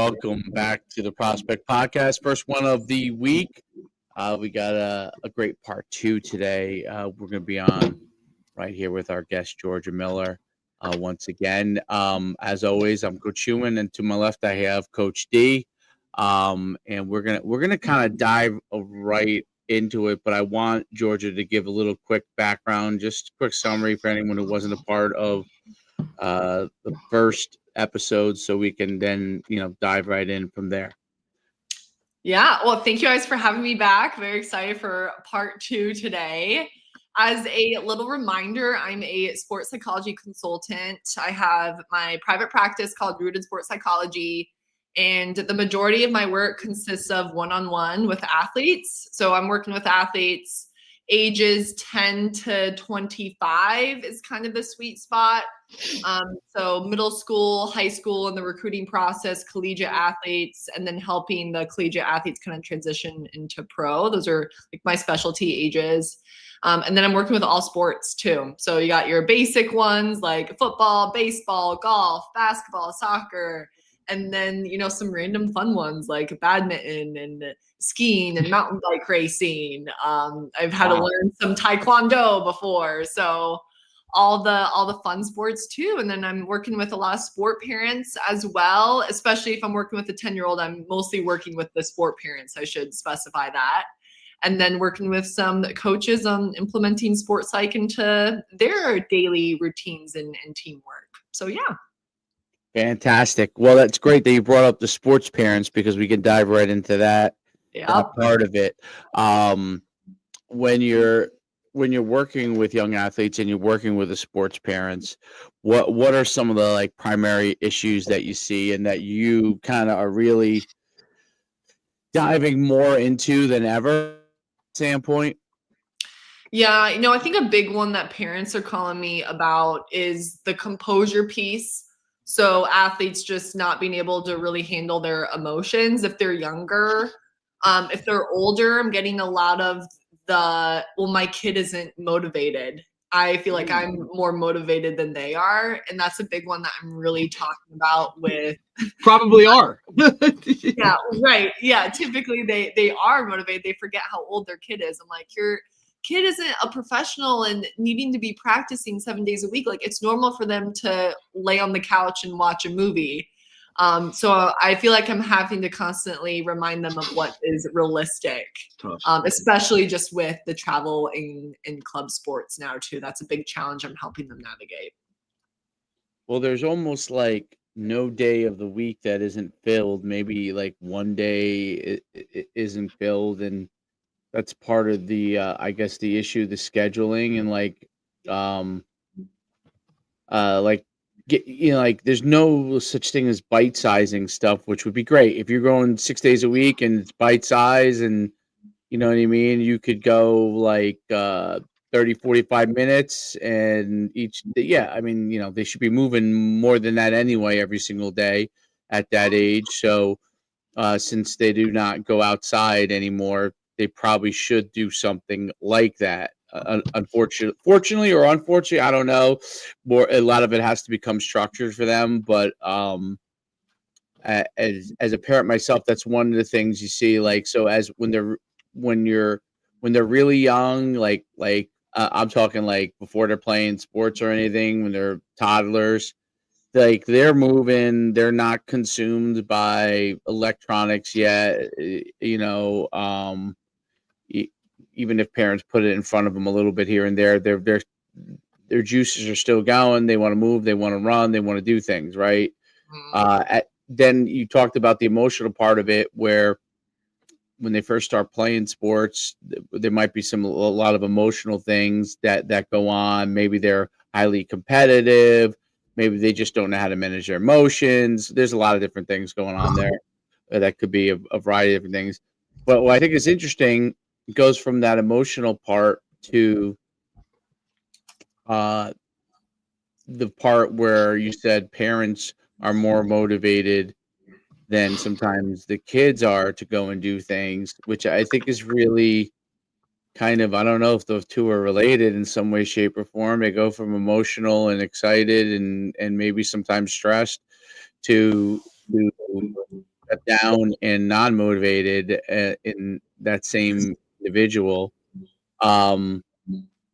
welcome back to the Prospect Podcast. First one of the week. We got a great part 2 today. We're going to be on right here with our guest, Georgia Miller, once again. As always, I'm Coach Schumann, and to my left, I have Coach D. And we're gonna kind of dive right into it, but I want Georgia to give a little quick background, just a quick summary for anyone who wasn't a part of the first episode, so we can then dive right in from there. Yeah, well, thank you guys for having me back. Very excited for part 2 today. As a little reminder, I'm a sports psychology consultant. I have my private practice called Rooted Sports Psychology, and the majority of my work consists of one-on-one with athletes. So I'm working with athletes ages 10 to 25 is kind of the sweet spot. So middle school, high school, and the recruiting process, collegiate athletes, and then helping the collegiate athletes kind of transition into pro. Those are like my specialty ages. And then I'm working with all sports too. So you got your basic ones like football, baseball, golf, basketball, soccer, and then, some random fun ones like badminton and skiing and mountain bike racing. I've had to learn some taekwondo before. So all the fun sports too. And then I'm working with a lot of sport parents as well, especially if I'm working with a 10-year-old. I'm mostly working with the sport parents. I should specify that. And then working with some coaches on implementing sports psych into their daily routines and teamwork. So yeah. Fantastic. Well, that's great that you brought up the sports parents, because we can dive right into that part of it. When you're working with young athletes and you're working with the sports parents, what are some of the primary issues that you see and that you kind of are really diving more into than ever standpoint? Yeah, I think a big one that parents are calling me about is the composure piece. So athletes just not being able to really handle their emotions if they're younger. If they're older, I'm getting a lot of my kid isn't motivated. I feel like I'm more motivated than they are. And that's a big one that I'm really talking about with. Probably are. Yeah, right. Yeah, typically they are motivated. They forget how old their kid is. I'm like, your kid isn't a professional and needing to be practicing 7 days a week. Like, it's normal for them to lay on the couch and watch a movie. So I feel like I'm having to constantly remind them of what is realistic, especially just with the travel in club sports now too. That's a big challenge I'm helping them navigate. Well, there's almost like no day of the week that isn't filled. Maybe like one day it isn't filled, and that's part of the I guess the issue, the scheduling, and there's no such thing as bite sizing stuff, which would be great if you're going 6 days a week and it's bite size, and you know what I mean, you could go 30 45 minutes, and they should be moving more than that anyway every single day at that age. So since they do not go outside anymore, they probably should do something like that. Fortunately or unfortunately, I don't know. A lot of it has to become structured for them. But as a parent myself, that's one of the things you see. When they're really young, I'm talking before they're playing sports or anything, when they're toddlers. They're moving, they're not consumed by electronics yet, even if parents put it in front of them a little bit here and there, their juices are still going. They want to move, they want to run, they want to do things, right? Then you talked about the emotional part of it, where when they first start playing sports, there might be a lot of emotional things that go on. Maybe they're highly competitive. Maybe they just don't know how to manage their emotions. There's a lot of different things going on there. That could be a variety of different things. But what I think is interesting, it goes from that emotional part to the part where you said parents are more motivated than sometimes the kids are to go and do things, which I think is really kind of, I don't know if those two are related in some way, shape, or form. They go from emotional and excited and maybe sometimes stressed to shut down and non-motivated in that same individual.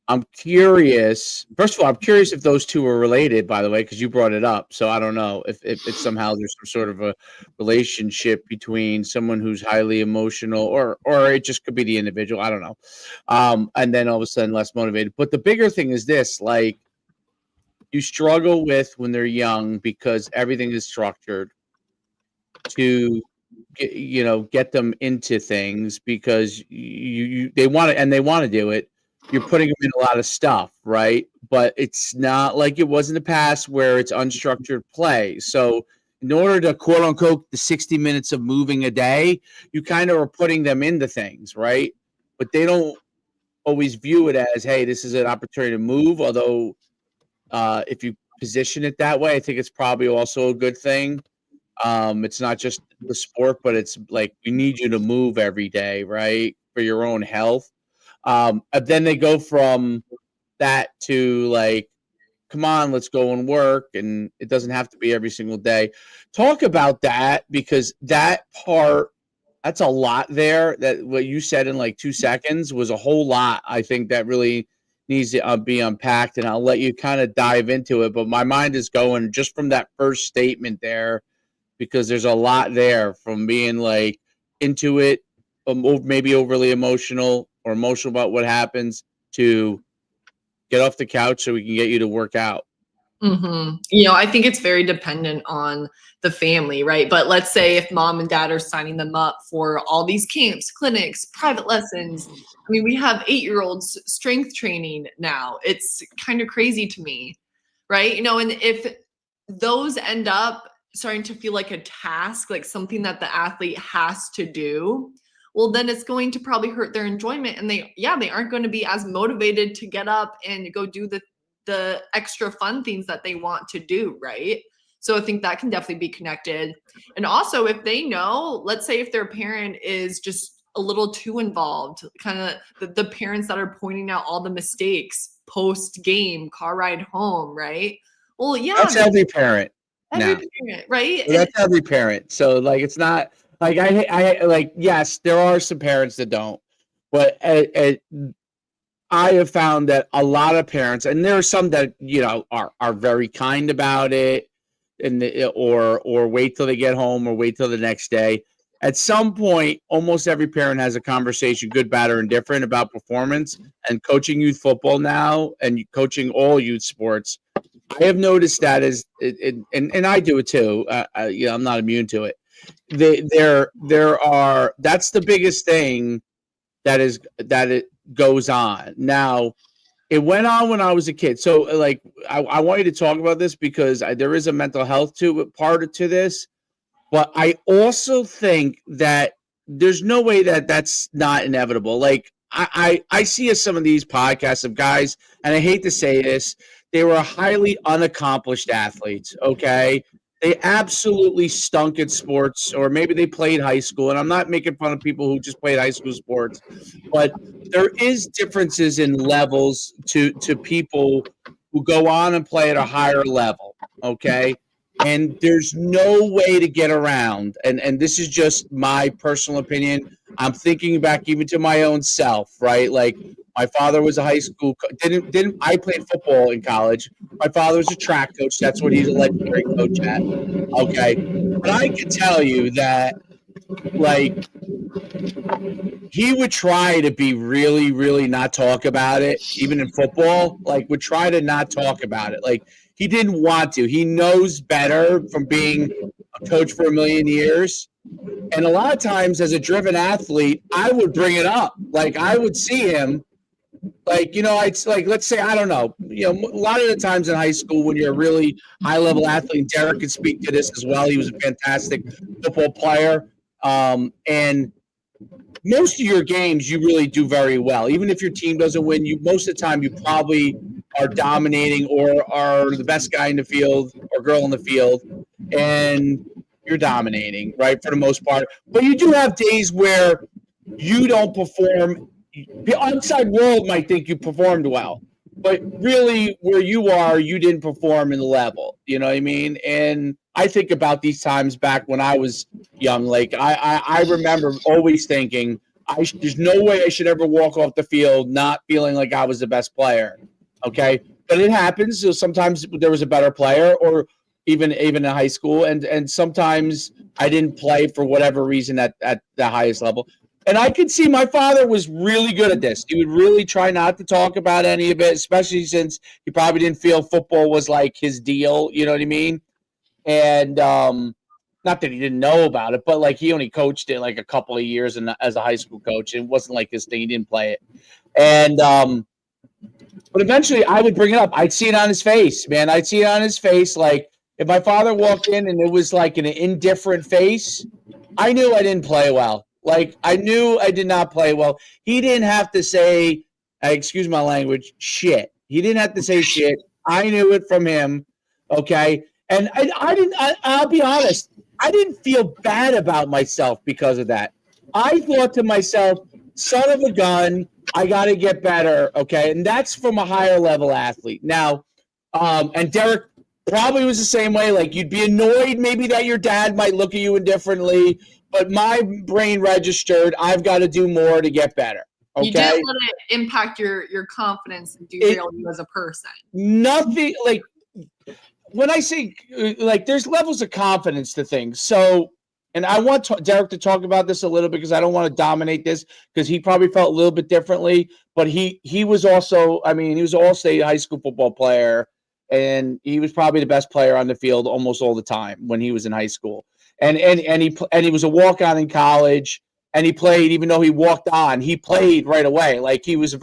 I'm curious. First of all, I'm curious if those two are related, by the way, because you brought it up. So I don't know if it's somehow there's some sort of a relationship between someone who's highly emotional, or it just could be the individual. I don't know. And then all of a sudden less motivated. But the bigger thing is this: like, you struggle with when they're young because everything is structured to get them into things because they want to, and they want to do it. You're putting them in a lot of stuff, right? But it's not like it was in the past where it's unstructured play. So in order to quote unquote the 60 minutes of moving a day, you kind of are putting them into things, right? But they don't always view it as, hey, this is an opportunity to move. Although if you position it that way, I think it's probably also a good thing. It's not just the sport, but it's like we need you to move every day, right? For your own health. And then they go from that to like, come on, let's go and work. And it doesn't have to be every single day. Talk about that, because that part, that's a lot there. That what you said in like 2 seconds was a whole lot. I think that really needs to be unpacked, and I'll let you kind of dive into it. But my mind is going just from that first statement there, because there's a lot there from being like into it, maybe overly emotional or emotional about what happens, to get off the couch so we can get you to work out. I think it's very dependent on the family, right? But let's say if mom and dad are signing them up for all these camps, clinics, private lessons. I mean, we have 8-year-olds strength training now. It's kind of crazy to me, right? And if those end up starting to feel like a task, like something that the athlete has to do, well, then it's going to probably hurt their enjoyment, and they aren't going to be as motivated to get up and go do the extra fun things that they want to do, right? So I think that can definitely be connected. And also, if they know, let's say if their parent is just a little too involved, kind of the parents that are pointing out all the mistakes post game, car ride home, right? Well, yeah, That's every parent now. parent, right? That's every parent. So like, it's not like I like, yes, there are some parents that don't, but I have found that a lot of parents, and there are some that are very kind about it, and or wait till they get home or wait till the next day. At some point, almost every parent has a conversation, good, bad, or indifferent, about performance. And coaching youth football now, and coaching all youth sports, I have noticed that and I do it too. I'm not immune to it. There are, that's the biggest thing that it goes on. Now, it went on when I was a kid. So like, I want you to talk about this because there is a mental health part to this, but I also think that there's no way that that's not inevitable. Like I see some of these podcasts of guys, and I hate to say this, they were highly unaccomplished athletes. Okay. They absolutely stunk at sports, or maybe they played high school. And I'm not making fun of people who just played high school sports, but there is differences in levels to people who go on and play at a higher level. Okay. And there's no way to get around. And this is just my personal opinion. I'm thinking back even to my own self, right? Like, my father was a high school didn't I played football in college. My father was a track coach. That's what he's a legendary coach at. Okay. But I can tell you that, like, he would try to be really, really not talk about it, even in football, like, would try to not talk about it. Like, he didn't want to. He knows better from being a coach for a million years. And a lot of times as a driven athlete, I would bring it up. Like, I would see him, like, it's like, let's say, I don't know, a lot of the times in high school when you're a really high level athlete, Derek can speak to this as well. He was a fantastic football player. And most of your games, you really do very well. Even if your team doesn't win, most of the time you probably are dominating or are the best guy in the field or girl in the field, and you're dominating, right, for the most part. But you do have days where you don't perform. The outside world might think you performed well, but really where you are, you didn't perform in the level. You know what I mean? And I think about these times back when I was young. Like I remember always thinking, there's no way I should ever walk off the field not feeling like I was the best player. Okay, but it happens. So sometimes there was a better player, or even in high school, and sometimes I didn't play for whatever reason at the highest level. And I could see my father was really good at this. He would really try not to talk about any of it, especially since he probably didn't feel football was like his deal. You know what I mean? And not that he didn't know about it, but like he only coached it like a couple of years as a high school coach. It wasn't like his thing. He didn't play it. And but eventually I would bring it up. I'd see it on his face, man. I'd see it on his face. Like if my father walked in and it was like an indifferent face, I knew I didn't play well. Like I knew I did not play well. He didn't have to say, excuse my language, shit. He didn't have to say shit. I knew it from him. Okay. And I didn't, I'll be honest, I didn't feel bad about myself because of that. I thought to myself, son of a gun, I got to get better. Okay. And that's from a higher level athlete. Now, and Derek probably was the same way. Like you'd be annoyed maybe that your dad might look at you indifferently, but my brain registered, I've got to do more to get better. Okay. You didn't let it impact your confidence and derail you as a person. Nothing like when I say like there's levels of confidence to things. So, and I want Derek to talk about this a little bit because I don't want to dominate this because he probably felt a little bit differently. But he was also, I mean, he was an all-state high school football player, and he was probably the best player on the field almost all the time when he was in high school. And he was a walk-on in college, and he played even though he walked on, he played right away. Like he was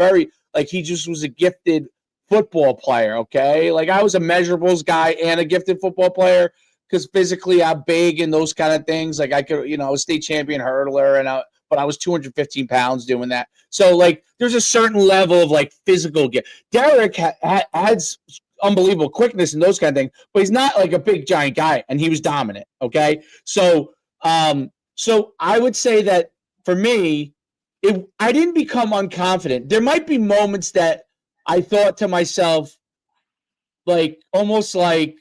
he just was a gifted football player. Okay, like I was a measurables guy and a gifted football player because physically I'm big and those kind of things. Like I could, I was state champion hurdler, but I was 215 pounds doing that. So like there's a certain level of like physical gift. Derek has unbelievable quickness and those kind of things, but he's not like a big giant guy, and he was dominant. Okay, so so I would say that for me, I didn't become unconfident. There might be moments that I thought to myself, like almost like,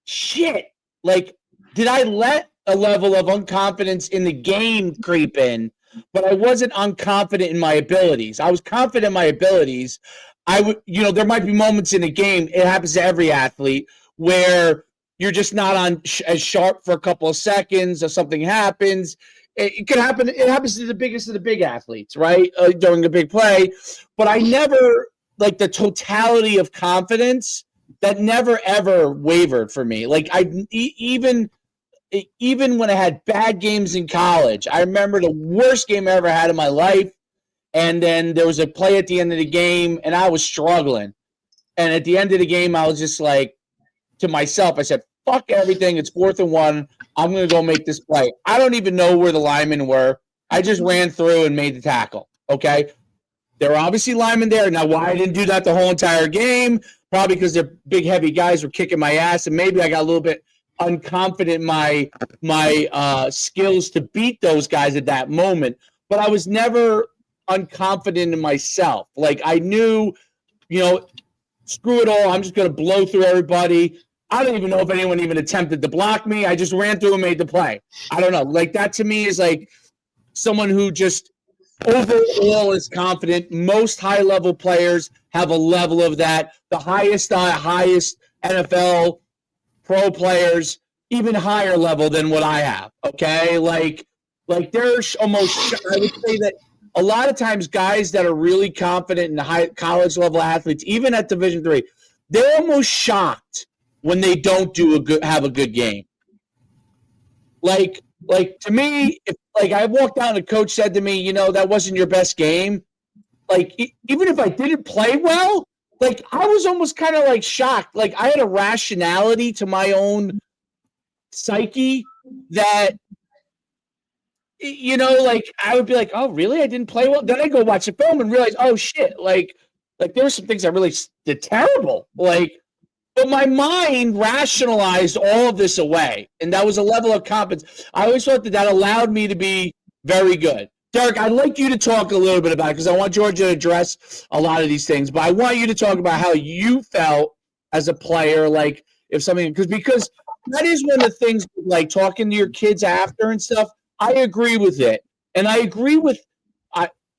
shit, like did I let a level of unconfidence in the game creep in? But I wasn't unconfident in my abilities. I was confident in my abilities. I would, there might be moments in a game. It happens to every athlete where you're just not on as sharp for a couple of seconds, or something happens. It could happen. It happens to the biggest of the big athletes, right? During a big play. But I never, like the totality of confidence that never ever wavered for me. Like even when I had bad games in college, I remember the worst game I ever had in my life. And then there was a play at the end of the game, and I was struggling. And at the end of the game, I was just like, to myself, I said, fuck everything. It's 4th and 1. I'm going to go make this play. I don't even know where the linemen were. I just ran through and made the tackle. Okay. There were obviously linemen there. Now, why I didn't do that the whole entire game? Probably because they're big, heavy guys were kicking my ass, and maybe I got a little bit unconfident in my skills to beat those guys at that moment. But I was never unconfident in myself. Like I knew, screw it all. I'm just going to blow through everybody. I don't even know if anyone even attempted to block me. I just ran through and made the play. I don't know. Like that to me is like someone who just overall is confident. Most high-level players have a level of that. The highest NFL pro players, even higher level than what I have. Okay, like there's almost. I would say that a lot of times guys that are really confident in the high college level athletes, even at Division III, they're almost shocked when they don't have a good game. Like to me, if like I walked out and a coach said to me, that wasn't your best game. Like even if I didn't play well, like I was almost kind of like shocked. Like I had a rationality to my own psyche that, like I would be like, oh really? I didn't play well. Then I go watch the film and realize, oh shit, like there were some things I really did terrible. Like, but my mind rationalized all of this away, and that was a level of competence. I always thought that allowed me to be very good. Derek, I'd like you to talk a little bit about it because I want Georgia to address a lot of these things, but I want you to talk about how you felt as a player, like if something because that is one of the things like talking to your kids after and stuff. I agree with it, and I agree with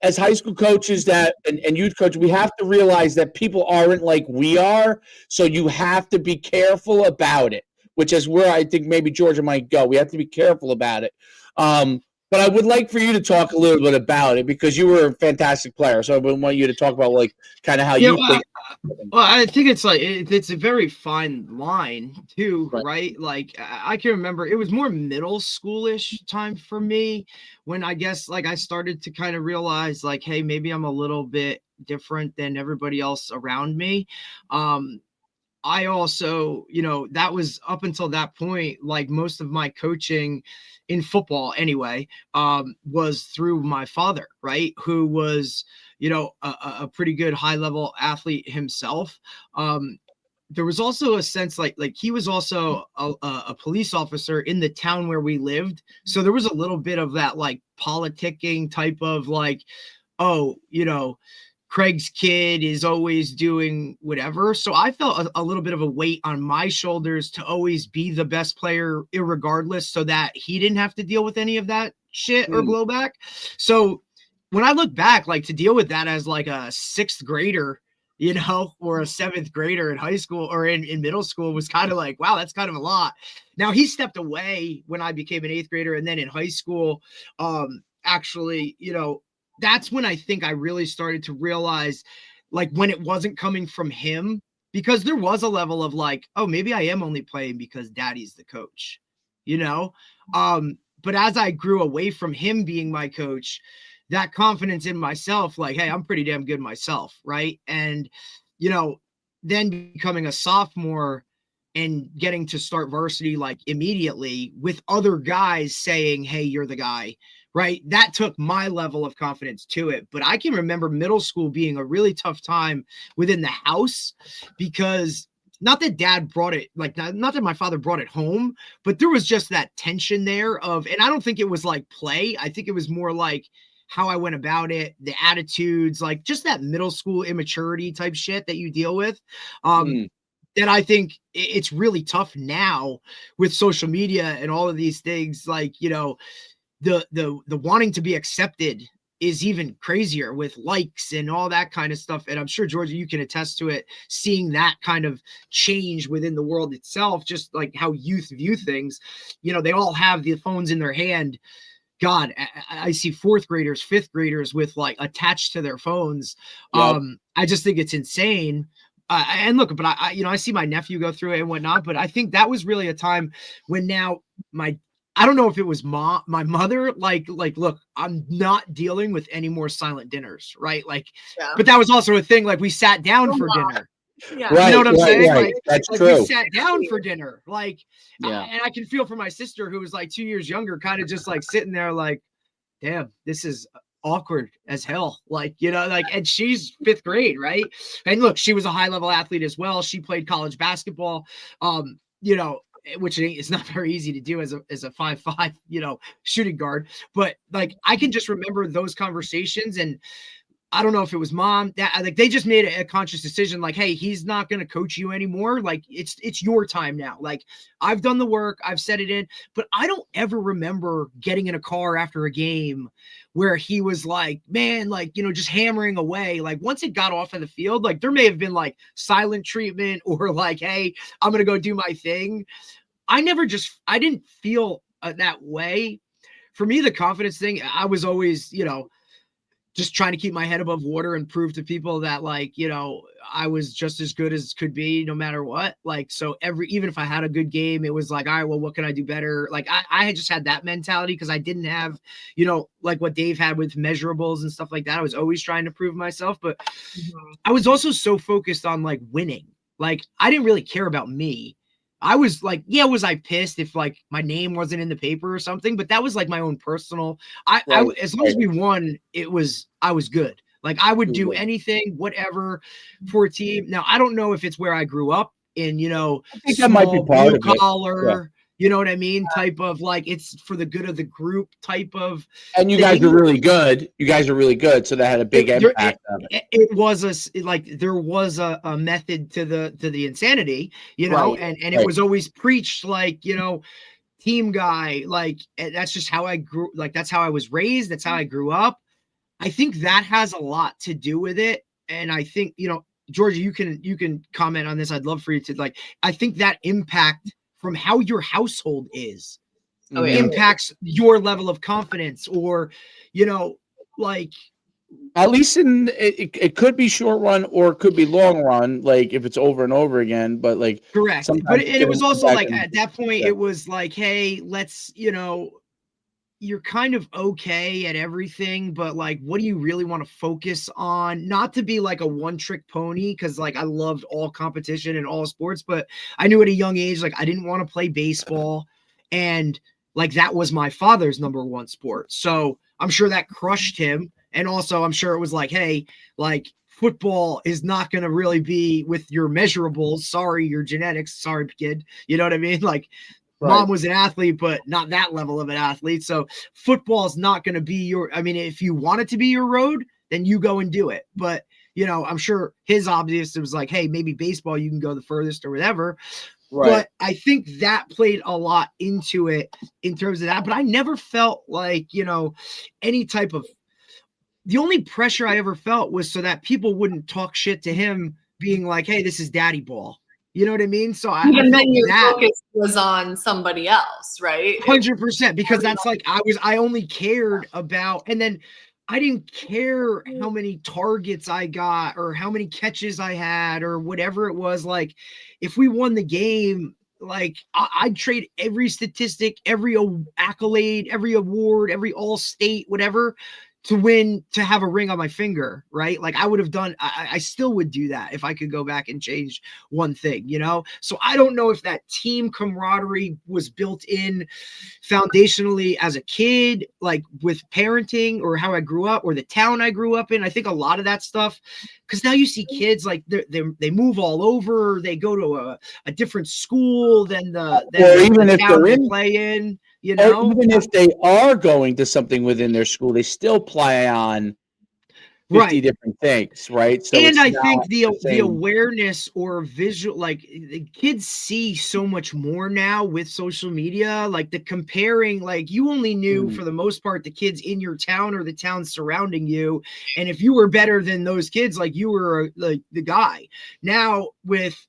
as high school coaches that and youth coaches, we have to realize that people aren't like we are, so you have to be careful about it. Which is where I think maybe Georgia might go. We have to be careful about it. But I would like for you to talk a little bit about it because you were a fantastic player. So I would want you to talk about like kind of how you think. Well, I think it's like it's a very fine line too, right? Like I can remember it was more middle schoolish time for me when I guess like I started to kind of realize like, hey, maybe I'm a little bit different than everybody else around me. I also, that was up until that point, like most of my coaching in football anyway, was through my father, right? Who was, a pretty good high level athlete himself. There was also a sense like he was also a police officer in the town where we lived. So there was a little bit of that like politicking type of like, oh, Craig's kid is always doing whatever. So I felt a little bit of a weight on my shoulders to always be the best player irregardless so that he didn't have to deal with any of that shit or blowback. So when I look back, like to deal with that as like a sixth grader, or a seventh grader in high school or in middle school was kind of like, wow, that's kind of a lot. Now he stepped away when I became an eighth grader. And then in high school, actually, that's when I think I really started to realize like when it wasn't coming from him, because there was a level of like, oh, maybe I am only playing because daddy's the coach, but as I grew away from him being my coach, that confidence in myself, like, hey, I'm pretty damn good myself. Right. And, then becoming a sophomore and getting to start varsity like immediately with other guys saying, hey, you're the guy. Right. That took my level of confidence to it. But I can remember middle school being a really tough time within the house because not that dad brought it, like not that my father brought it home, but there was just that tension there of, and I don't think it was like play. I think it was more like how I went about it, the attitudes, like just that middle school immaturity type shit that you deal with. That I think it's really tough now with social media and all of these things, like, the wanting to be accepted is even crazier with likes and all that kind of stuff. And I'm sure, Georgia, you can attest to it, seeing that kind of change within the world itself, just like how youth view things. They all have the phones in their hand. God, I see fourth graders, fifth graders with like attached to their phones. Yep. I just think it's insane. And look, but I see my nephew go through it and whatnot, but I think that was really a time when now I don't know if it was my mother, like, look, I'm not dealing with any more silent dinners. Right. Like, but that was also a thing. Like we sat down for dinner. Yeah. Right, you know what I'm saying? Right. Like, that's like true. We sat down for dinner. Like, yeah. And I can feel for my sister who was like 2 years younger, kind of just like sitting there like, damn, this is awkward as hell. Like, and she's fifth grade. Right. And look, she was a high level athlete as well. She played college basketball, which is not very easy to do as a 5'5", shooting guard. But like, I can just remember those conversations, and I don't know if it was mom, dad, like they just made a conscious decision, like, hey, he's not going to coach you anymore. Like it's your time now. Like I've done the work, I've set it in, but I don't ever remember getting in a car after a game where he was like, man, like, just hammering away. Like once it got off of the field, like there may have been like silent treatment or like, hey, I'm going to go do my thing. I didn't feel that way. For me, the confidence thing, I was always, just trying to keep my head above water and prove to people that like, I was just as good as could be no matter what. Like, so even if I had a good game, it was like, all right, well, what can I do better? Like I had just had that mentality because I didn't have, like what Dave had with measurables and stuff like that. I was always trying to prove myself, but I was also so focused on like winning. Like I didn't really care about me. I was like, yeah, was I pissed if like my name wasn't in the paper or something? But that was like my own personal. As long as we won, I was good. Like I would do anything, whatever, for a team. Now I don't know if it's where I grew up in, I think that might be part of it. collar, you know what I mean? Type of like, it's for the good of the group type of. And you guys are really good. You guys are really good. So that had a big impact on it. It was there was a method to the insanity, you know, and it was always preached like, you know, team guy, like, and that's just how I grew. Like, that's how I was raised. That's how I grew up. I think that has a lot to do with it. And I think, you know, Georgia, you can comment on this. I'd love for you to, like, I think that impact from how your household is impacts your level of confidence, or, you know, like, at least it could be short run or it could be long run, like if it's over and over again, but like correct. But it was also like at that point, it was like, hey, let's, you know, you're kind of okay at everything, but like, what do you really want to focus on? Not to be like a one-trick pony, because like I loved all competition and all sports, but I knew at a young age, like I didn't want to play baseball, and like that was my father's number one sport. So I'm sure that crushed him. And also I'm sure it was like, hey, like football is not going to really be with your measurables. Sorry, your genetics. Sorry, kid. You know what I mean? Like, mom was an athlete, but not that level of an athlete. So football is not going to be your, I mean, if you want it to be your road, then you go and do it. But, you know, I'm sure his obvious, it was like, hey, maybe baseball, you can go the furthest or whatever. Right. But I think that played a lot into it in terms of that. But I never felt like, you know, any type of, the only pressure I ever felt was so that people wouldn't talk shit to him, being like, hey, this is daddy ball. You know what I mean? So even then your focus was on somebody else, right? 100%, because that's like, I only cared about, and then I didn't care how many targets I got or how many catches I had or whatever it was. Like, if we won the game, like I'd trade every statistic, every accolade, every award, every all-state, whatever, to win, to have a ring on my finger, right? Like I would have done, I still would do that if I could go back and change one thing, you know? So I don't know if that team camaraderie was built in foundationally as a kid, like with parenting or how I grew up or the town I grew up in. I think a lot of that stuff, because now you see kids like they move all over, they go to a different school than the even if town they play in. You know, or even if they are going to something within their school, they still play on 50 different things, right? So and I think the awareness or visual, like the kids see so much more now with social media, like the comparing, like you only knew for the most part the kids in your town or the town surrounding you, and if you were better than those kids, like you were like the guy. Now with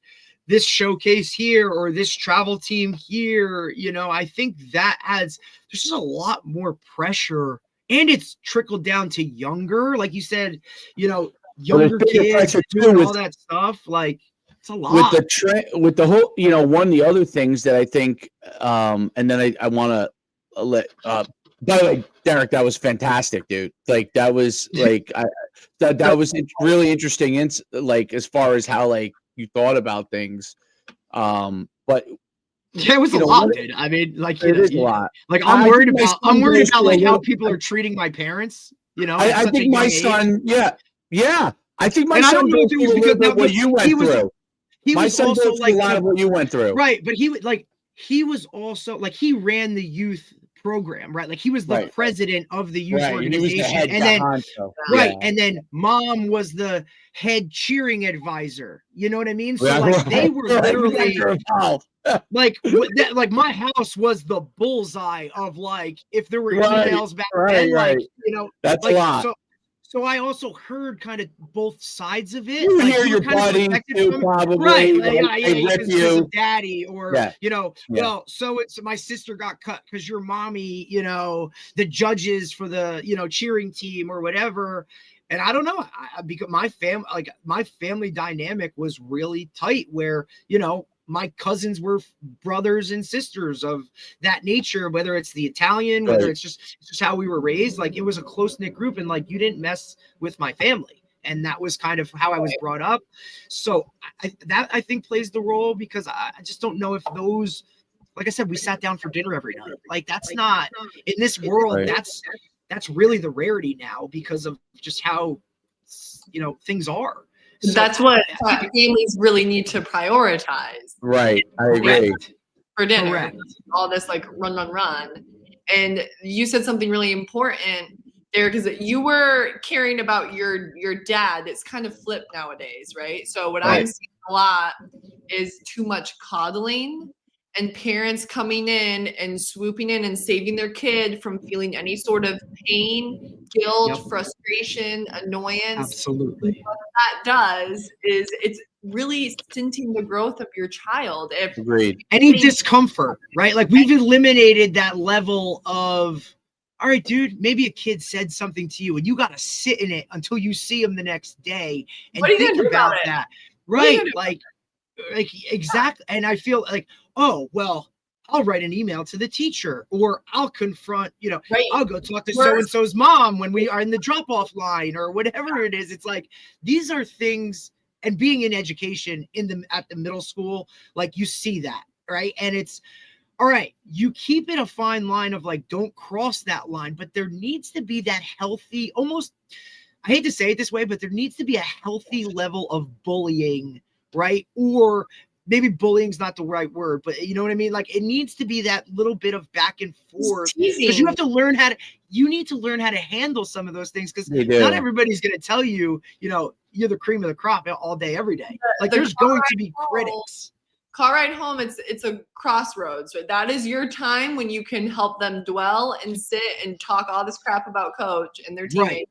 this showcase here or this travel team here, you know, I think that adds, there's just a lot more pressure, and it's trickled down to younger, like you said, you know, younger kids doing all that stuff. Like it's a lot with the whole, you know, one of the other things that I think, and then I want to let, by the way, Derek, that was fantastic, dude. Like that was like, that was really interesting. Like, as far as how, like, you thought about things. But yeah, it was a lot, dude. I mean, like, it is a lot. Like I'm worried about like how people are treating my parents, you know. I think my son, I think my son goes through a little bit what you went through. My son goes through a lot of what you went through. Right, but he was also like, he ran the youth program, right? Like he was the president of the youth organization, and then and then mom was the head cheering advisor. You know what I mean? So like they were literally like like my house was the bullseye of like if there were emails back then, like you know, that's like, a lot. So I also heard kind of both sides of it. You like, hear your buddies too, probably. Right. Like, because of daddy, or, you know, well, so it's my sister got cut because your mommy, you know, the judges for the, you know, cheering team or whatever. And I don't know, because my family dynamic was really tight where, you know, my cousins were brothers and sisters of that nature, whether it's the Italian, whether it's just how we were raised. Like it was a close-knit group, and like you didn't mess with my family, and that was kind of how I was brought up. So I think plays the role, because I just don't know if those, like I said, we sat down for dinner every night. Like that's not in this world. That's really the rarity now because of just how, you know, things are. So that's what families really need to prioritize. Right. I agree. for dinner. Correct. All this like run. And you said something really important there, because you were caring about your dad. It's kind of flipped nowadays, right? So what I'm seeing a lot is too much coddling and parents coming in and swooping in and saving their kid from feeling any sort of pain, guilt, frustration, annoyance. Absolutely. What that does is it's really stinting the growth of your child. If Agreed. Any discomfort, right? Like we've eliminated that level of, all right, dude, maybe a kid said something to you and you got to sit in it until you see him the next day and think about that. Right. Like exactly. And I feel like, oh, well, I'll write an email to the teacher, or I'll confront, I'll go talk to so-and-so's mom when we are in the drop-off line or whatever it is. It's like, these are things, and being in education at the middle school, like you see that, right? And it's, all right, you keep it a fine line of like, don't cross that line, but there needs to be that healthy, almost, I hate to say it this way, but there needs to be a healthy level of bullying, right? Or maybe bullying's not the right word, but you know what I mean? Like it needs to be that little bit of back and forth, because you have to learn you need to learn how to handle some of those things, because not everybody's going to tell you, you're the cream of the crop all day, every day. Like there's going to be critics. Car ride home, it's a crossroads, right? That is your time when you can help them dwell and sit and talk all this crap about coach and their teammates. Right.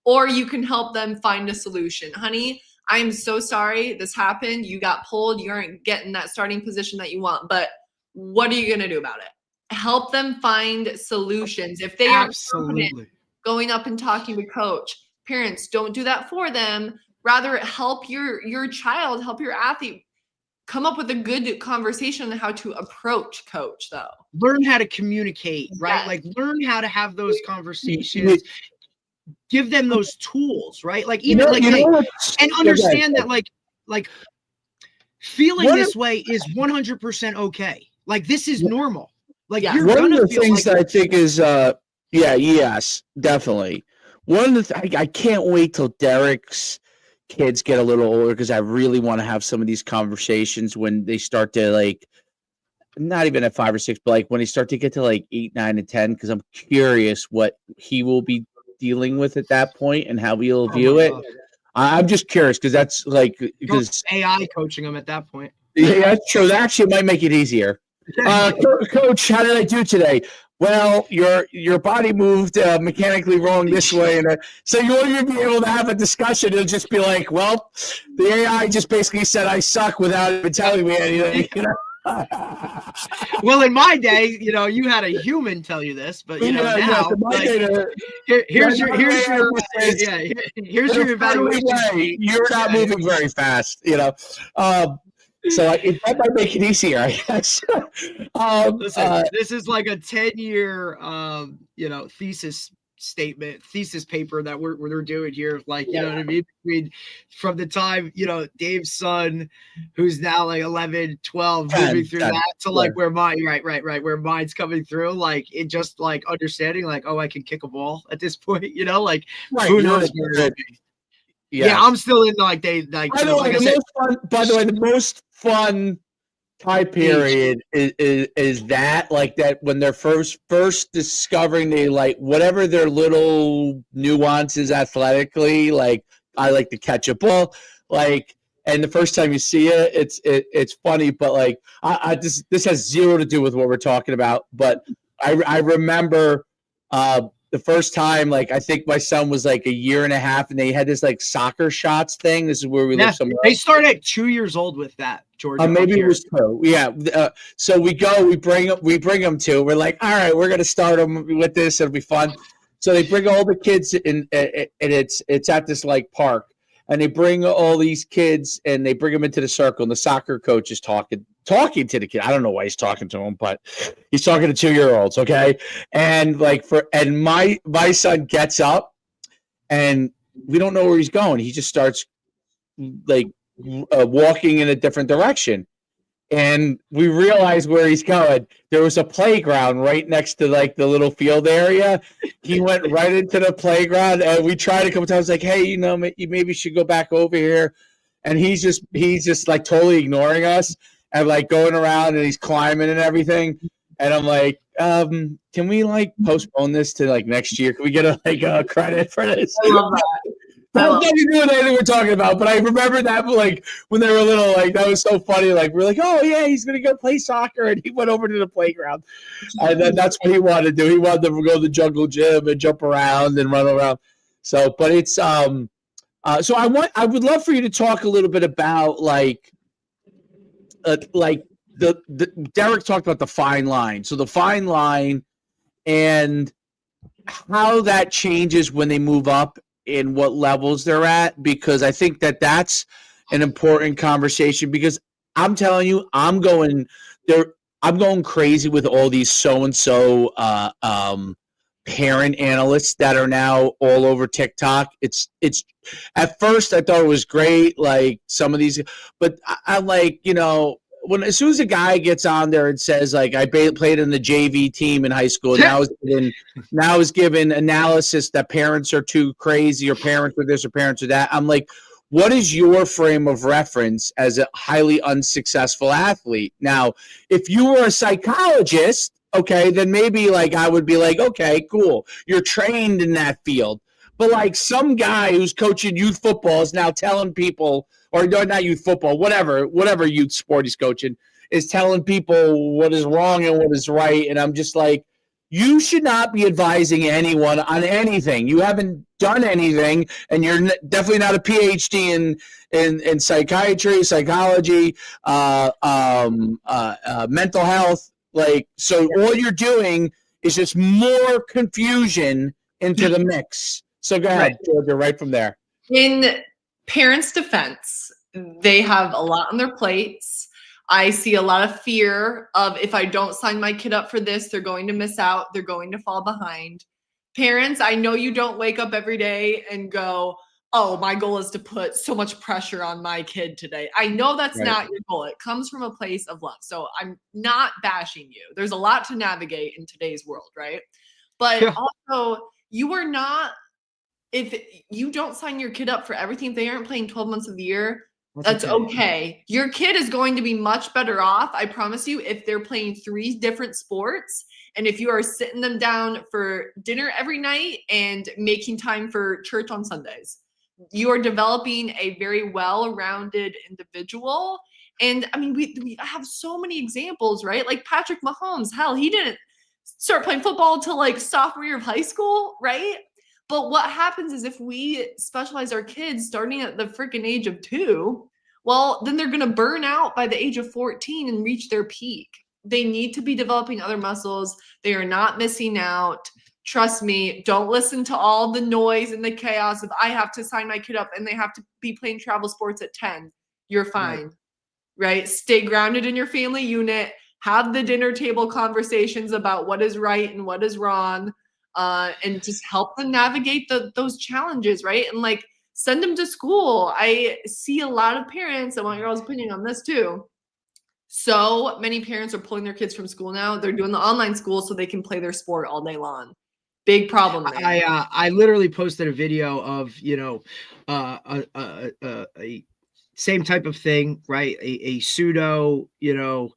Or you can help them find a solution. Honey, I am so sorry this happened. You got pulled. You aren't getting that starting position that you want. But what are you going to do about it? Help them find solutions. If they are confident going up and talking to coach, parents, don't do that for them. Rather, help your child, help your athlete come up with a good conversation on how to approach coach, though. Learn how to communicate, right? Yes. Like learn how to have those conversations. Give them those tools, right? Like even and understand that like feeling this way is 100% okay. Like this is normal. Like you're one of the things that I think is yes, definitely. One of the I can't wait till Derek's kids get a little older, because I really want to have some of these conversations when they start to like, not even at 5 or 6, but like when they start to get to like 8, 9, and 10, because I'm curious what he will be dealing with at that point and how we'll view it. I'm just curious, because that's like, because AI coaching them at that point. Yeah, that's true. That actually might make it easier. Coach, how did I do today? Well, your body moved mechanically wrong this way, and so you won't even be able to have a discussion. It'll just be like, well, the AI just basically said I suck without even telling me anything. Well, in my day, you had a human tell you this, but now, here's your evaluation. You're not moving very fast, So that might make it easier, I guess. Listen, this is like a 10-year, thesis paper that we're doing here. Like, you know what I mean? From the time, Dave's son, who's now like 11, 12, moving through that to like where mine, right, where mine's coming through. Like, it just like understanding, like, oh, I can kick a ball at this point, like, who knows where it'll be. Yeah, I'm still in like by the way, the most fun time period is that, like, that when they're first discovering they like whatever their little nuances athletically, like I like to catch a ball, like, and the first time you see it, it's funny, but like this has zero to do with what we're talking about, but I remember the first time, like, I think my son was like a year and a half, and they had this like soccer shots thing. This is where we live somewhere. They start at 2 years old with that, Georgia. Maybe it was 2. Yeah. So we bring them to. We're like, all right, we're gonna start them with this. It'll be fun. So they bring all the kids in, and it's at this like park, and they bring all these kids and they bring them into the circle, and the soccer coach is talking to the kid. I don't know why he's talking to him, but he's talking to 2-year-olds. Okay. And like my son gets up, and we don't know where he's going. He just starts like walking in a different direction. And we realize where he's going. There was a playground right next to like the little field area. He went right into the playground, and we tried a couple times, like, hey, you maybe you should go back over here. And he's just like totally ignoring us. and like going around and he's climbing and everything. And I'm like, can we like postpone this to like next year? Can we get a credit for this? I love that. That's nothing to do with anything we're talking about, but I remember that like when they were little, like that was so funny. Like we're like, oh yeah, he's gonna go play soccer, and he went over to the playground, and then that's what he wanted to do. He wanted to go to the jungle gym and jump around and run around. So, but it's so I would love for you to talk a little bit about like the Derek talked about the fine line. So the fine line and how that changes when they move up and what levels they're at, because I think that that's an important conversation, because I'm telling you, I'm going crazy with all these so-and-so parent analysts that are now all over TikTok. It's at first I thought it was great, like some of these, but I like, as soon as a guy gets on there and says like I played in the JV team in high school, now is given analysis that parents are too crazy or parents are this or parents are that. I'm like, what is your frame of reference as a highly unsuccessful athlete? Now, if you were a psychologist, okay, then maybe like I would be like, okay, cool, you're trained in that field. But like some guy who's coaching youth football is now telling people, or not youth football, whatever youth sport he's coaching, is telling people what is wrong and what is right. And I'm just like, you should not be advising anyone on anything. You haven't done anything, and you're definitely not a PhD in psychiatry, psychology, mental health. Like, so all you're doing is just more confusion into the mix. So go ahead, Georgia, right from there. In parents' defense, they have a lot on their plates. I see a lot of fear of if I don't sign my kid up for this, they're going to miss out. They're going to fall behind. Parents, I know you don't wake up every day and go, oh, my goal is to put so much pressure on my kid today. I know that's not your goal. It comes from a place of love. So I'm not bashing you. There's a lot to navigate in today's world, right? But also, you are not, if you don't sign your kid up for everything, if they aren't playing 12 months of the year, that's okay. Your kid is going to be much better off, I promise you, if they're playing 3 different sports and if you are sitting them down for dinner every night and making time for church on Sundays. You are developing a very well-rounded individual. And I mean, we have so many examples, right? Like Patrick Mahomes, hell, he didn't start playing football until like sophomore year of high school, right? But what happens is if we specialize our kids starting at the freaking age of 2, well, then they're going to burn out by the age of 14 and reach their peak. They need to be developing other muscles. They are not missing out. Trust me, don't listen to all the noise and the chaos of I have to sign my kid up and they have to be playing travel sports at 10. You're fine, right? Stay grounded in your family unit. Have the dinner table conversations about what is right and what is wrong. And just help them navigate those challenges, right? And like send them to school. I see a lot of parents, I want your all's opinion on this too. So many parents are pulling their kids from school now. They're doing the online school so they can play their sport all day long. Big problem there. I literally posted a video of, a same type of thing, right? A pseudo, they're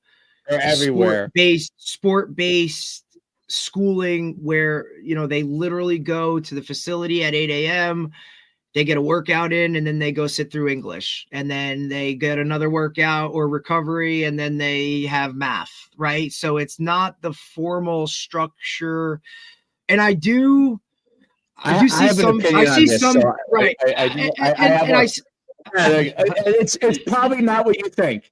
everywhere. Sport-based schooling where they literally go to the facility at 8 a.m. They get a workout in and then they go sit through English and then they get another workout or recovery and then they have math, right? So it's not the formal structure. And I see some, right. It's probably not what you think.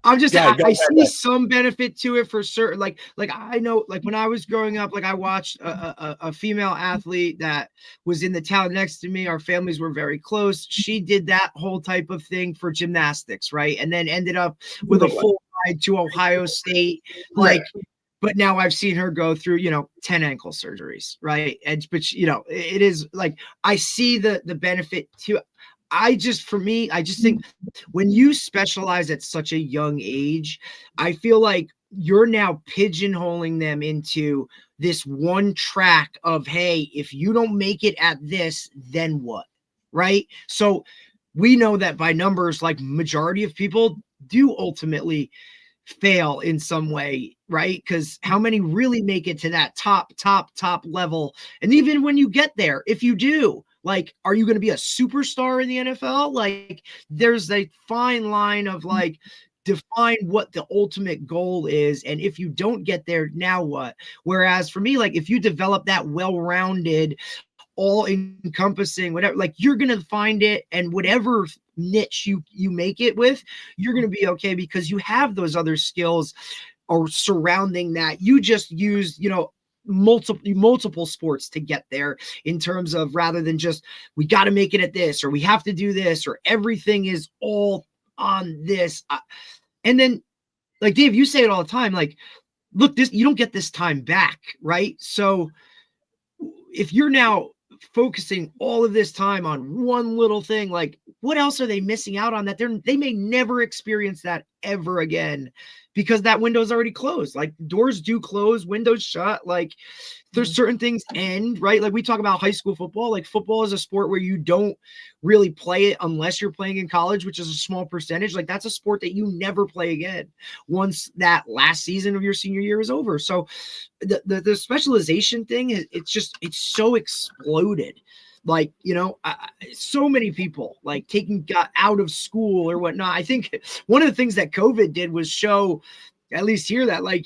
I see some benefit to it for certain. Like I know, like when I was growing up, like I watched a female athlete that was in the town next to me. Our families were very close. She did that whole type of thing for gymnastics, right? And then ended up with a full ride to Ohio State. But now I've seen her go through, 10 ankle surgeries, right? But it is like I see the benefit to. I just think when you specialize at such a young age, I feel like you're now pigeonholing them into this one track of, hey, if you don't make it at this, then what? Right? So we know that by numbers, like majority of people do ultimately fail in some way, right? Because how many really make it to that top level? And even when you get there, if you do, like, are you going to be a superstar in the NFL? Like, there's a fine line of like, define what the ultimate goal is. And if you don't get there, now what? Whereas for me, like, if you develop that well-rounded, all encompassing, whatever, like, you're going to find it, and whatever niche you make it with, you're going to be okay, because you have those other skills or surrounding that. You just use, multiple sports to get there, in terms of, rather than just, we got to make it at this, or we have to do this, or everything is all on this. And then, like, Dave, you say it all the time, like, look, this, you don't get this time back, right? So if you're now focusing all of this time on one little thing, like, what else are they missing out on that they may never experience that ever again, because that window's already closed? Like, doors do close, windows shut. Like, there's certain things end, right? Like, we talk about high school football. Like, football is a sport where you don't really play it unless you're playing in college, which is a small percentage. Like, that's a sport that you never play again once that last season of your senior year is over. So the specialization thing, it's so exploded. Like, so many people like got out of school or whatnot. I think one of the things that COVID did was show, at least here, that, like,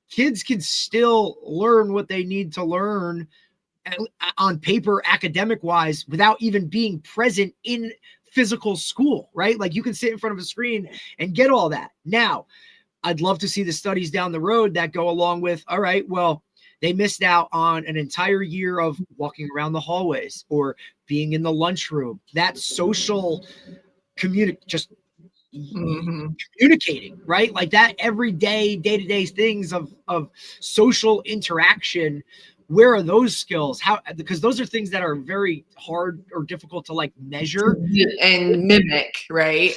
kids can still learn what they need to learn on paper, academic wise, without even being present in physical school, right? Like, you can sit in front of a screen and get all that. Now, I'd love to see the studies down the road that go along with, all right, well, they missed out on an entire year of walking around the hallways or being in the lunchroom. That social just communicating, right? Like, that everyday, day-to-day things of social interaction. Where are those skills? Because those are things that are very hard or difficult to, like, measure and mimic, right?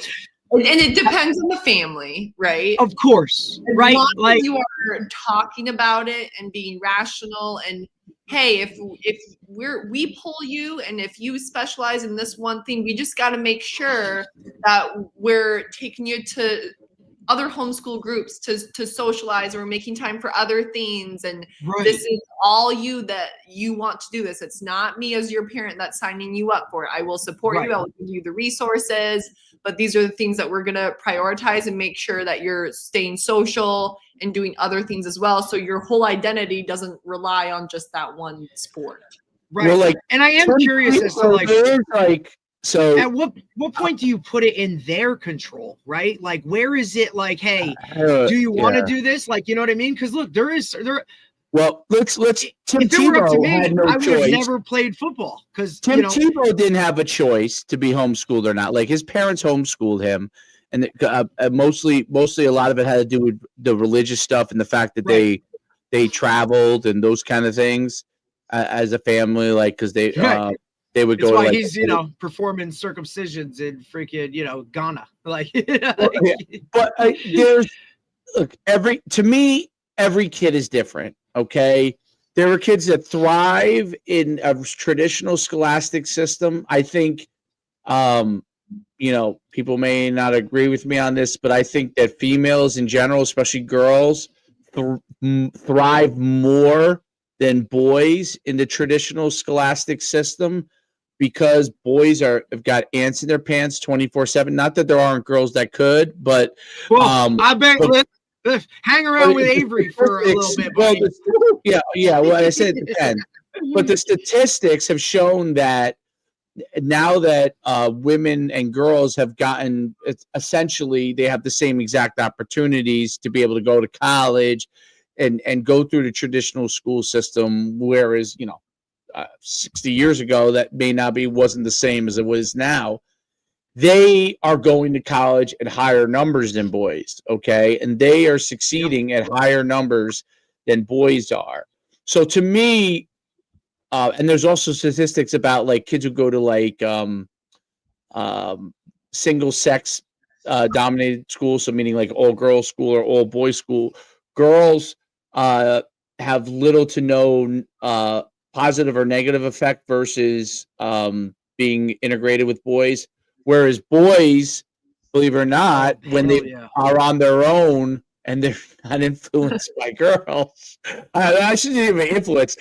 And it depends on the family, right? Of course, as right? long Like, as you are talking about it and being rational, and hey, if we pull you, and if you specialize in this one thing, we just got to make sure that we're taking you to other homeschool groups to socialize, or we're making time for other things, and this is all you, that you want to do this. It's not me as your parent that's signing you up for it. I will support you, I will give you the resources, but these are the things that we're going to prioritize, and make sure that you're staying social and doing other things as well, so your whole identity doesn't rely on just that one sport. Right. Well, like, and I am curious as to, like, so at what point do you put it in their control, right? Like, where is it, like, hey, do you want to do this? Like, you know what I mean? Because look, well, let's Tim if it were up to me, had no I would choice. have never played football, because Tim Tebow didn't have a choice to be homeschooled or not. Like, his parents homeschooled him, and mostly a lot of it had to do with the religious stuff and the fact that they traveled and those kind of things as a family, like, because they would go. That's why to, like, he's performing circumcisions in freaking Ghana, like. But to me, every kid is different. Okay, there are kids that thrive in a traditional scholastic system. I think, people may not agree with me on this, but I think that females in general, especially girls, thrive more than boys in the traditional scholastic system, because boys have got ants in their pants 24/7. Not that there aren't girls that could, but I bet. Hang around with Avery for a little bit. Well, well, I said it depends. But the statistics have shown that now that women and girls have gotten, essentially, they have the same exact opportunities to be able to go to college and go through the traditional school system, whereas 60 years ago that wasn't the same as it was now. They are going to college at higher numbers than boys, okay? And they are succeeding at higher numbers than boys are. So to me, and there's also statistics about, like, kids who go to, like, single sex dominated schools, so meaning like all girls school or all boys school. Girls have little to no positive or negative effect versus being integrated with boys. Whereas boys, believe it or not, when they yeah. are on their own and they're not influenced by girls. I shouldn't even influence,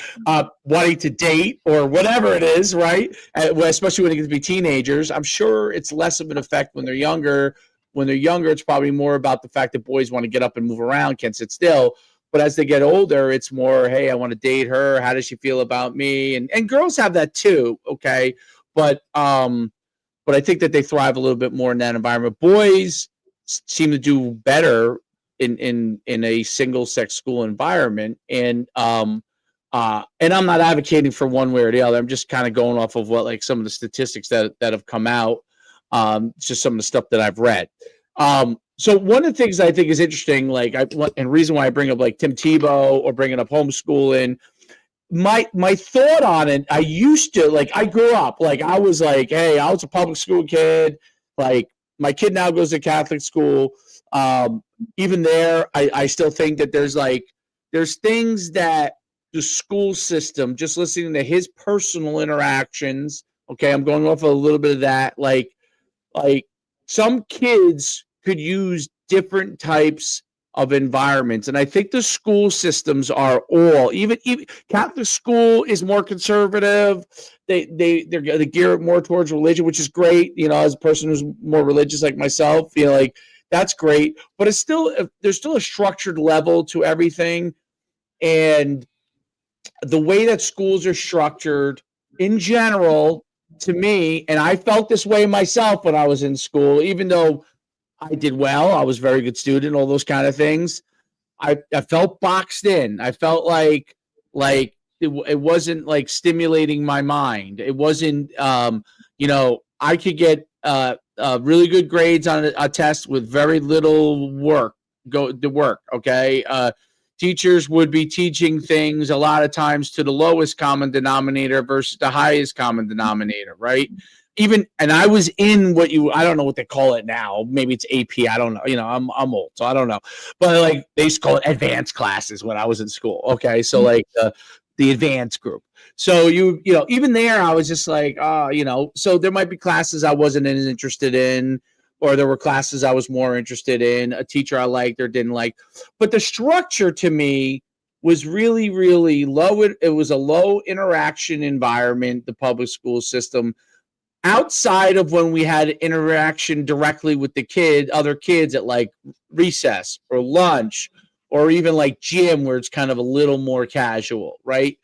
wanting to date or whatever it is, right? Especially when it gets to be teenagers. I'm sure it's less of an effect when they're younger. When they're younger, it's probably more about the fact that boys want to get up and move around, can't sit still. But as they get older, it's more, hey, I want to date her. How does she feel about me? And girls have that too, okay? But I think that they thrive a little bit more in that environment. Boys seem to do better in a single sex school environment. And I'm not advocating for one way or the other. I'm just kind of going off of what, like, some of the statistics that have come out. Just some of the stuff that I've read. So one of the things I think is interesting, like, and reason why I bring up like Tim Tebow or bringing up homeschooling, my thought on it, I used to, like, I grew up, like, I was like, hey, I was a public school kid. Like, my kid now goes to Catholic school. Even there, I still think that there's things that the school system, just listening to his personal interactions. Okay, I'm going off a little bit of that. Like some kids could use different types of environments, and I think the school systems are all even Catholic school is more conservative. They gear it more towards religion, which is great. You know, as a person who's more religious like myself, you know, like, that's great. But it's still, there's still a structured level to everything, and the way that schools are structured in general, to me, and I felt this way myself when I was in school, even though I did well, I was a very good student, all those kind of things. I felt boxed in. I felt like it wasn't like stimulating my mind. It wasn't, I could get really good grades on a test with very little work. Okay. Teachers would be teaching things a lot of times to the lowest common denominator versus the highest common denominator, right? And I was in I don't know what they call it now. Maybe it's AP. I don't know. You know, I'm old, so I don't know. But like, they used to call it advanced classes when I was in school. Okay. So like the advanced group. So even there, I was just like, so there might be classes I wasn't as interested in, or there were classes I was more interested in, a teacher I liked or didn't like. But the structure to me was really, really low. It was a low interaction environment, the public school system, outside of when we had interaction directly with the other kids at like recess or lunch, or even like gym, where it's kind of a little more casual, right?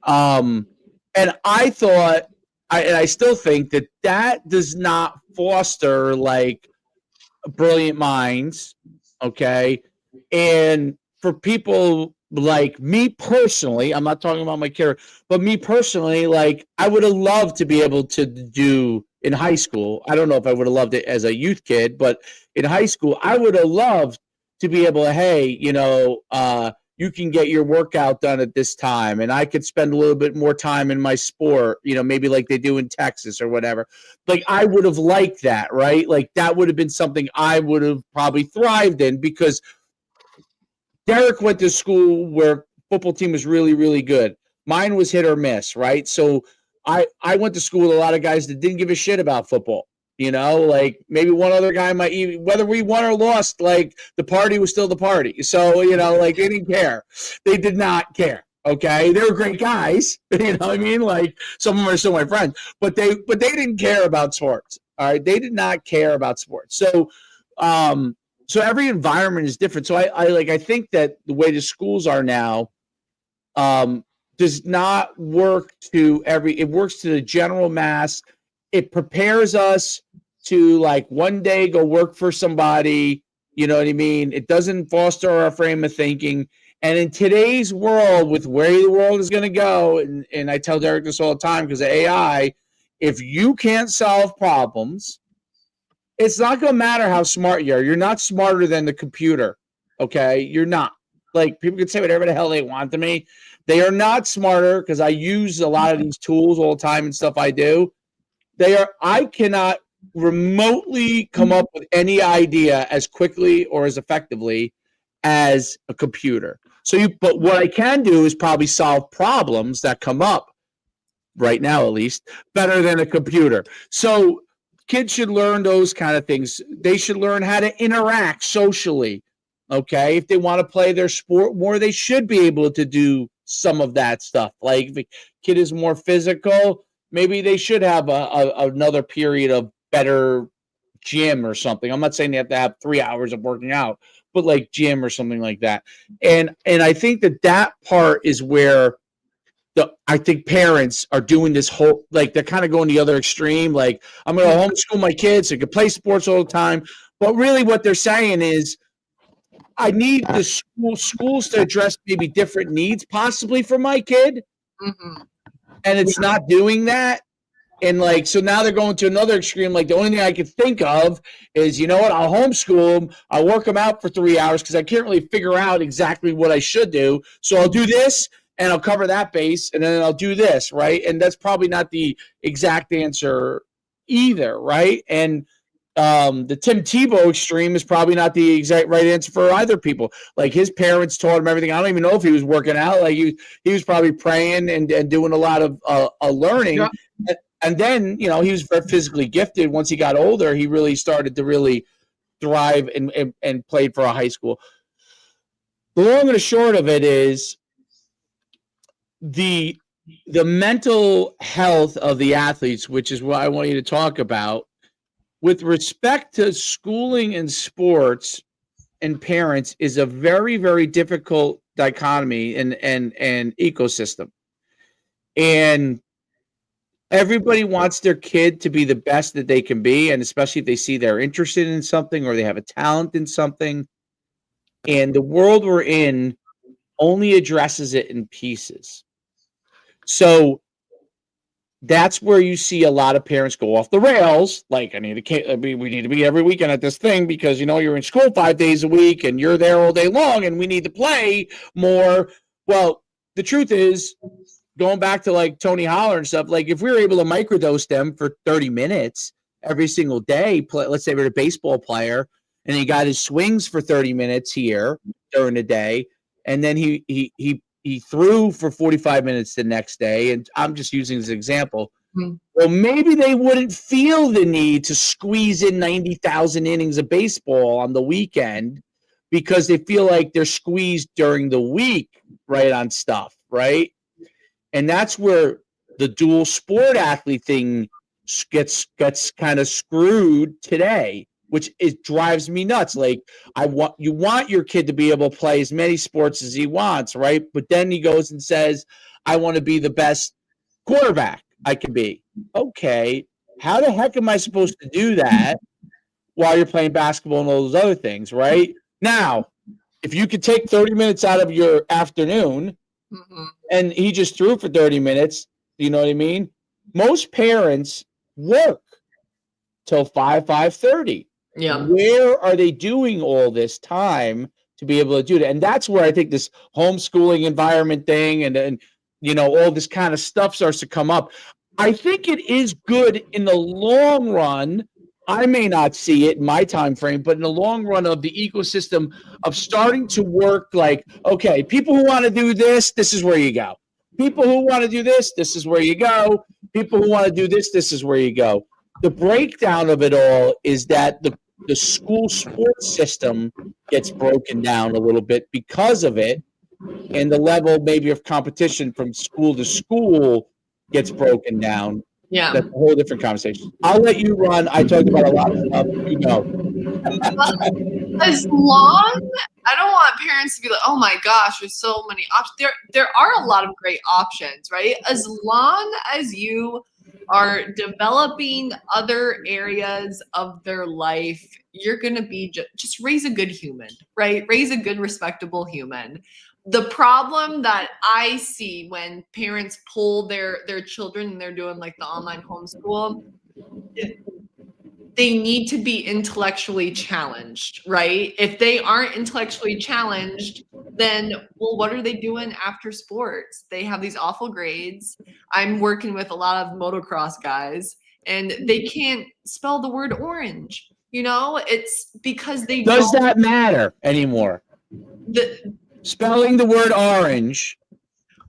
And I thought, and I still think that does not foster like brilliant minds, okay? And for people like me personally, I'm not talking about my career, but me personally, like, I would have loved to be able to do in high school. I don't know if I would have loved it as a youth kid, but in high school, I would have loved to be able to, hey, you can get your workout done at this time, and I could spend a little bit more time in my sport, maybe like they do in Texas or whatever. Like, I would have liked that, right? Like, that would have been something I would have probably thrived in, because Derek went to school where football team was really, really good. Mine was hit or miss, right? So I went to school with a lot of guys that didn't give a shit about football. Like, maybe one other guy might even, whether we won or lost, like, the party was still the party. So, like, they didn't care. They did not care. Okay. They were great guys. You know what I mean? Like, some of them are still my friends, but they didn't care about sports. All right. They did not care about sports. So, so every environment is different. So I think that the way the schools are now, does not work it works to the general mass. It prepares us to, like, one day go work for somebody. You know what I mean? It doesn't foster our frame of thinking. And in today's world, with where the world is going to go, and I tell Derek this all the time because of AI, if you can't solve problems, it's not going to matter how smart you are. You're not smarter than the computer, okay? You're not. Like, people can say whatever the hell they want to me. They are not smarter, because I use a lot of these tools all the time and stuff I do. I cannot remotely come up with any idea as quickly or as effectively as a computer. But what I can do is probably solve problems that come up right now, at least, better than a computer. So kids should learn those kind of things. They should learn how to interact socially. Okay. If they want to play their sport more, they should be able to do some of that stuff. Like if a kid is more physical, maybe they should have another period of better gym or something. I'm not saying they have to have 3 hours of working out, but like gym or something like that. And I think that part is where I think parents are doing this whole, like they're kind of going the other extreme. Like I'm going to homeschool my kids so they can play sports all the time. But really what they're saying is I need the schools to address maybe different needs possibly for my kid. Mm-hmm. And it's not doing that. And like, so now they're going to another extreme. Like the only thing I can think of is, you know what, I'll homeschool them. I'll work them out for 3 hours because I can't really figure out exactly what I should do. So I'll do this and I'll cover that base and then I'll do this, right? And that's probably not the exact answer either, right? And the Tim Tebow extreme is probably not the exact right answer for either people. Like his parents taught him everything. I don't even know if he was working out. Like he was probably praying and doing a lot of learning. Yeah. And then, you know, he was very physically gifted. Once he got older, he really started to really thrive and played for a high school. The long and the short of it is the mental health of the athletes, which is what I want you to talk about. With respect to schooling and sports and parents is a very, very difficult dichotomy and ecosystem. And everybody wants their kid to be the best that they can be, and especially if they see they're interested in something or they have a talent in something. And the world we're in only addresses it in pieces. So that's where you see a lot of parents go off the rails. Like, we need to be every weekend at this thing because, you know, you're in school 5 days a week and you're there all day long and we need to play more. Well, the truth is, going back to like Tony Holler and stuff, like if we were able to microdose them for 30 minutes every single day, let's say we're a baseball player and he got his swings for 30 minutes here during the day, and then he threw for 45 minutes the next day, and I'm just using this example. Mm-hmm. Well, maybe they wouldn't feel the need to squeeze in 90,000 innings of baseball on the weekend because they feel like they're squeezed during the week, right, on stuff, right? And that's where the dual sport athlete thing gets kind of screwed today, which drives me nuts. Like you want your kid to be able to play as many sports as he wants, right? But then he goes and says, I want to be the best quarterback I can be. Okay, how the heck am I supposed to do that while you're playing basketball and all those other things, right? Now, if you could take 30 minutes out of your afternoon, mm-hmm. and he just threw for 30 minutes, you know what I mean? Most parents work till 5:30. Yeah. Where are they doing all this time to be able to do that? And that's where I think this homeschooling environment thing and you know, all this kind of stuff starts to come up. I think it is good in the long run. I may not see it in my time frame, but in the long run of the ecosystem of starting to work like, okay, people who want to do this, this is where you go. People who want to do this, this is where you go. People who want to do this, this is where you go. The breakdown of it all is that the school sports system gets broken down a little bit because of it, and the level maybe of competition from school to school gets broken down. Yeah, that's a whole different conversation. I'll let you run. I talked about a lot of stuff. You go. As long, I don't want parents to be like, oh my gosh, there's so many options. There are a lot of great options, right? As long as you are developing other areas of their life, you're going to be just raise a good human, right? Raise a good, respectable human. The problem that I see when parents pull their children and they're doing like the online homeschool, they need to be intellectually challenged, right? If they aren't intellectually challenged, then, well, what are they doing after sports? They have these awful grades. I'm working with a lot of motocross guys, and they can't spell the word orange. You know, it's because they Does that matter anymore? Spelling the word orange.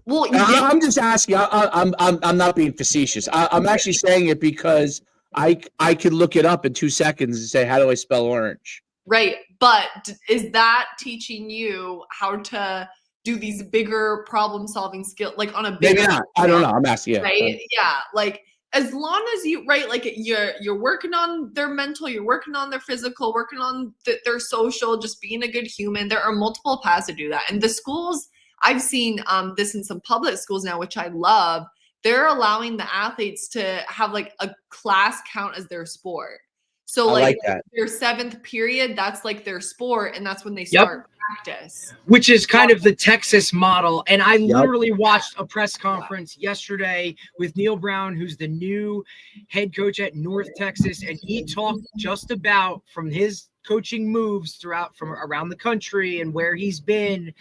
Well, I'm just asking. I'm not being facetious. I'm actually saying it because I could look it up in 2 seconds and say, how do I spell orange? Right. But is that teaching you how to do these bigger problem solving skill, like on a bigger Maybe not. I don't know. I'm asking. Yeah. right? Yeah. Like as long as you, right, like you're working on their mental, you're working on their physical, working on their social, just being a good human. There are multiple paths to do that. And the schools, I've seen this in some public schools now, which I love. They're allowing the athletes to have like a class count as their sport. So I like like that. their 7th period, that's like their sport, and that's when they start practice. Which is kind of the Texas model. And I literally watched a press conference yesterday with Neil Brown, who's the new head coach at North Texas. And he talked just about from his coaching moves from around the country and where he's been.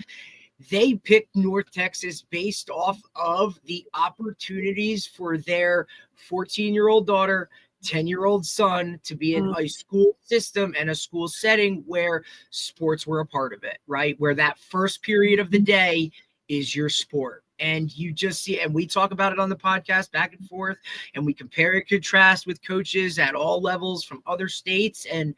They picked North Texas based off of the opportunities for their 14-year-old daughter, 10-year-old son to be in a school system and a school setting where sports were a part of it, right? Where that first period of the day is your sport. And you just see, and we talk about it on the podcast back and forth, and we compare and contrast with coaches at all levels from other states. And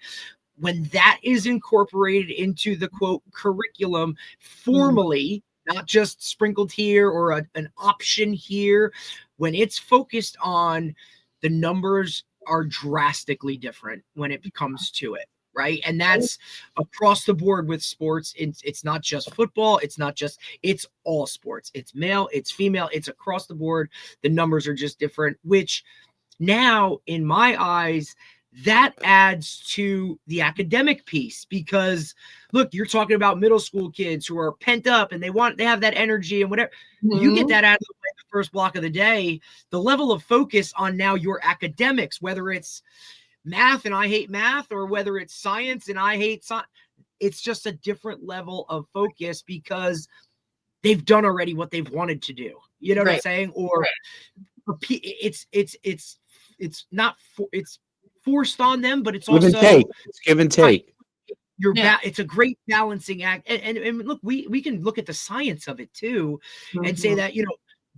when that is incorporated into the quote curriculum formally, not just sprinkled here or an option here, when it's focused on, the numbers are drastically different when it comes to it, right? And that's across the board with sports. It's not just football. It's all sports. It's male, it's female, it's across the board. The numbers are just different, which now in my eyes, that adds to the academic piece, because look, you're talking about middle school kids who are pent up and they have that energy and whatever. You get that out of the way the first block of the day. The level of focus on now your academics, whether it's math and I hate math, or whether it's science and I hate science, it's just a different level of focus because they've done already what they've wanted to do. You know what I'm saying? Or it's not it's forced on them, but it's also give and take. It's a great balancing act. And look, we can look at the science of it too, and say that,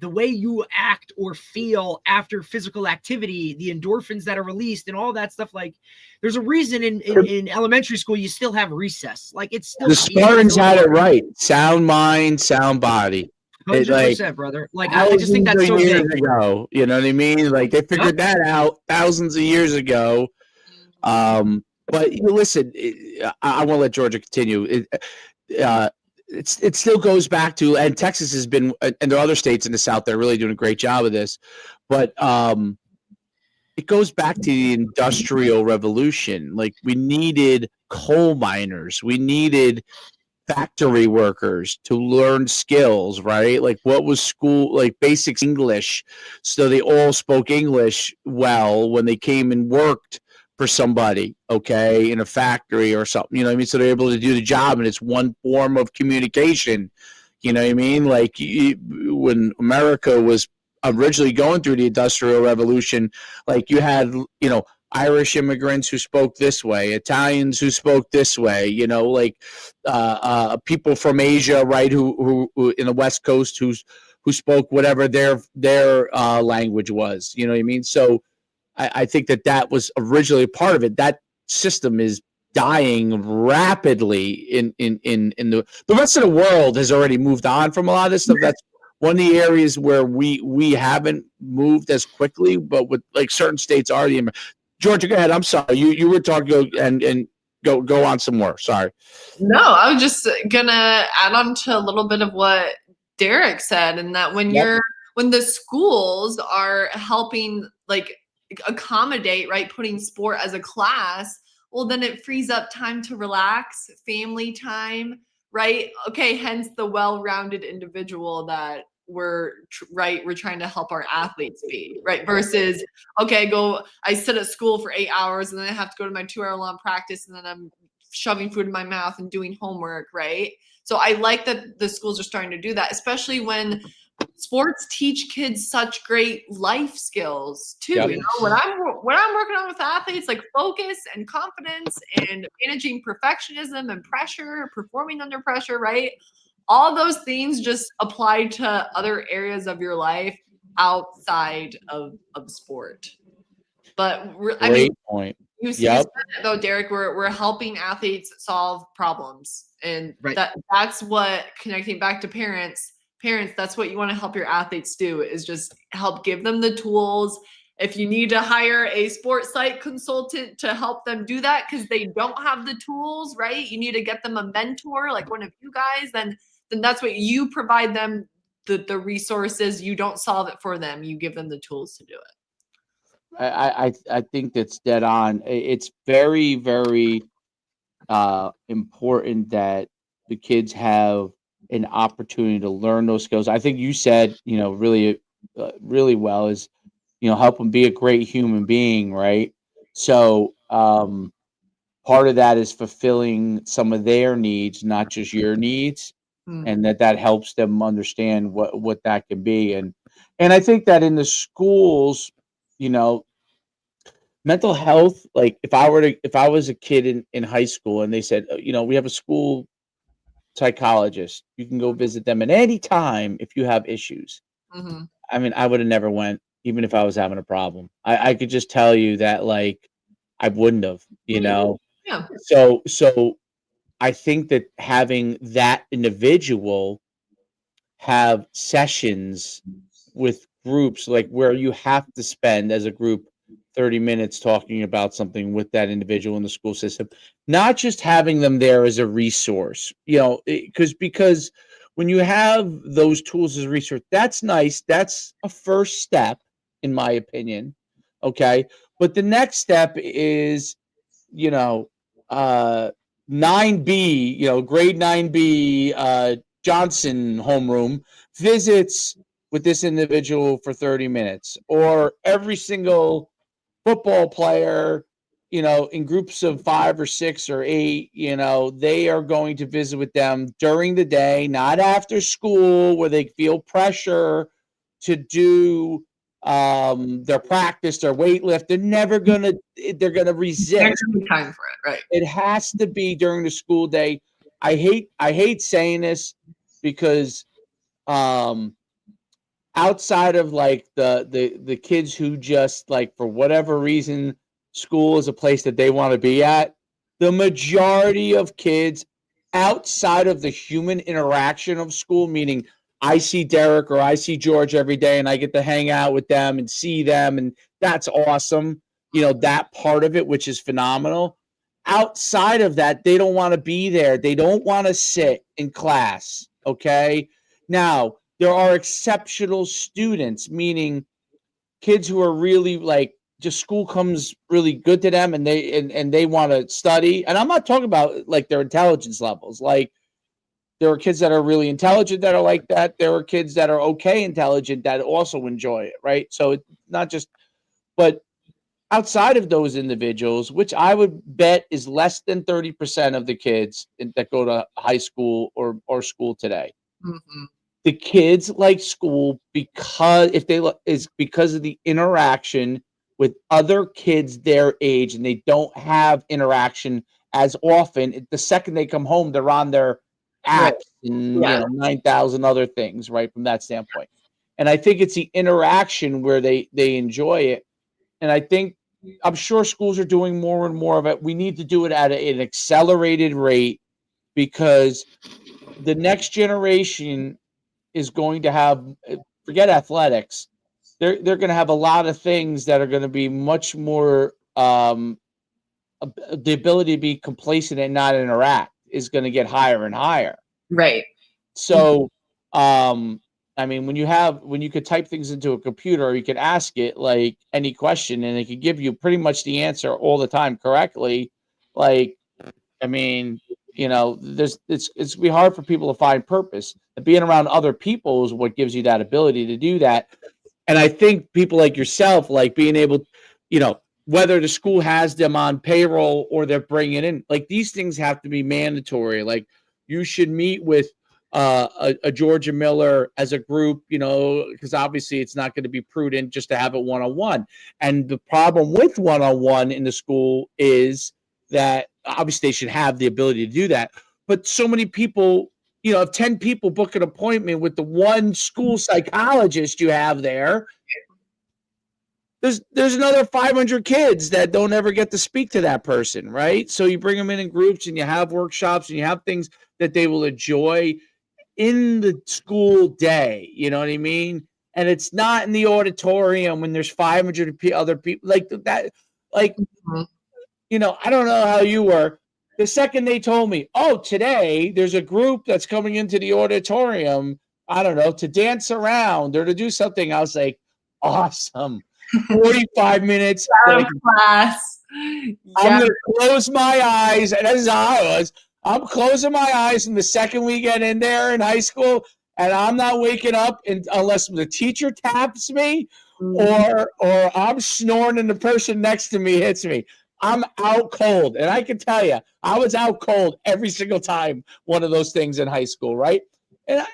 the way you act or feel after physical activity, the endorphins that are released and all that stuff, like there's a reason in elementary school you still have recess. Like it's still the Spartans had it right. Sound mind, sound body. 100%, brother. Like I just think that's so years big. ago. You know what I mean? Like they figured that out thousands of years ago. But listen, I want to let Georgia continue. It still goes back to, and Texas has been, and there are other states in the South that are really doing a great job of this, but it goes back to the Industrial Revolution. Like we needed coal miners, we needed factory workers to learn skills, right? Like what was school, like basic English, so they all spoke English well when they came and worked for somebody, okay, in a factory or something, you know what I mean? So they're able to do the job, and it's one form of communication, you know what I mean? Like when America was originally going through the Industrial Revolution, like you had, Irish immigrants who spoke this way, Italians who spoke this way, like people from Asia, right, who in the West Coast who spoke whatever their language was, you know what I mean? So I think that was originally part of it. That system is dying rapidly in the rest of the world has already moved on from a lot of this stuff. That's one of the areas where we haven't moved as quickly, but with like certain states already. Georgia, go ahead. I'm sorry. You were talking and go on some more. Sorry. No, I was just gonna add on to a little bit of what Derek said, and that when the schools are helping like accommodate, right, putting sport as a class, well, then it frees up time to relax, family time, right? Okay, hence the well-rounded individual that we're trying to help our athletes be, right? Versus, okay, I sit at school for 8 hours and then I have to go to my 2-hour long practice and then I'm shoving food in my mouth and doing homework, right? So I like that the schools are starting to do that, especially when sports teach kids such great life skills too. Yep. When I'm working on with athletes, like focus and confidence and managing perfectionism and pressure, performing under pressure, right? All those things just apply to other areas of your life outside of sport. But I mean, Great point. you Yep. said it though, Derek. We're helping athletes solve problems, and Right. that's what connecting back to parents. Parents, that's what you want to help your athletes do, is just help give them the tools. If you need to hire a sports site consultant to help them do that because they don't have the tools, right? You need to get them a mentor like one of you guys, then that's what you provide them, the resources. You don't solve it for them. You give them the tools to do it. I think that's dead on. It's very, very important that the kids have an opportunity to learn those skills. I think you said, really, really well, is, help them be a great human being, right? So, part of that is fulfilling some of their needs, not just your needs, and that helps them understand what that can be. And I think that in the schools, you know, mental health, like if I was a kid in high school and they said, we have a school psychologist, you can go visit them at any time if you have issues. Mm-hmm. I mean, I would have never went, even if I was having a problem. I could just tell you that, like, I wouldn't have, Yeah. So I think that having that individual have sessions with groups, like where you have to spend as a group 30 minutes talking about something with that individual in the school system, not just having them there as a resource, because when you have those tools as a resource, that's nice. That's a first step, in my opinion. Okay. But the next step is, you know, uh, 9B, grade 9B, Johnson homeroom visits with this individual for 30 minutes, or every single football player, in groups of 5 or 6 or 8, they are going to visit with them during the day, not after school where they feel pressure to do their practice, their weight lift. They're going to resist. There's gonna be time for it, right? It has to be during the school day. I hate saying this because outside of like the kids who just, like, for whatever reason, school is a place that they want to be at, the majority of kids outside of the human interaction of school, meaning I see Derek or I see George every day and I get to hang out with them and see them, and that's awesome, that part of it, which is phenomenal. Outside of that, they don't want to be there. They don't want to sit in class. Okay. Now, there are exceptional students, meaning kids who are really, like, just school comes really good to them and they want to study. And I'm not talking about like their intelligence levels. Like, there are kids that are really intelligent that are like that. There are kids that are okay intelligent that also enjoy it, right? So it's not just, but outside of those individuals, which I would bet is less than 30% of the kids that go to high school or school today. Mm-hmm. The kids like school because because of the interaction with other kids their age, and they don't have interaction as often. The second they come home, they're on their apps and 9,000 other things, right, from that standpoint. And I think it's the interaction where they enjoy it. And I'm sure schools are doing more and more of it. We need to do it at an accelerated rate, because the next generation is going to have, forget athletics, they're going to have a lot of things that are going to be much more, the ability to be complacent and not interact is going to get higher and higher. Right. So, I mean, when you could type things into a computer, or you could ask it like any question and it could give you pretty much the answer all the time correctly. Like, I mean, it's be hard for people to find purpose. And being around other people is what gives you that ability to do that. And I think people like yourself, like being able, whether the school has them on payroll or they're bringing in, like, these things have to be mandatory. Like, you should meet with a Georgia Miller as a group, because obviously it's not going to be prudent just to have it one-on-one. And the problem with one-on-one in the school is that obviously they should have the ability to do that. But so many people, if 10 people book an appointment with the one school psychologist you have there, there's another 500 kids that don't ever get to speak to that person, right? So you bring them in groups and you have workshops and you have things that they will enjoy in the school day. You know what I mean? And it's not in the auditorium when there's 500 other people like that. Like, you know, I don't know how you were. The second they told me, oh, today there's a group that's coming into the auditorium, I don't know, to dance around or to do something, I was like, awesome. 45 minutes. Out of class. I'm going to close my eyes. And that's how I was. I'm closing my eyes in the second we get in there in high school, and I'm not waking up unless the teacher taps me or I'm snoring and the person next to me hits me. I'm out cold. And I can tell you, I was out cold every single time one of those things in high school, right?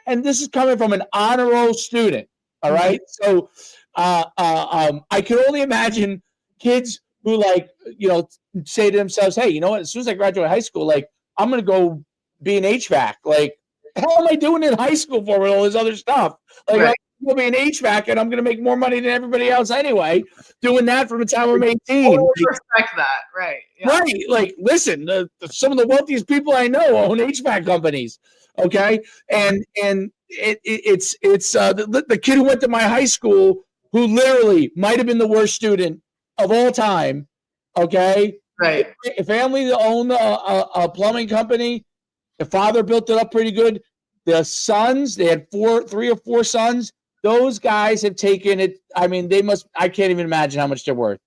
And this is coming from an honor roll student, all right? So I can only imagine kids who, like, you know, say to themselves, hey, you know what? As soon as I graduate high school, like, I'm going to go be an HVAC. Like, hell am I doing in high school for with all this other stuff? Like, right. I'm going to be an HVAC and I'm going to make more money than everybody else anyway, doing that from the time I'm 18. Respect that. Right. Yeah. Right. Like, listen, some of the wealthiest people I know own HVAC companies. Okay. And it's the kid who went to my high school who literally might have been the worst student of all time. Okay. Right. A family that owned a plumbing company, the father built it up pretty good. The sons, they had 3 or 4 sons. Those guys have taken it. I mean, I can't even imagine how much they're worth.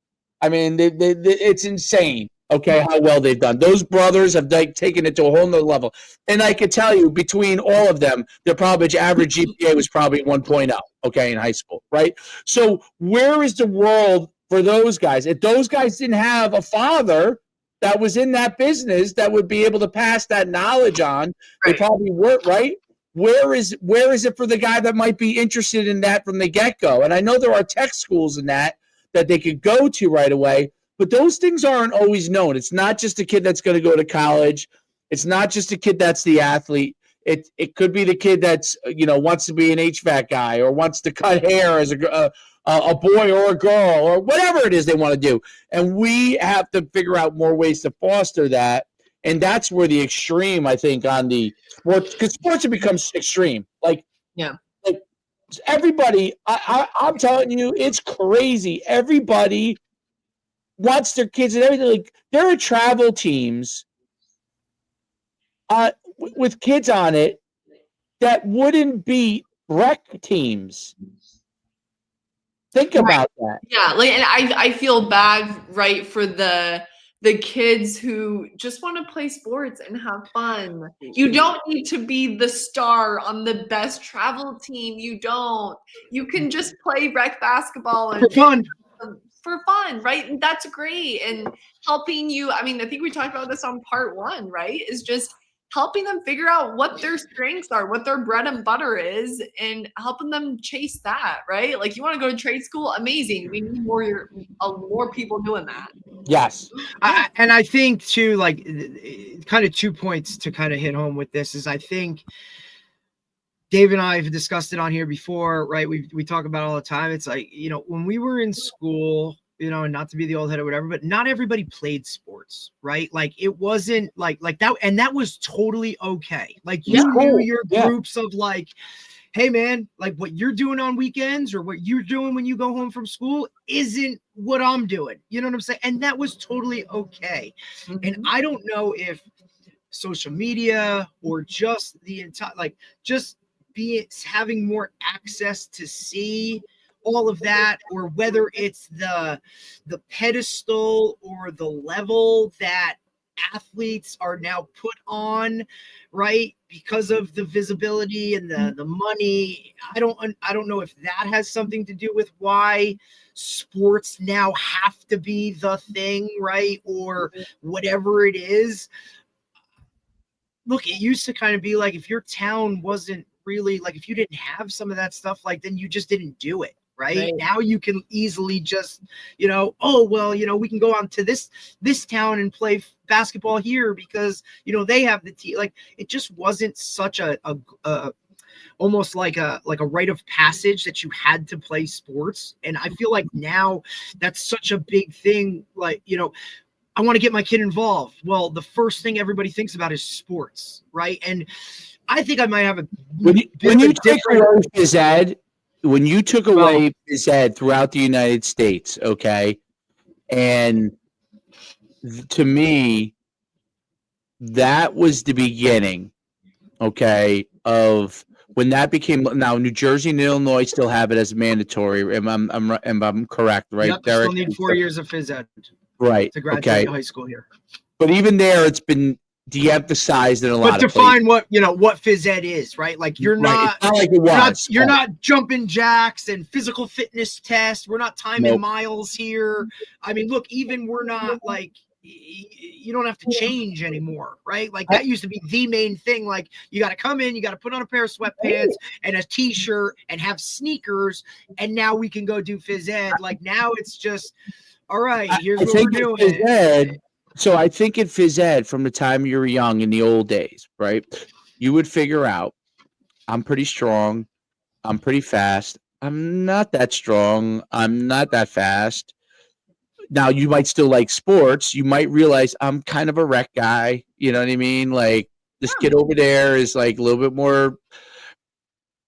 I mean, it's insane. Okay, how well they've done. Those brothers have taken it to a whole nother level. And I can tell you, between all of them, their average GPA was probably 1.0, okay, in high school, right? So where is the world for those guys? If those guys didn't have a father that was in that business that would be able to pass that knowledge on, they probably weren't, right? Where is it for the guy that might be interested in that from the get-go? And I know there are tech schools in that they could go to right away, but those things aren't always known. It's not just a kid that's going to go to college. It's not just a kid that's the athlete. It could be the kid that's, you know, wants to be an HVAC guy or wants to cut hair as a boy or a girl or whatever it is they want to do. And we have to figure out more ways to foster that. And that's where the extreme, I think, on the sports, because sports have become extreme. Like everybody, I'm telling you, it's crazy. Everybody wants their kids and everything. Like, there are travel teams with kids on it that wouldn't beat rec teams. Think about that. Yeah, like, and I feel bad, right, for the kids who just want to play sports and have fun. You don't need to be the star on the best travel team. You don't. You can just play rec basketball and for fun, right? And that's great. And helping you, I mean, I think we talked about this on part 1, right? Is just helping them figure out what their strengths are, what their bread and butter is, and helping them chase that, right? Like, you want to go to trade school? Amazing. We need more people doing that. Yes. And I think too, like, kind of 2 points to kind of hit home with this is, I think Dave and I have discussed it on here before, right? We talk about it all the time. It's like, you know, when we were in school, you know, and not to be the old head or whatever, but not everybody played sports, right? Like, it wasn't like that. And that was totally okay. Like, you knew your groups of, like, hey man, like, what you're doing on weekends or what you're doing when you go home from school isn't what I'm doing. You know what I'm saying? And that was totally okay. Mm-hmm. And I don't know if social media or just the entire, like, just having more access to see all of that, or whether it's the pedestal or the level that athletes are now put on, right, because of the visibility and the money. I don't know if that has something to do with why sports now have to be the thing, right, or whatever it is. Look, it used to kind of be like, if your town wasn't really, like, if you didn't have some of that stuff, like, then you just didn't do it. Right? Now you can easily just, you know, oh, well, you know, we can go on to this town and play basketball here because, you know, they have the team. Like, it just wasn't such a almost like a rite of passage that you had to play sports. And I feel like now that's such a big thing. Like, I want to get my kid involved. Well, the first thing everybody thinks about is sports, right? And I think I might have a when you take away phys ed, when you took away phys ed throughout the United States, okay, and to me, that was the beginning, okay, of when that became. Now New Jersey and Illinois still have it as mandatory. I'm correct, right? Yep, still need 4 years of phys ed. Right. To graduate high school here. But even there, it's been de-emphasized in a lot of places. But define what phys ed is, right? Like you're not, it's not like it was. You're not jumping jacks and physical fitness tests. We're not timing miles here. I mean, look, even we're not like, you don't have to change anymore, right? Like that used to be the main thing. Like you got to come in, you got to put on a pair of sweatpants and a t-shirt and have sneakers. And now we can go do phys ed. Like now it's just, all right, here's what we're doing. Phys ed, so I think in phys ed, from the time you were young in the old days, right, you would figure out, I'm pretty strong, I'm pretty fast, I'm not that strong, I'm not that fast. Now, you might still like sports. You might realize I'm kind of a rec guy. You know what I mean? Like this kid over there is like a little bit more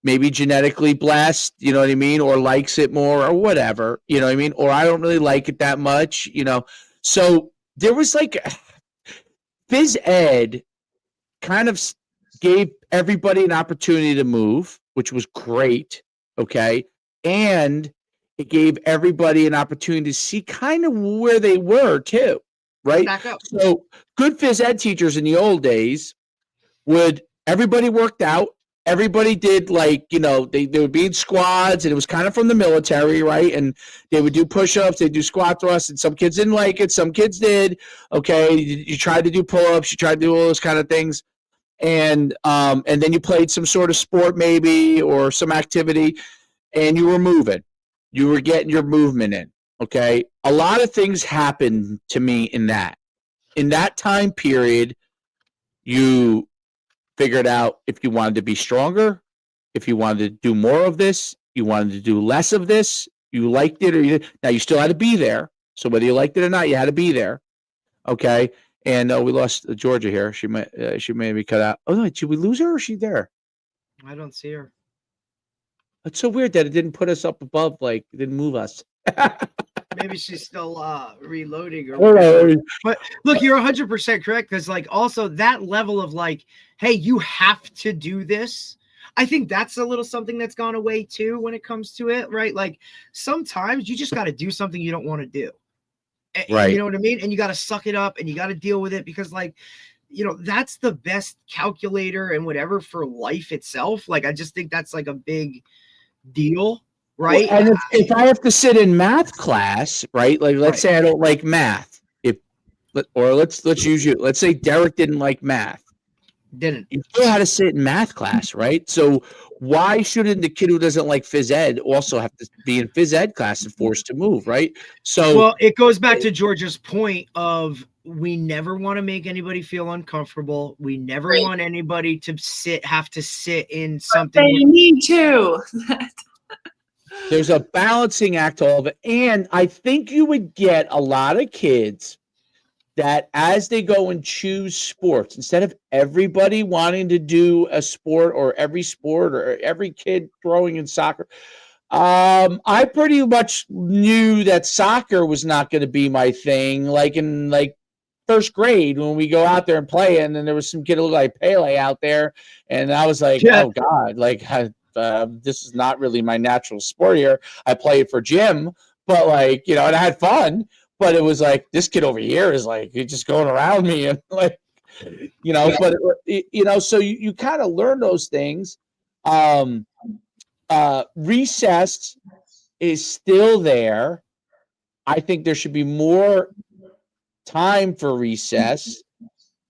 maybe genetically blessed, you know what I mean, or likes it more or whatever, you know what I mean, or I don't really like it that much, So there was like phys ed kind of gave everybody an opportunity to move, which was great, okay? And it gave everybody an opportunity to see kind of where they were too, right? Back up. So good phys ed teachers in the old days everybody worked out. Everybody did they would be in squads, and it was kind of from the military, right? And they would do push-ups, they'd do squat thrusts, and some kids didn't like it, some kids did. Okay, you tried to do pull-ups, you tried to do all those kind of things, and then you played some sort of sport maybe or some activity, and you were moving, you were getting your movement in. Okay, a lot of things happened to me in that time period. You figured out if you wanted to be stronger, if you wanted to do more of this, you wanted to do less of this, you liked it or you didn't. Now, you still had to be there. So whether you liked it or not, you had to be there. Okay. And we lost Georgia here. She may be cut out. Oh, no, did we lose her or is she there? I don't see her. It's so weird that it didn't put us up above, like it didn't move us. Maybe she's still reloading or whatever. But look, you're 100% correct, because like also that level of like, hey, you have to do this. I think that's a little something that's gone away too when it comes to it, right? Like sometimes you just got to do something you don't want to do. Right. You know what I mean? And you got to suck it up and you got to deal with it, because like, that's the best calculator and whatever for life itself. Like, I just think that's like a big deal. Right. Well, and if I have to sit in math class, right? Like, let's say I don't like math. Let's use you. Let's say Derek didn't like math. You still had to sit in math class, right? So why shouldn't the kid who doesn't like phys ed also have to be in phys ed class and forced to move, right? So, well, it goes back to Georgia's point of we never want to make anybody feel uncomfortable. We never want anybody to have to sit in something. They need to. There's a balancing act to all of it. And I think you would get a lot of kids that as they go and choose sports, instead of everybody wanting to do a sport or every kid throwing in soccer, I pretty much knew that soccer was not going to be my thing. Like in first grade when we go out there and play, and then there was some kid who looked like Pele out there, and I was like, oh God, like this is not really my natural sport here. I played for Jim, but and I had fun, but it was like this kid over here is like he's just going around me and but so you kind of learn those things. Recess is still there. I think there should be more time for recess.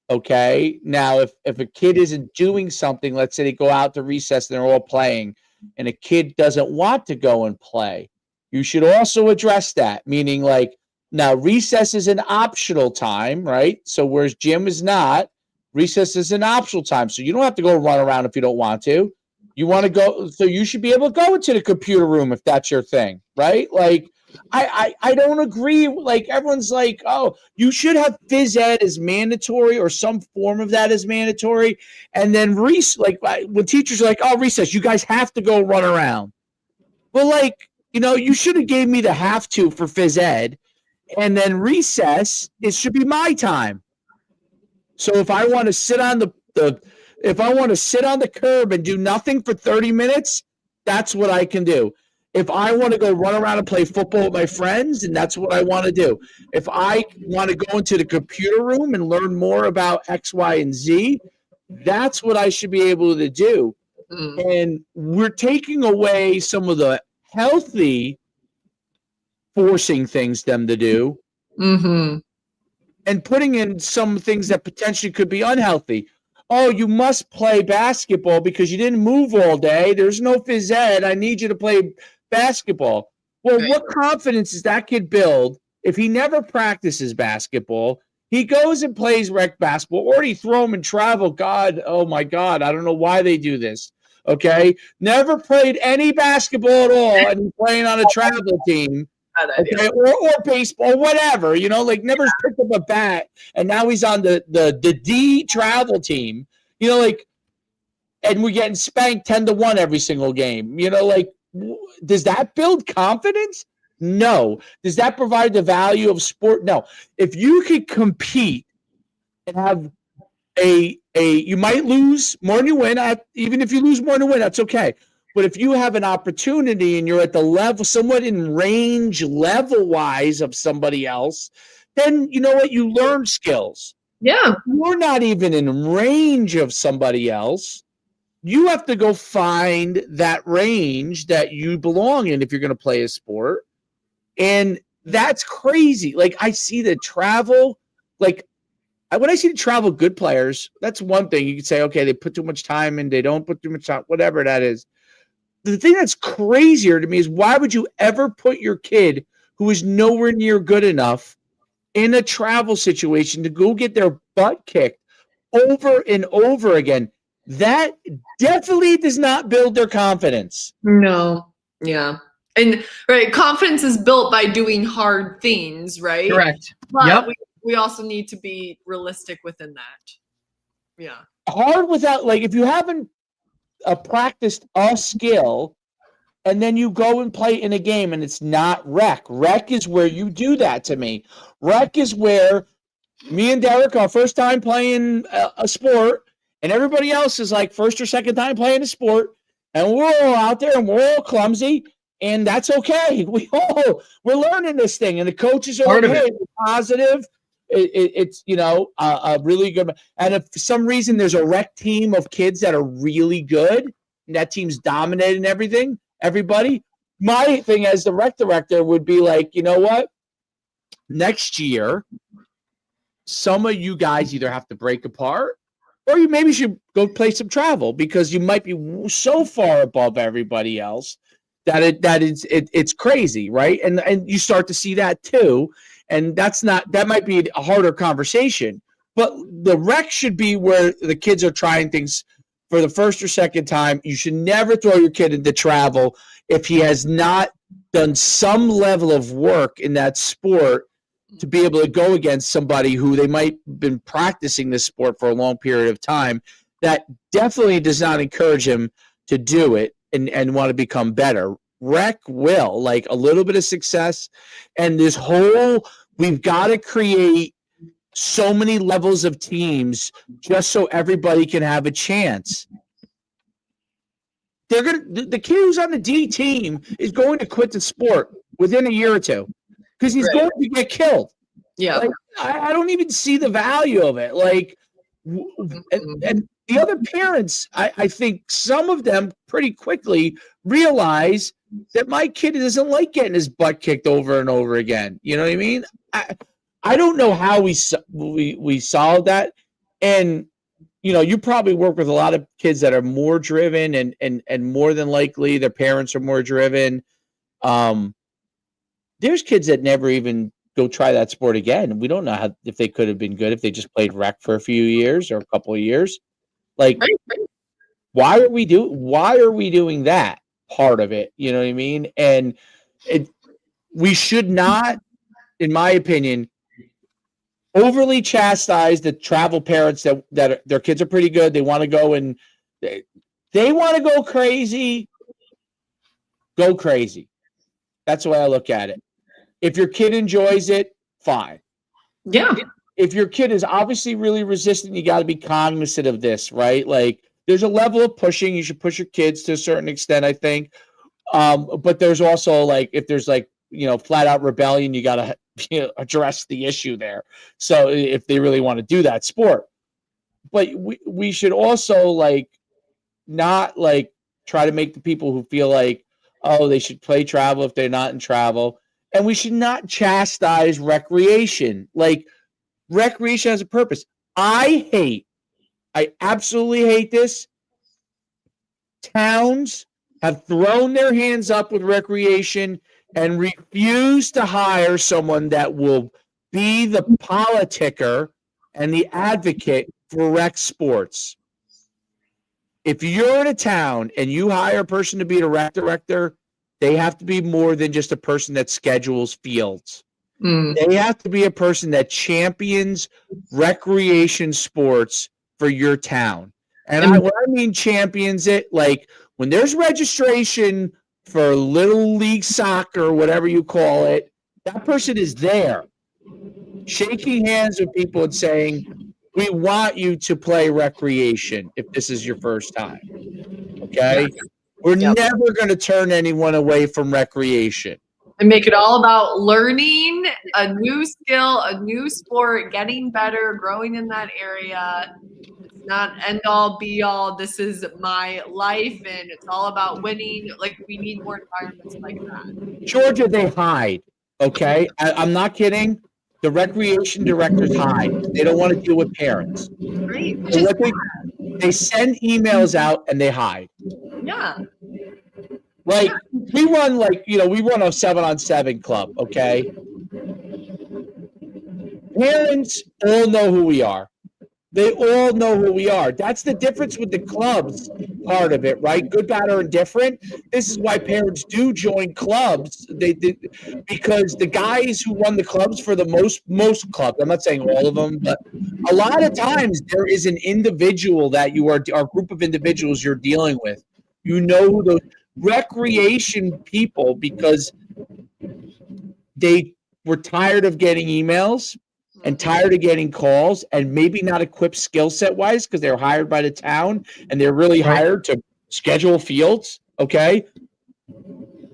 Okay. Now, if a kid isn't doing something, let's say they go out to recess and they're all playing, and a kid doesn't want to go and play, you should also address that. Meaning, like, now recess is an optional time, right? So whereas gym is not, recess is an optional time. So you don't have to go run around if you don't want to. You want to go, so you should be able to go into the computer room if that's your thing, right? Like, I don't agree. Like, everyone's like, oh, you should have phys ed as mandatory or some form of that as mandatory. And then when teachers are like, oh, recess, you guys have to go run around. Well, like, you should have gave me the have to for phys ed, and then recess, it should be my time. So if I want to sit on if I want to sit on the curb and do nothing for 30 minutes, that's what I can do. If I want to go run around and play football with my friends, and that's what I want to do. If I want to go into the computer room and learn more about X, Y, and Z, that's what I should be able to do. And we're taking away some of the healthy forcing them to do, and putting in some things that potentially could be unhealthy. Oh, you must play basketball because you didn't move all day. There's no phys ed. I need you to play basketball. Well, what confidence does that kid build if he never practices basketball? He goes and plays rec basketball, or he throw him in travel. God, oh my God, I don't know why they do this. Okay, never played any basketball at all, and he's playing on a travel team. Okay, or baseball, whatever, like never picked up a bat, and now he's on the D travel team, and we're getting spanked 10-1 every single game. Does that build confidence? No. Does that provide the value of sport? No. If you could compete and have you might lose more than you win. Even if you lose more than you win, that's okay. But if you have an opportunity and you're at the level, somewhat in range level-wise of somebody else, then you know what? You learn skills. Yeah. If you're not even in range of somebody else, you have to go find that range that you belong in if you're going to play a sport. And that's crazy. Like, I see the travel, when I see the travel good players, that's one thing. You can say, okay, they put too much time in, they don't put too much time, whatever that is. The thing that's crazier to me is, why would you ever put your kid who is nowhere near good enough in a travel situation to go get their butt kicked over and over again? That definitely does not build their confidence. No. Yeah. And confidence is built by doing hard things, right? Correct. But we also need to be realistic within that. Yeah. Hard without, if you haven't practiced a skill and then you go and play in a game and it's not rec. Rec is where you do that to me. Rec is where me and Derek are first time playing a sport, and everybody else is like first or second time playing a sport, and we're all out there and we're all clumsy, and that's okay. We're learning this thing, and the coaches are positive. It's a really good. And if for some reason there's a rec team of kids that are really good, and that team's dominating everybody. My thing as the rec director would be like, you know what? Next year, some of you guys either have to break apart, or you maybe should go play some travel, because you might be so far above everybody else that it's crazy, right? And you start to see that too. And that might be a harder conversation, but the rec should be where the kids are trying things for the first or second time. You should never throw your kid into travel if he has not done some level of work in that sport to be able to go against somebody who they might have been practicing this sport for a long period of time. That definitely does not encourage him to do it and want to become better. Rec will, like a little bit of success, and we've got to create so many levels of teams just so everybody can have a chance. The kid who's on the D team is going to quit the sport within a year or two, because he's going to get killed. Yeah. I don't even see the value of it. And the other parents, I think some of them pretty quickly realize that my kid doesn't like getting his butt kicked over and over again. You know what I mean? I don't know how we solve that. And, you probably work with a lot of kids that are more driven and more than likely their parents are more driven. There's kids that never even go try that sport again. We don't know if they could have been good if they just played rec for a few years or a couple of years. Why are we doing that part of it? You know what I mean? And we should not, in my opinion, overly chastise the travel parents that their kids are pretty good. They want to go and they want to go crazy. Go crazy. That's the way I look at it. If your kid enjoys it, fine. Yeah. If your kid is obviously really resistant, you got to be cognizant of this, right? Like there's a level of pushing. You should push your kids to a certain extent, I think. But there's also like if there's like flat out rebellion, you got to address the issue there. So if they really want to do that sport, but we should also like not like try to make the people who feel like they should play travel if they're not in travel, and we should not chastise recreation. Like recreation has a purpose. I absolutely hate this. Towns have thrown their hands up with recreation and refuse to hire someone that will be the politicker and the advocate for rec sports. If you're in a town and you hire a person to be the rec director, they have to be more than just a person that schedules fields. They have to be a person that champions recreation sports for your town. And when I mean champions it, like when there's registration for Little League Soccer, whatever you call it, that person is there shaking hands with people and saying, we want you to play recreation if this is your first time. Okay? We're never going to turn anyone away from recreation. And make it all about learning a new skill, a new sport, getting better, growing in that area. It's not end all be all. This is my life and it's all about winning. Like we need more environments like that. Georgia, they hide. Okay? I'm not kidding. The recreation directors hide. They don't want to deal with parents. Right. So they send emails out and they hide. Yeah. Like we run we run a 7-on-7 club, okay? Parents all know who we are. They all know who we are. That's the difference with the clubs part of it, right? Good, bad, or indifferent. This is why parents do join clubs. Because the guys who run the clubs for the most clubs, I'm not saying all of them, but a lot of times there is an individual that you are a group of individuals you're dealing with. You know who those recreation people, because they were tired of getting emails and tired of getting calls and maybe not equipped skill set wise because they were hired by the town and they're really hired to schedule fields. Okay.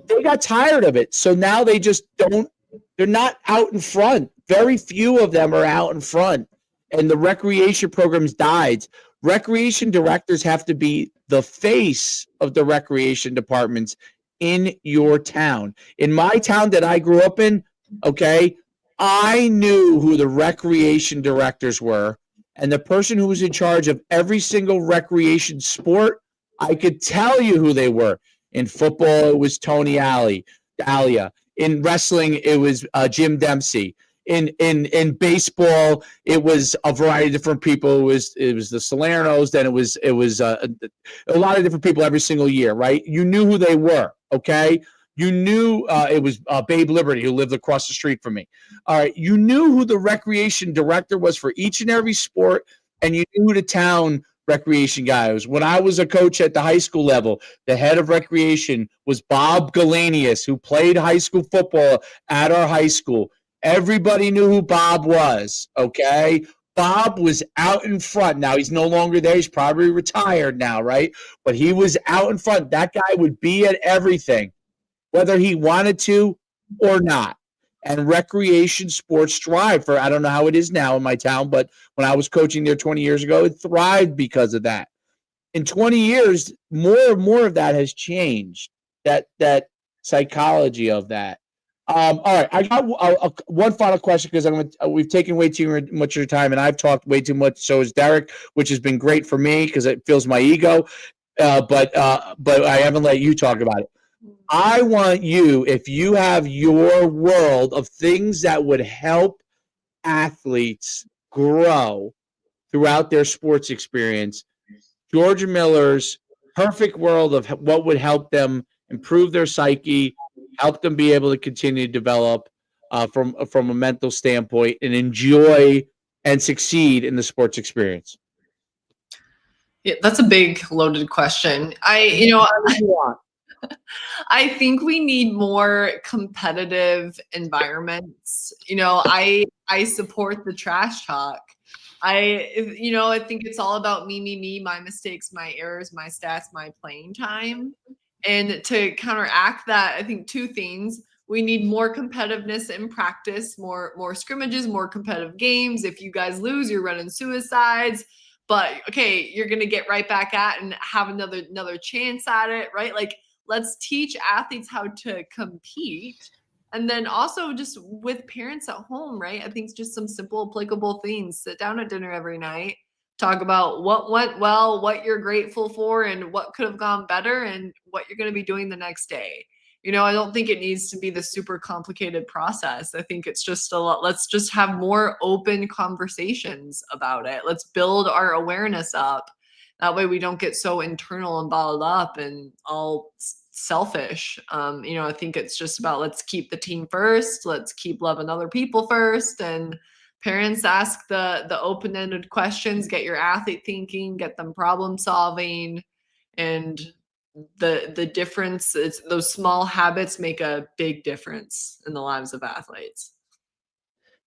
They got tired of it. So now they just they're not out in front. Very few of them are out in front, and the recreation programs died. Recreation directors have to be the face of the recreation departments in your town. In my town that I grew up in, okay, I knew who the recreation directors were, and the person who was in charge of every single recreation sport, I could tell you who they were. In football, it was Tony Alia. In wrestling, it was Jim Dempsey. In baseball, it was a variety of different people. It was the Salernos. Then it was a lot of different people every single year, right? You knew who they were, okay? You knew it was Babe Liberty, who lived across the street from me. All right, you knew who the recreation director was for each and every sport, and you knew who the town recreation guy was. When I was a coach at the high school level, the head of recreation was Bob Galanius, who played high school football at our high school. Everybody knew who Bob was, okay? Bob was out in front. Now, he's no longer there. He's probably retired now, right? But he was out in front. That guy would be at everything, whether he wanted to or not. And recreation sports thrive I don't know how it is now in my town, but when I was coaching there 20 years ago, it thrived because of that. In 20 years, more and more of that has changed, that psychology of that. All right, I got one final question because we've taken way too much of your time, and I've talked way too much. So has Derek, which has been great for me because it fills my ego. But I haven't let you talk about it. I want you, if you have your world of things that would help athletes grow throughout their sports experience, Georgia Miller's perfect world of what would help them improve their psyche, help them be able to continue to develop from a mental standpoint and enjoy and succeed in the sports experience? Yeah, that's a big loaded question. I think we need more competitive environments. I support the trash talk. I think it's all about me, my mistakes, my errors, my stats, my playing time. And to counteract that, I think two things. We need more competitiveness in practice, more scrimmages, more competitive games. If you guys lose, you're running suicides. But okay, you're gonna get right back at and have another chance at it, right? Like, let's teach athletes how to compete. And then also just with parents at home, right? I think it's just some simple applicable things. Sit down at dinner every night, talk about what went well, what you're grateful for, and what could have gone better, and what you're going to be doing the next day. I don't think it needs to be the super complicated process. I think it's just a lot. Let's just have more open conversations about it. Let's build our awareness up. That way we don't get so internal and bottled up and all selfish. I think it's just about, let's keep the team first. Let's keep loving other people first. And parents, ask the open-ended questions, get your athlete thinking, get them problem solving. And the difference is those small habits make a big difference in the lives of athletes.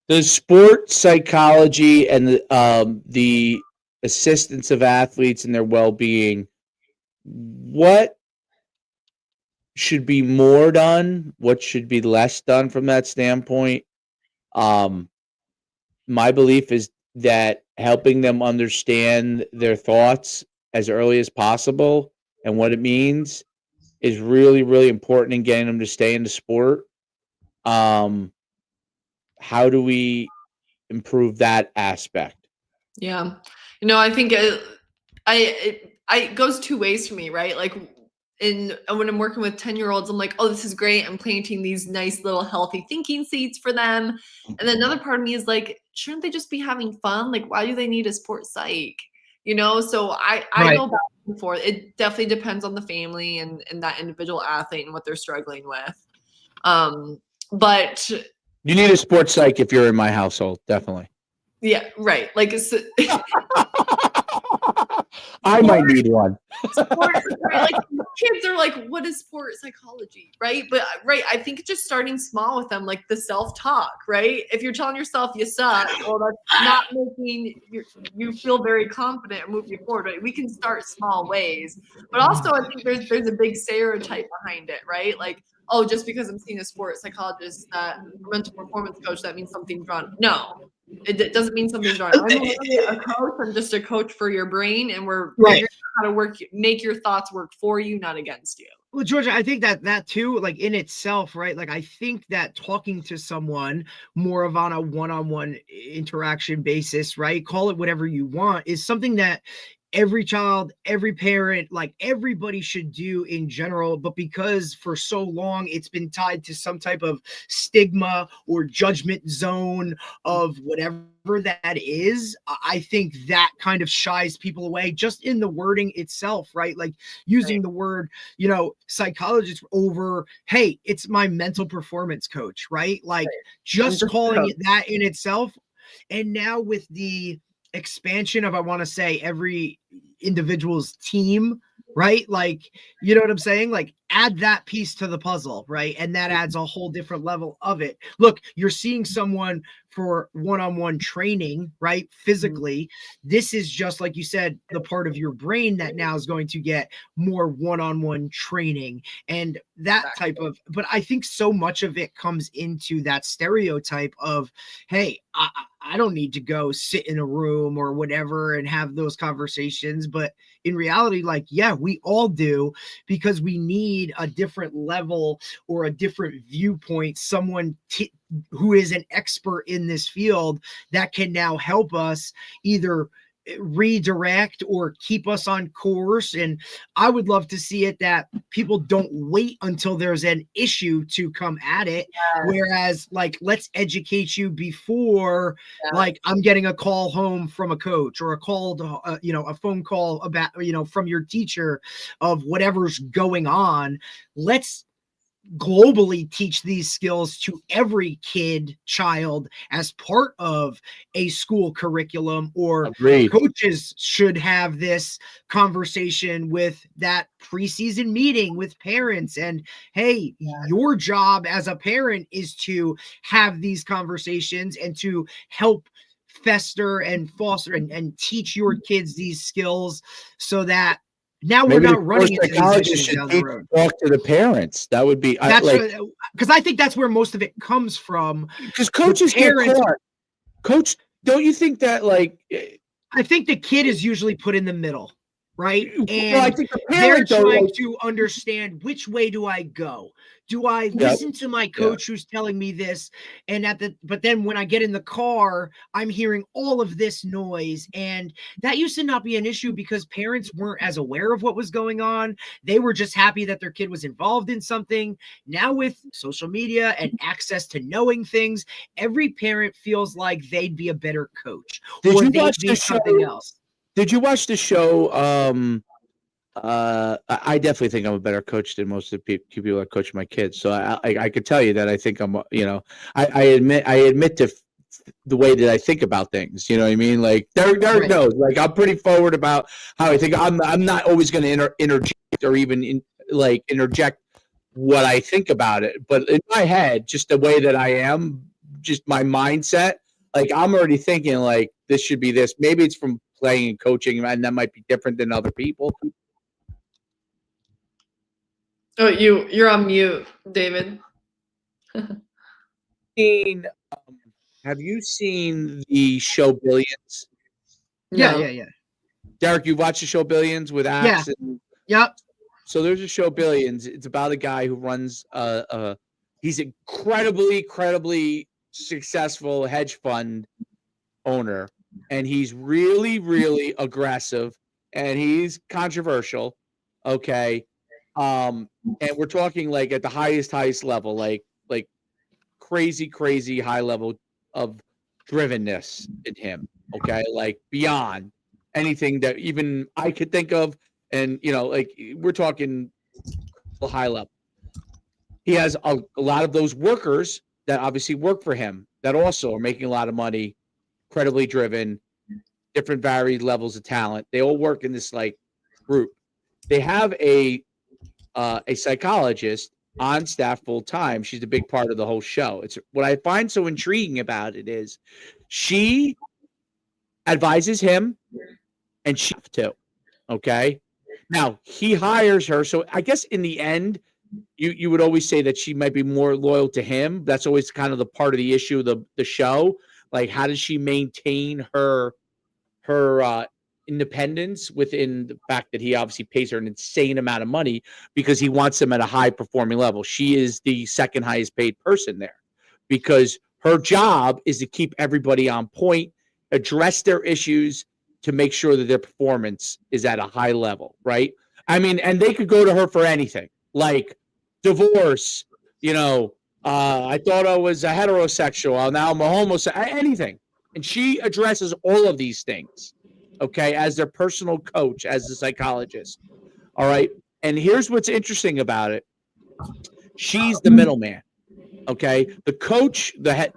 The sport psychology and the assistance of athletes and their well-being, what should be more done? What should be less done from that standpoint? My belief is that helping them understand their thoughts as early as possible and what it means is really, really important in getting them to stay in the sport. How do we improve that aspect? Yeah. I think it goes two ways for me, right? Like, when I'm working with 10-year-olds, I'm like, oh, this is great. I'm planting these nice little healthy thinking seeds for them. And then another part of me is like, shouldn't they just be having fun? Like, why do they need a sports psych? So I go back and forth. It definitely depends on the family and that individual athlete and what they're struggling with. But you need a sports psych if you're in my household, definitely. Yeah, right. Like, I might need one. Sports, right? Like, kids are like, what is sports psychology, right? But right, I think just starting small with them, like the self-talk, right? If you're telling yourself you suck, well, that's not making you feel very confident and move you forward, right? We can start small ways, but also I think there's a big stereotype behind it, right? Like, oh, just because I'm seeing a sports psychologist, that mental performance coach, that means something's wrong. No, it doesn't mean something's wrong. I'm literally a coach. I'm just a coach for your brain, and we're figuring out how to make your thoughts work for you, not against you. Well, Georgia, I think that too, like in itself, right? Like, I think that talking to someone more of on a one-on-one interaction basis, right? Call it whatever you want, is something that every child, every parent, like everybody should do in general. But because for so long it's been tied to some type of stigma or judgment zone of whatever that is, I think that kind of shies people away just in the wording itself, right? Like using the word, psychologist over, hey, it's my mental performance coach, right? Like just calling it that in itself. And now with the expansion of, I want to say, every individual's team, right? Like, you know what I'm saying? Like, add that piece to the puzzle, right? And that adds a whole different level of it. Look, you're seeing someone for one-on-one training, right? Physically, this is just, like you said, the part of your brain that now is going to get more one-on-one training and that type of, but I think so much of it comes into that stereotype of, hey, I don't need to go sit in a room or whatever and have those conversations. But in reality, like, yeah, we all do, because we need a different level or a different viewpoint, someone who is an expert in this field that can now help us either redirect or keep us on course. And I would love to see it that people don't wait until there's an issue to come at it. Yes. Whereas, like, let's educate you before, Yes. like, I'm getting a call home from a coach or a call to, a phone call about, from your teacher of whatever's going on. Let's globally teach these skills to every child as part of a school curriculum, or Agreed. coaches should have this conversation with that preseason meeting with parents. And hey, your job as a parent is to have these conversations and to help fester and foster and teach your kids these skills, so that now Maybe we're not running into these psychologists issues should down the road. talk to the parents. That would be That's because I think that's where most of it comes from. because coaches get caught. Coach, don't you think that I think the kid is usually put in the middle, right? And well, I think the they're parent, trying to understand, which way do I go? Do I listen to my coach who's telling me this? And but then when I get in the car, I'm hearing all of this noise. And that used to not be an issue because parents weren't as aware of what was going on. They were just happy that their kid was involved in something. Now with social media and access to knowing things, every parent feels like they'd be a better coach. Did or you they'd watch be the something show? else. Did you watch the show? I definitely think I'm a better coach than most of the people that coach my kids. So I could tell you that I think I'm, I admit to the way that I think about things. You know what I mean? Like Derek knows. Like I'm pretty forward about how I think. I'm not always going to interject or even interject what I think about it. But in my head, just the way that I am, just my mindset, like I'm already thinking like this should be this. Maybe it's from playing and coaching, and that might be different than other people. Oh, you're on mute, David. Have you seen the show Billions? Yeah. Derek, you watched the show Billions with Axe? Yep. So there's a show Billions. It's about a guy who runs he's incredibly successful hedge fund owner, and he's really, really aggressive, and he's controversial. Okay. And we're talking like at the highest level, like crazy high level of drivenness in him. Okay. Like beyond anything that even I could think of. And, like we're talking high level. He has a lot of those workers that obviously work for him that also are making a lot of money, incredibly driven, different varied levels of talent. They all work in this like group. They have a psychologist on staff full time. She's a big part of the whole show. It's what I find so intriguing about it is she advises him and she too. Okay. Now he hires her. So I guess in the end, you would always say that she might be more loyal to him. That's always kind of the part of the issue of the show. Like, how does she maintain her independence within the fact that he obviously pays her an insane amount of money because he wants them at a high performing level. She is the second highest paid person there because her job is to keep everybody on point, address their issues to make sure that their performance is at a high level. Right. I mean, and they could go to her for anything like divorce, I thought I was a heterosexual. Now I'm a homosexual, anything. And she addresses all of these things. Okay, as their personal coach, as a psychologist. All right. And here's what's interesting about it. She's the middleman. Okay. The coach, the head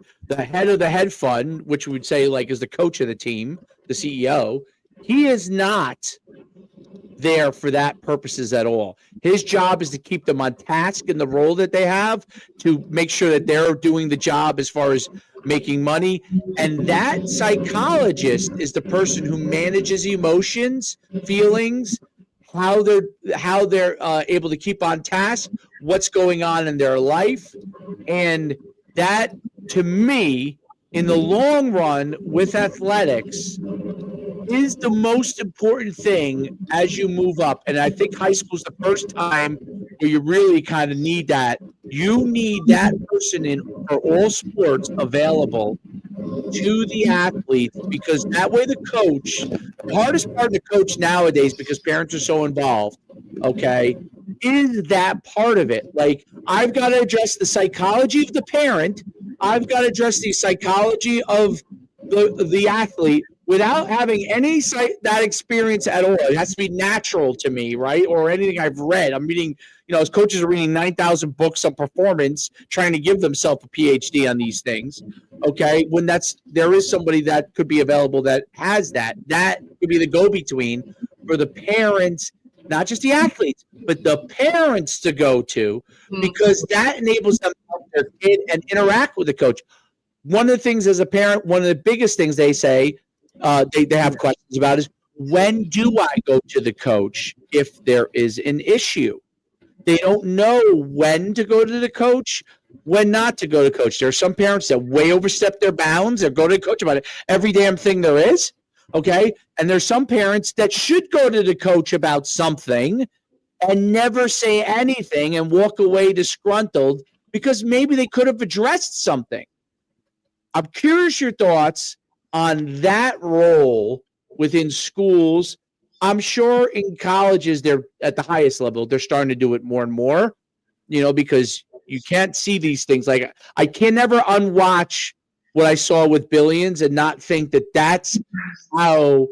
of the hedge fund, which we would say like is the coach of the team, the CEO, he is not there for that purposes at all. His job is to keep them on task in the role that they have to make sure that they're doing the job as far as making money. And that psychologist is the person who manages emotions, feelings, how they're able to keep on task, what's going on in their life. And that, to me, in the long run with athletics, is the most important thing as you move up. And I think high school is the first time where you really kind of need that. You need that person in for all sports available to the athletes, because that way the coach, the hardest part of the coach nowadays, because parents are so involved, okay, is that part of it. Like, I've got to address the psychology of the parent. I've got to address the psychology of the athlete without having any that experience at all. It has to be natural to me, right? Or anything I've read. I'm reading, as coaches are reading 9,000 books on performance, trying to give themselves a PhD on these things. Okay, when there is somebody that could be available that has that could be the go-between for the parents, not just the athletes, but the parents to go to, because that enables them to help their kid and interact with the coach. One of the things as a parent, one of the biggest things they say, they have questions about is, when do I go to the coach if there is an issue? They don't know when to go to the coach, when not to go to coach. There are some parents that way overstep their bounds or go to the coach about every damn thing there is. Okay. And there's some parents that should go to the coach about something and never say anything and walk away disgruntled because maybe they could have addressed something. I'm curious your thoughts on that role within schools. I'm sure in colleges, they're at the highest level, they're starting to do it more and more, because you can't see these things. Like, I can never unwatch what I saw with Billions and not think that that's how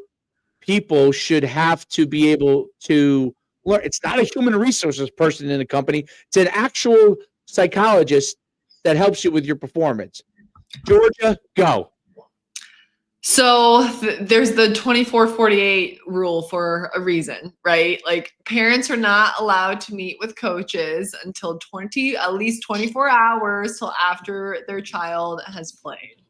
people should have to be able to learn. It's not a human resources person in a company. It's an actual psychologist that helps you with your performance. Georgia, go. So there's the 24-48 rule for a reason, right? Like, parents are not allowed to meet with coaches until at least 24 hours till after their child has played.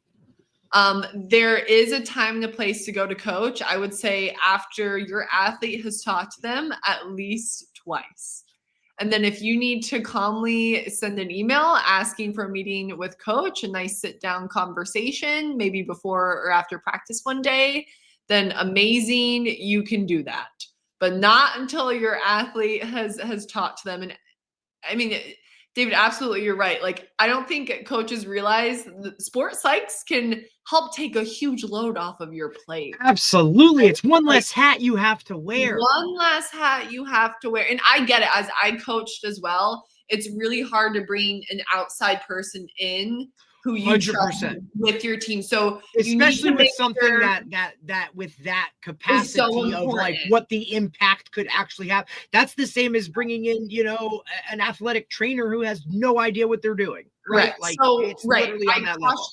There is a time and a place to go to coach. I would say after your athlete has talked to them at least twice. And then if you need to calmly send an email asking for a meeting with coach, a nice sit down conversation, maybe before or after practice one day, then amazing, you can do that. But not until your athlete has talked to them. And I mean, David, absolutely, you're right. Like, I don't think coaches realize that sports psychs can help take a huge load off of your plate. Absolutely. It's one less hat you have to wear. One less hat you have to wear. And I get it, as I coached as well. It's really hard to bring an outside person in who you 100%. trust with your team. So especially with something that with that capacity of like what the impact could actually have. That's the same as bringing in, an athletic trainer who has no idea what they're doing. Right. Like, so, it's literally on that level.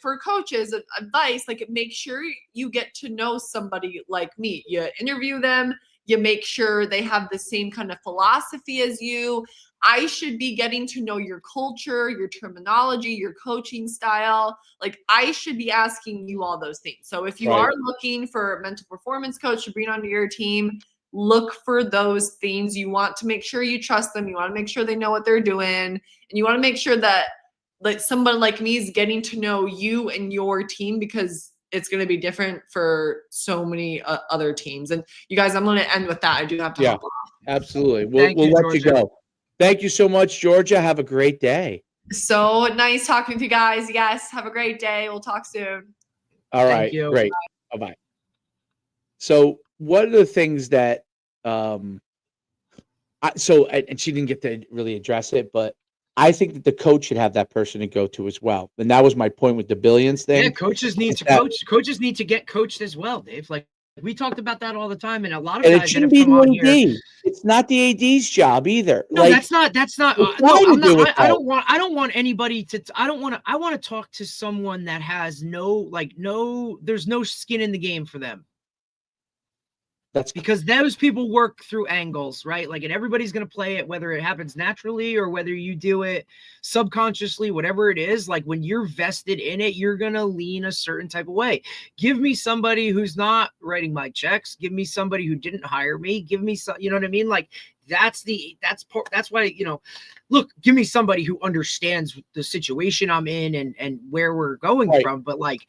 For coaches, advice, like, make sure you get to know somebody like me. You interview them, you make sure they have the same kind of philosophy as you. I should be getting to know your culture, your terminology, your coaching style. Like, I should be asking you all those things. So if you are looking for a mental performance coach to bring onto your team, look for those things. You want to make sure you trust them. You want to make sure they know what they're doing. And you want to make sure that, like, someone like me is getting to know you and your team, because it's going to be different for so many other teams. And you guys, I'm going to end with that. I do have to hop off. Absolutely. We'll let you go. Thank you so much, Georgia. Have a great day. So nice talking with you guys. Yes. Have a great day. We'll talk soon. All right. Great. Bye-bye. So one of the things that, and she didn't get to really address it, but I think that the coach should have that person to go to as well. And that was my point with the Billions thing. Yeah, coaches need to coach. Coaches need to get coached as well, Dave. Like, we talked about that all the time, and a lot of guys it shouldn't be the AD. It's not the AD's job either. No, that's not. I don't want anybody to. I want to talk to someone that has there's no skin in the game for them. That's because those people work through angles, right? Like, and everybody's going to play it, whether it happens naturally or whether you do it subconsciously, whatever it is. Like, when you're vested in it, you're going to lean a certain type of way. Give me somebody who's not writing my checks. Give me somebody who didn't hire me. Give me some, you know what I mean? Like, that's why, look, give me somebody who understands the situation I'm in and where we're going from. But, like,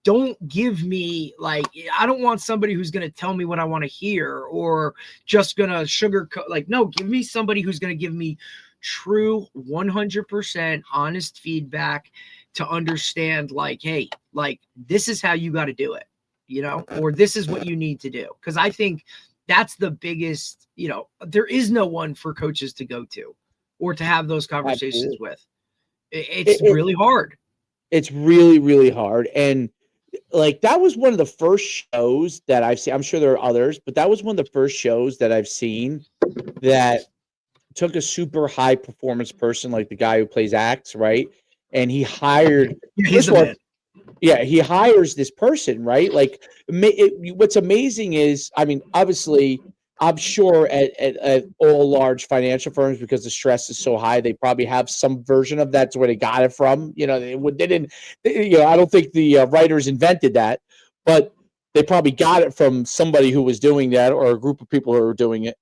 don't give me, like, I don't want somebody who's going to tell me what I want to hear or just going to sugarcoat. Like, no, give me somebody who's going to give me true 100% honest feedback to understand, like, hey, like, this is how you got to do it, you know, or this is what you need to do. Because I think that's the biggest, you know, there is no one for coaches to go to or to have those conversations Absolutely. with. It's really hard. It's really, really hard. And like, that was one of the first shows that I've seen. I'm sure there are others, but that was one of the first shows that I've seen that took a super high performance person, like the guy who plays Axe, right? And he hired, Yeah, he's first the of all, man. yeah, he hires this person, right? Like, what's amazing is, I mean, obviously, I'm sure at all large financial firms, because the stress is so high, they probably have some version of that's where they got it from. You know, they didn't, you know, I don't think the writers invented that, but they probably got it from somebody who was doing that, or a group of people who were doing it.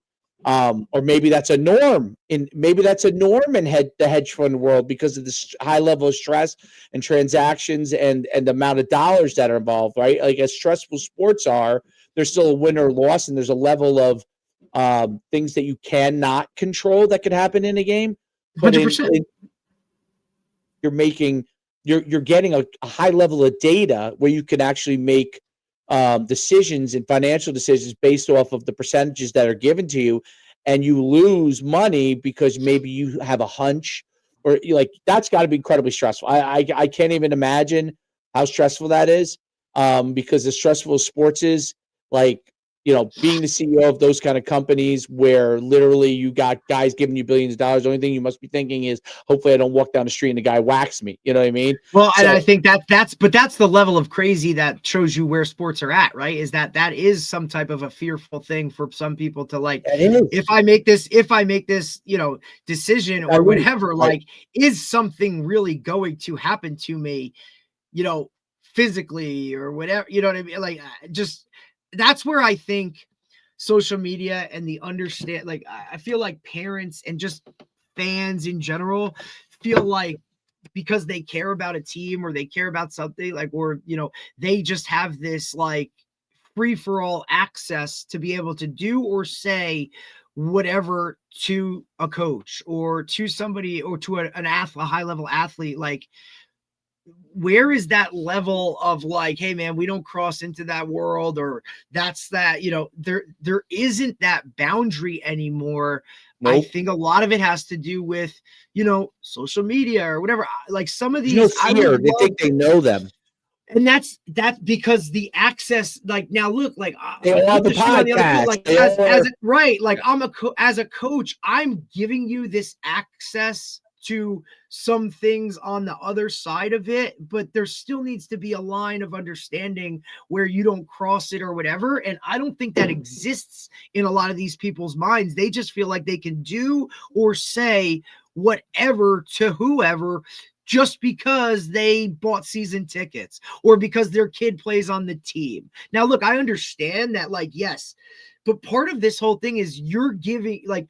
Or maybe that's a norm in the hedge fund world, because of the high level of stress and transactions and the amount of dollars that are involved, right? Like, as stressful sports are, there's still a win or loss, and there's a level of things that you cannot control that could happen in a game. But 100%. you're getting a high level of data where you can actually make decisions and financial decisions based off of the percentages that are given to you, and you lose money because maybe you have a hunch, or like, that's got to be incredibly stressful. I can't even imagine how stressful that is, because as stressful as sports is, like, you know, being the CEO of those kind of companies where literally you got guys giving you billions of dollars, the only thing you must be thinking is, hopefully I don't walk down the street and the guy whacks me. You know what I mean? Well, and So, I think that's the level of crazy that shows you where sports are at, right? Is that is some type of a fearful thing for some people to, like, it is. if I make this, you know, decision or whatever, Right. like, is something really going to happen to me, you know, physically or whatever, you know what I mean? Like, just, that's where I think social media and the understand, like, I feel like parents and just fans in general feel like, because they care about a team or they care about something, like, or, you know, they just have this, like, free for all access to be able to do or say whatever to a coach or to somebody or to an athlete, a high level athlete. Like, where is that level of, like, hey man, we don't cross into that world, or that's that, you know, there isn't that boundary anymore. I Nope. think a lot of it has to do with, you know, social media or whatever. Like, some of There's no these I would fear. They love, think they know them. and that's because the access, like, now look, like, They all have put the the shoe on the other foot, podcast. like, They all as are. it, right, like, as a coach, I'm giving you this access to some things on the other side of it, but there still needs to be a line of understanding where you don't cross it or whatever. And I don't think that exists in a lot of these people's minds. They just feel like they can do or say whatever to whoever just because they bought season tickets or because their kid plays on the team. Now, look, I understand that, like, yes, but part of this whole thing is you're giving, like,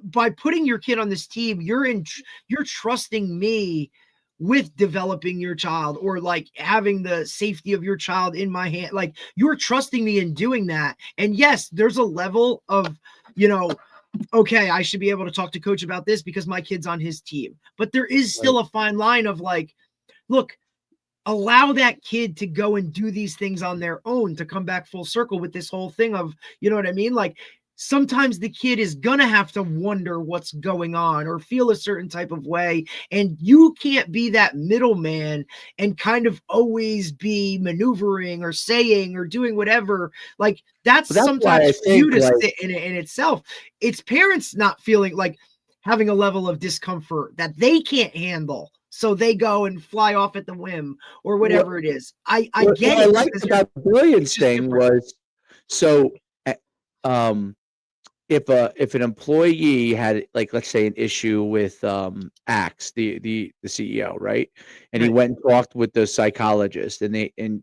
by putting your kid on this team, you're trusting me with developing your child, or, like, having the safety of your child in my hand. Like, you're trusting me in doing that. And yes, there's a level of, you know, okay, I should be able to talk to coach about this because my kid's on his team. But there is Right. still a fine line of, like, look, allow that kid to go and do these things on their own, to come back full circle with this whole thing of, you know what I mean? Like, sometimes the kid is gonna have to wonder what's going on or feel a certain type of way, and you can't be that middleman and kind of always be maneuvering or saying or doing whatever. Like, that's But that's why sometimes I for you think, to like, sit in it in itself. It's parents not feeling like having a level of discomfort that they can't handle, so they go and fly off at the whim or what whatever it is. I what get I it liked because about the it's Billions just thing different. was, so, um, if an employee had, like, let's say, an issue with Axe, the CEO, right? And he Right. went and talked with the psychologist, and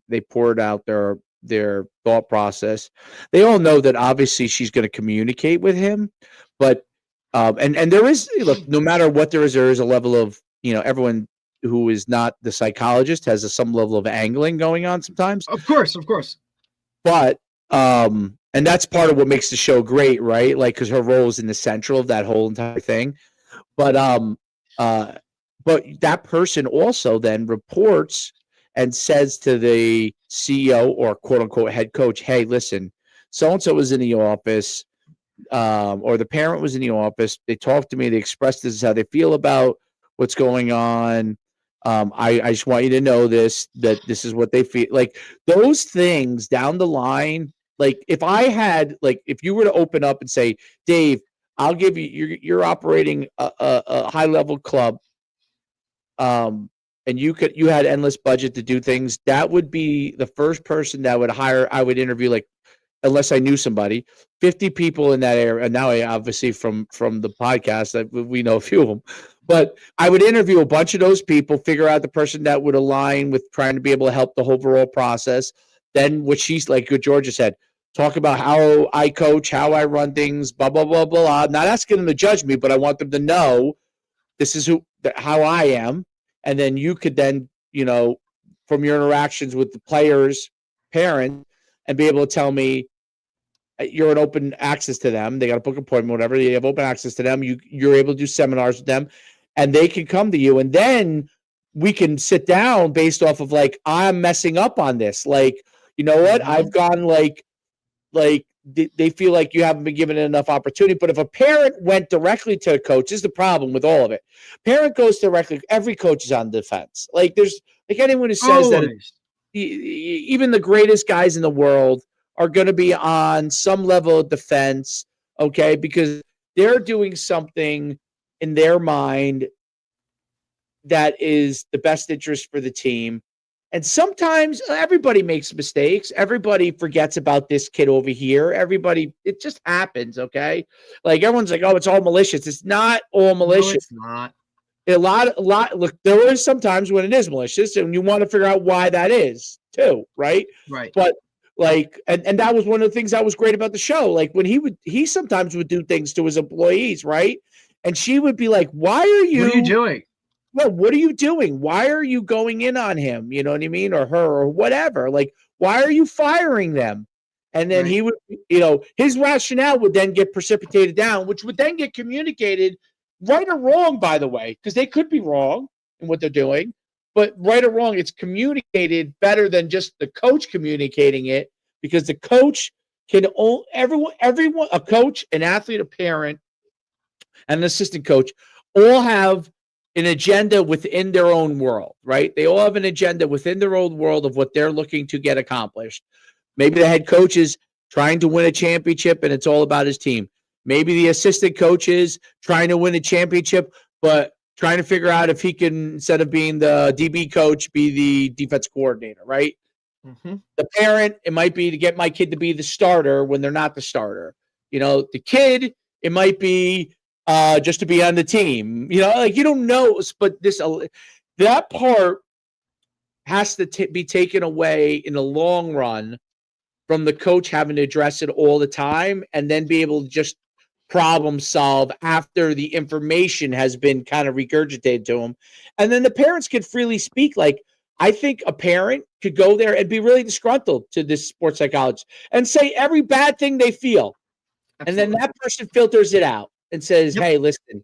they poured out their thought process. They all know that obviously she's going to communicate with him, but and there is, look, no matter what there is a level of, you know, everyone who is not the psychologist has some level of angling going on sometimes. Of course, of course. But and that's part of what makes the show great, right? Like, because her role is in the central of that whole entire thing. But uh but that person also then reports and says to the CEO or quote unquote head coach, hey, listen, so-and-so was in the office, or the parent was in the office. They talked to me. They expressed this is how they feel about what's going on. I just want you to know that this is what they feel like. Those things down the line, like if you were to open up and say, Dave, I'll give you, you're operating a high level club, and you had endless budget to do things, that would be the first person that I would interview, like, unless I knew somebody, 50 people in that area. And now I obviously from the podcast, we know a few of them, but I would interview a bunch of those people, figure out the person that would align with trying to be able to help the overall process. Then what she's like, good Georgia said, talk about how I coach, how I run things, blah, blah, blah, blah. I'm not asking them to judge me, but I want them to know this is how I am. And then you could then, from your interactions with the players, parents, and be able to tell me you're an open access to them. They got a book appointment, whatever. You have open access to them. You're able to do seminars with them, and they can come to you. And then we can sit down based off of like, I'm messing up on this. Like, you know what? Mm-hmm. I've gone like they feel like you haven't been given enough opportunity. But if a parent went directly to a coach, this is the problem with all of it. Parent goes directly. Every coach is on the defense. Like there's like anyone who says that even the greatest guys in the world are going to be on some level of defense, okay? Because they're doing something in their mind that is the best interest for the team. And sometimes everybody makes mistakes. Everybody forgets about this kid over here. It just happens, okay? Like everyone's like, oh, it's all malicious. It's not all malicious. No, it's not. A lot. Look, there is sometimes when it is malicious, and you want to figure out why that is too, right? Right. But like, and that was one of the things that was great about the show. Like when he sometimes would do things to his employees, right? And she would be like, "Why are you? What are you doing? Well, what are you doing? Why are you going in on him? You know what I mean, or her, or whatever? Like, why are you firing them?" And then he would, his rationale would then get precipitated down, which would then get communicated, right or wrong, by the way, because they could be wrong in what they're doing, but right or wrong, it's communicated better than just the coach communicating it, because the coach can everyone, a coach, an athlete, a parent, and an assistant coach all have an agenda within their own world, right? They all have an agenda within their own world of what they're looking to get accomplished. Maybe the head coach is trying to win a championship and it's all about his team. Maybe the assistant coach is trying to win a championship, but trying to figure out if he can, instead of being the DB coach, be the defense coordinator, right? Mm-hmm. The parent, it might be to get my kid to be the starter when they're not the starter. The kid, it might be just to be on the team. Like you don't know, but that part has to be taken away in the long run from the coach having to address it all the time, and then be able to just problem solve after the information has been kind of regurgitated to them. And then the parents can freely speak. Like, I think a parent could go there and be really disgruntled to this sports psychologist and say every bad thing they feel. Absolutely. And then that person filters it out and says, hey, listen,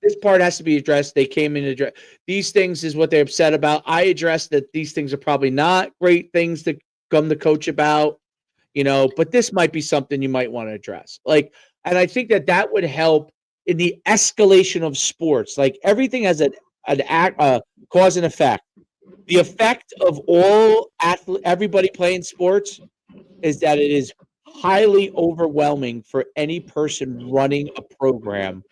this part has to be addressed. They came in to address these things, is what they're upset about. I addressed that these things are probably not great things to come to coach about, but this might be something you might want to address. Like, and I think that would help in the escalation of sports. Like everything has a cause and effect. The effect of everybody playing sports is that it is highly overwhelming for any person running a program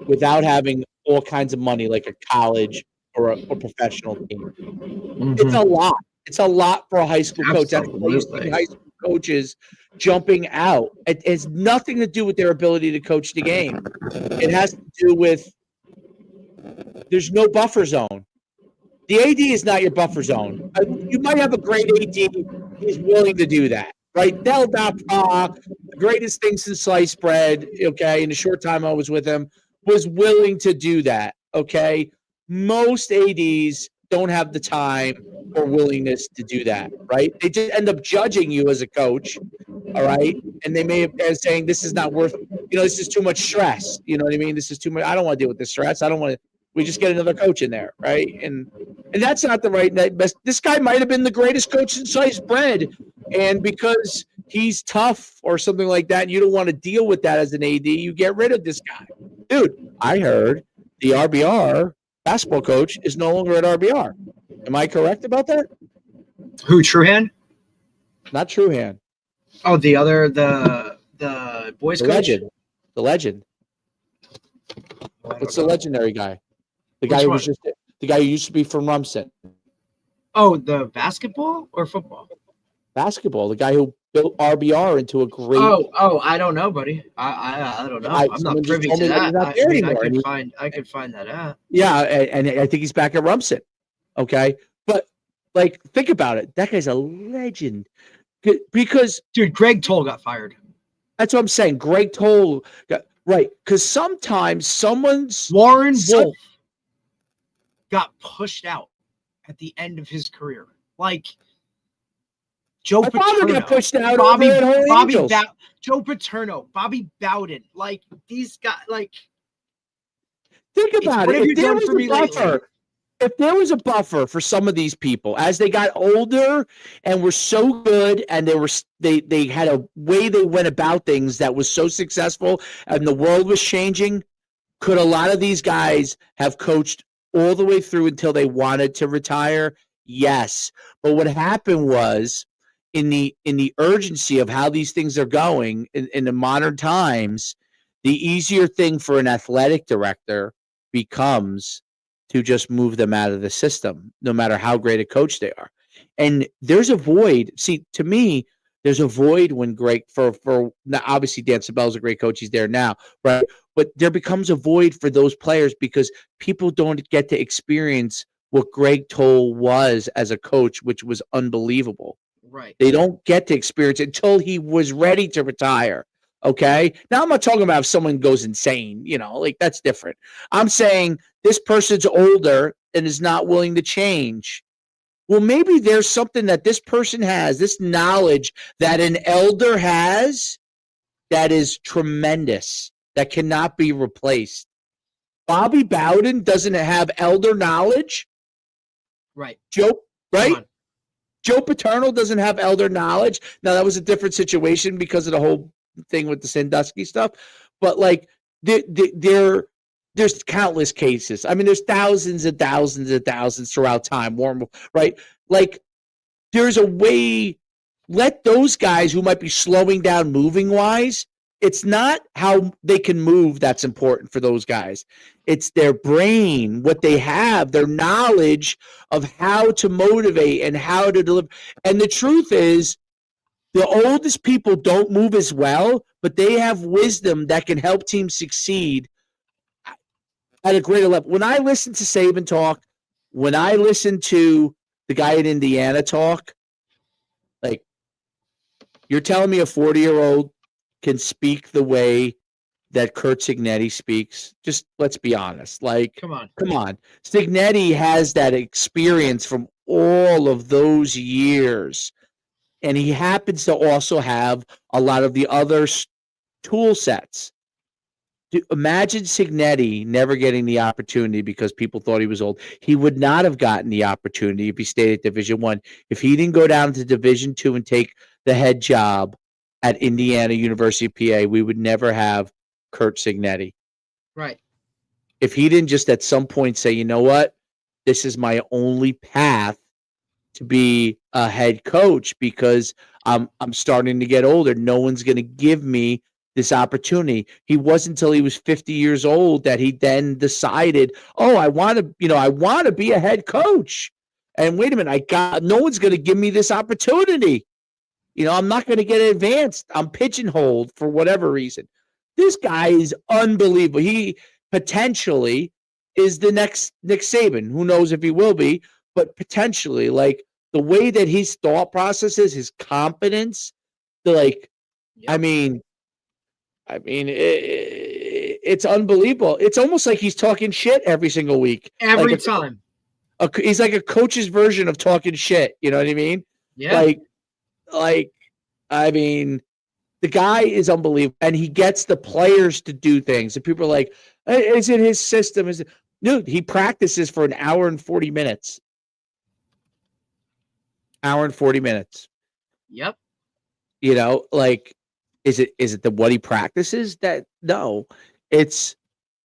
without having all kinds of money, like a college or a professional team. Mm-hmm. It's a lot. It's a lot for a high school coach. That's why you see high school coaches jumping out. It has nothing to do with their ability to coach the game. It has to do with there's no buffer zone. The AD is not your buffer zone. You might have a great AD who's willing to do that, right? Del Dapra, the greatest thing since sliced bread, okay, in the short time I was with him, was willing to do that, okay? Most ADs don't have the time or willingness to do that, right? They just end up judging you as a coach, all right? And they may have been saying, this is not worth, this is too much stress. You know what I mean? This is too much. I don't want to deal with this stress. I don't want to. We just get another coach in there, right? And that's not the right best. This guy might have been the greatest coach since sliced bread, and because he's tough or something like that, and you don't want to deal with that as an AD, you get rid of this guy. Dude, I heard the RBR basketball coach is no longer at RBR. Am I correct about that? Who, Truhan? Not Truhan. Oh, the other, the boys The coach? legend. The legend. What's the legendary guy? The guy who was just the guy who used to be from Rumson. Oh, the basketball or football? Basketball. The guy who built RBR into a great. Oh, I don't know, buddy. I don't know. I'm not privy to that. I could find that out. Yeah, and I think he's back at Rumson. Okay, but like, think about it. That guy's a legend. Because, dude, Greg Toll got fired. That's what I'm saying. Greg Toll got right. Because sometimes Warren Wolf got pushed out at the end of his career. Like Joe Paterno got pushed out. Joe Paterno, Bobby Bowden. Like these guys. Like think about it. If there was a buffer for some of these people as they got older and were so good, and they had a way they went about things that was so successful, and the world was changing, could a lot of these guys have coached all the way through until they wanted to retire? Yes. But what happened was, in the urgency of how these things are going in the modern times, the easier thing for an athletic director becomes to just move them out of the system, no matter how great a coach they are. And there's a void. See, to me, there's a void when Greg, for now, obviously Dan Sabell's a great coach. He's there now, right? But there becomes a void for those players because people don't get to experience what Greg Toll was as a coach, which was unbelievable. Right. They don't get to experience it until he was ready to retire. Okay. Now I'm not talking about if someone goes insane, like that's different. I'm saying this person's older and is not willing to change. Well, maybe there's something that this person has, this knowledge that an elder has that is tremendous, that cannot be replaced. Bobby Bowden doesn't have elder knowledge. Right. Joe Paterno doesn't have elder knowledge. Now, that was a different situation because of the whole thing with the Sandusky stuff. But, like, there's countless cases. I mean, there's thousands and thousands and thousands throughout time, right? Like, there's a way, let those guys who might be slowing down moving-wise, it's not how they can move that's important for those guys. It's their brain, what they have, their knowledge of how to motivate and how to deliver. And the truth is, the oldest people don't move as well, but they have wisdom that can help teams succeed at a greater level. When I listen to Saban talk, when I listen to the guy in Indiana talk, like, you're telling me a 40-year-old can speak the way that Curt Cignetti speaks? Just let's be honest. Like, come on. Cignetti has that experience from all of those years, and he happens to also have a lot of the other tool sets. Imagine Cignetti never getting the opportunity because people thought he was old. He would not have gotten the opportunity if he stayed at Division I. If he didn't go down to Division II and take the head job at Indiana University of PA, we would never have Curt Cignetti. Right. If he didn't just at some point say, you know what, this is my only path to be a head coach because I'm starting to get older. No one's going to give me this opportunity. He wasn't until he was 50 years old that he then decided, oh, I want to be a head coach. And wait a minute, no one's going to give me this opportunity. I'm not going to get advanced. I'm pigeonholed for whatever reason. This guy is unbelievable. He potentially is the next Nick Saban. Who knows if he will be, but potentially, like, the way that his thought process is, his confidence, I mean, it's unbelievable. It's almost like he's talking shit every single week. Every time. He's like a coach's version of talking shit. You know what I mean? Yeah. I mean, the guy is unbelievable, and he gets the players to do things. And people are like, is it his system? Dude, he practices for an hour and 40 minutes. Hour and 40 minutes. Yep. You know, like, is it the what he practices that? No, it's,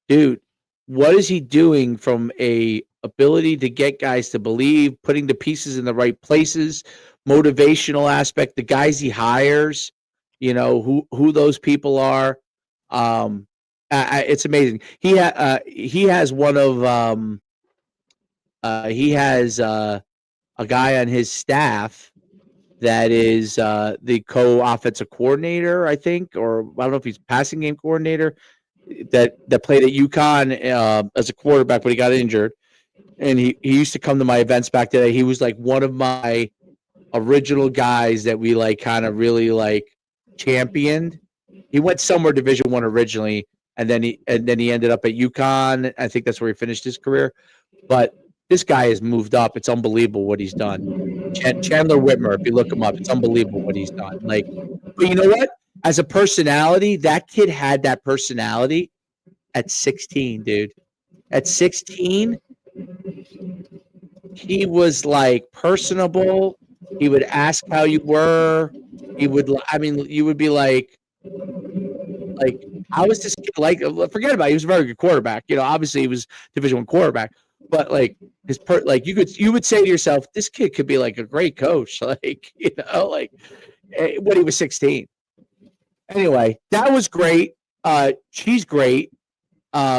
dude, what is he doing from a ability to get guys to believe, putting the pieces in the right places, motivational aspect, the guys he hires, you know, who those people are. It's amazing. He has one of he has a guy on his staff that is the co-offensive coordinator, I think, or I don't know if he's passing game coordinator, that played at UConn as a quarterback, but he got injured. And he used to come to my events back then. He was like one of my original guys that we like kind of really like championed. He went somewhere Division I originally, and then he ended up at UConn. I think that's where he finished his career. But this guy has moved up. It's unbelievable what he's done. Chandler Whitmer, if you look him up, it's unbelievable what he's done. Like, but you know what? As a personality, that kid had that personality at 16, dude. At 16, he was like personable. He would ask how you were. He would, I mean, you would be like, how is this kid like? Forget about it. He was a very good quarterback. You know, obviously he was Division I quarterback, but like like you would say to yourself, this kid could be like a great coach. Like, you know, like when he was 16. Anyway, that was great. She's great.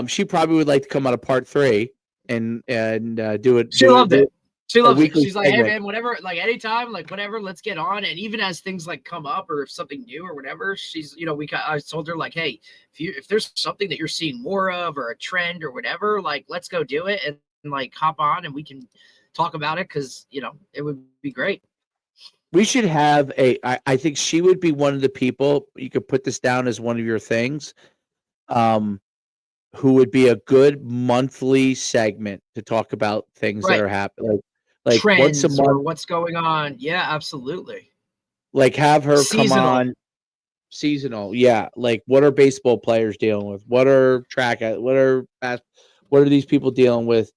She probably would like to come out of part 3 and do it. She loved it. She loves it. weekly She's like, hey segment. man, whatever, like anytime, like whatever, let's get on. And even as things like come up or if something new or whatever, she's, you know, I told her like, hey, if there's something that you're seeing more of or a trend or whatever, like let's go do it and like hop on and we can talk about it, because you know it would be great. We should have I think she would be one of the people, you could put this down as one of your things, who would be a good monthly segment to talk about things that Right. are happening. Like Trends once a or month, what's going on. Yeah, absolutely. like have her Seasonal. come on. Seasonal, yeah. Like what are baseball players dealing with? What are what are these people dealing with?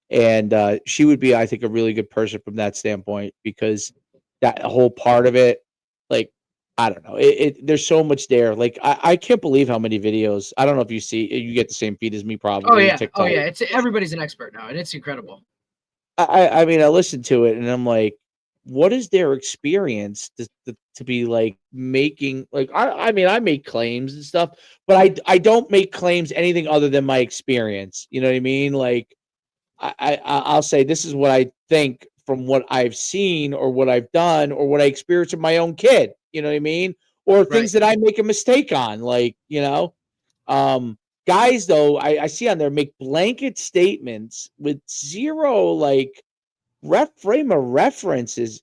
And she would be, I think, a really good person from that standpoint, because that whole part of it, like, I don't know, there's so much there. Like I can't believe how many videos. I don't know if you get the same feed as me, probably. Oh yeah, TikTok. it's everybody's an expert now, and it's incredible. I mean, I listened to it and I'm like, what is their experience to be like making, like, I mean, I make claims and stuff, but I don't make claims anything other than my experience. You know what I mean? Like I'll say, this is what I think from what I've seen or what I've done or what I experienced with my own kid. You know what I mean? Or things that I make a mistake on, like, you know, guys, though, I see on there make blanket statements with zero like frame of references.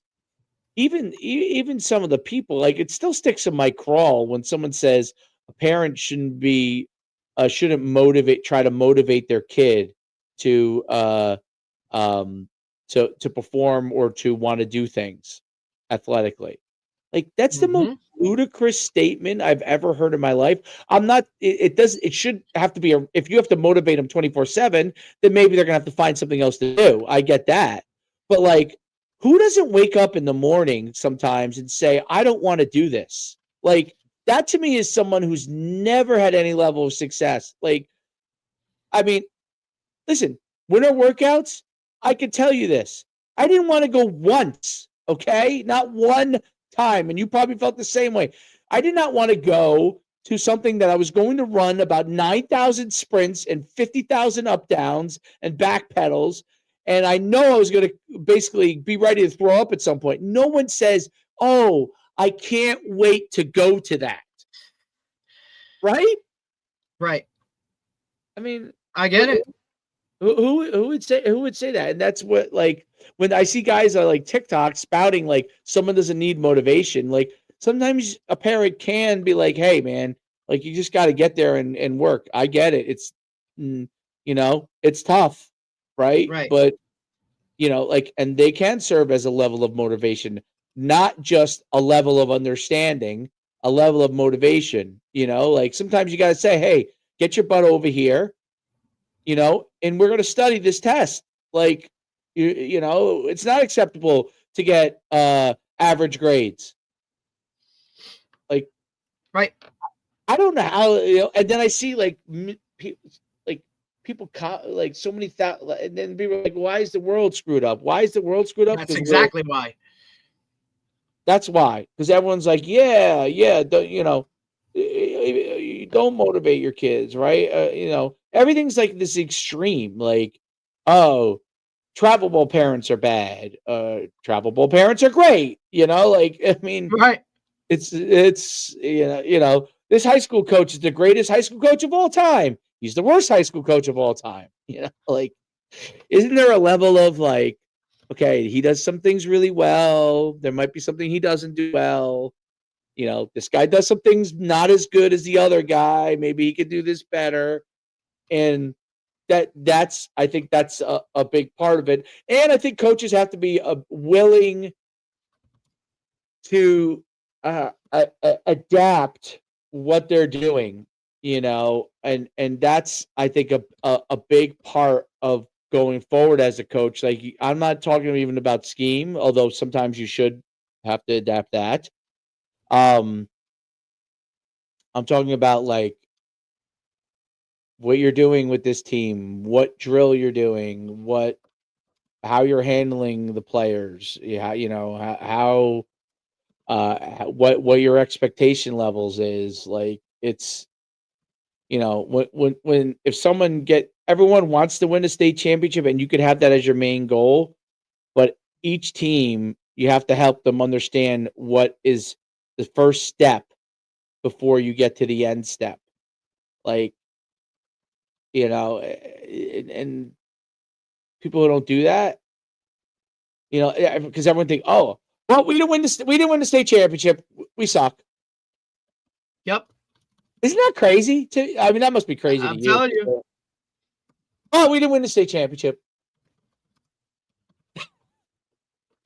Even some of the people, like, it still sticks in my crawl when someone says a parent shouldn't try to motivate their kid to to perform or to want to do things athletically. Like, that's the most ludicrous statement I've ever heard in my life. I'm not. It should have to be if you have to motivate them 24/7, then maybe they're gonna have to find something else to do. I get that, but like, who doesn't wake up in the morning sometimes and say, "I don't want to do this"? Like, that to me is someone who's never had any level of success. Like, I mean, listen, winter workouts, I can tell you this. I didn't want to go once, okay? Not one time. And you probably felt the same way. I did not want to go to something that I was going to run about 9,000 sprints and 50,000 up downs and back pedals. And I know I was going to basically be ready to throw up at some point. No one says, oh, I can't wait to go to that. Right? Right. I mean, I get it. Who would say that? And that's what, like, when I see guys on like TikTok spouting like someone doesn't need motivation, like sometimes a parent can be like, hey man, like you just got to get there and work. I get it. It's you know, it's tough, right? Right. But you know, like, and they can serve as a level of motivation, not just a level of understanding, a level of motivation. You know, like sometimes you got to say, hey, get your butt over here. and we're going to study this test. Like, it's not acceptable to get average grades. Like, right. I don't know how, and then I see like people like so many and then people are like, why is the world screwed up? Why is the world screwed up? That's exactly why. That's why, because everyone's like, yeah, don't motivate your kids, right? Everything's like this extreme, like, oh, travel ball parents are bad. Travel ball parents are great. Like, I mean, Right. it's this high school coach is the greatest high school coach of all time. He's the worst high school coach of all time. Like, isn't there a level of like, okay, he does some things really well. There might be something he doesn't do well. This guy does some things not as good as the other guy. Maybe he could do this better. And I think that's a big part of it. And I think coaches have to be willing to adapt what they're doing, and that's, I think, a big part of going forward as a coach. Like, I'm not talking even about scheme, although sometimes you should have to adapt that. I'm talking about like what you're doing with this team, what drill you're doing, how you're handling the players, how what your expectation levels is. Like, it's when if everyone wants to win a state championship, and you could have that as your main goal, but each team, you have to help them understand what is the first step before you get to the end step. Like, and people who don't do that, because everyone think, oh, well, we didn't win the state championship, we suck. Yep. Isn't that crazy? I mean, that must be crazy to I'm you. telling you. Oh, we didn't win the state championship.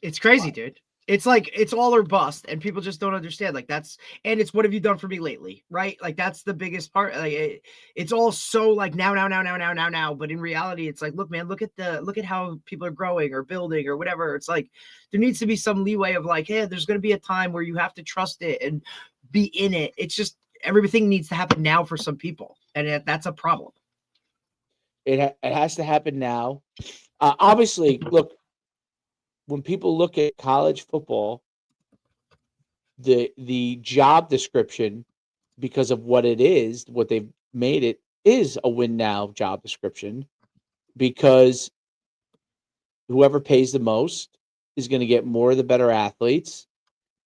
It's crazy, dude. It's like it's all or bust, and people just don't understand. Like, and it's what have you done for me lately, right? Like, that's the biggest part. Like, it's all so like now. But in reality, it's like, look, man, look at how people are growing or building or whatever. It's like there needs to be some leeway of like, hey, there's going to be a time where you have to trust it and be in it. It's just everything needs to happen now for some people, and that's a problem. It has to happen now. Obviously, look, when people look at college football, the job description, because of what it is, what they've made it, is a win now job description, because whoever pays the most is going to get more of the better athletes,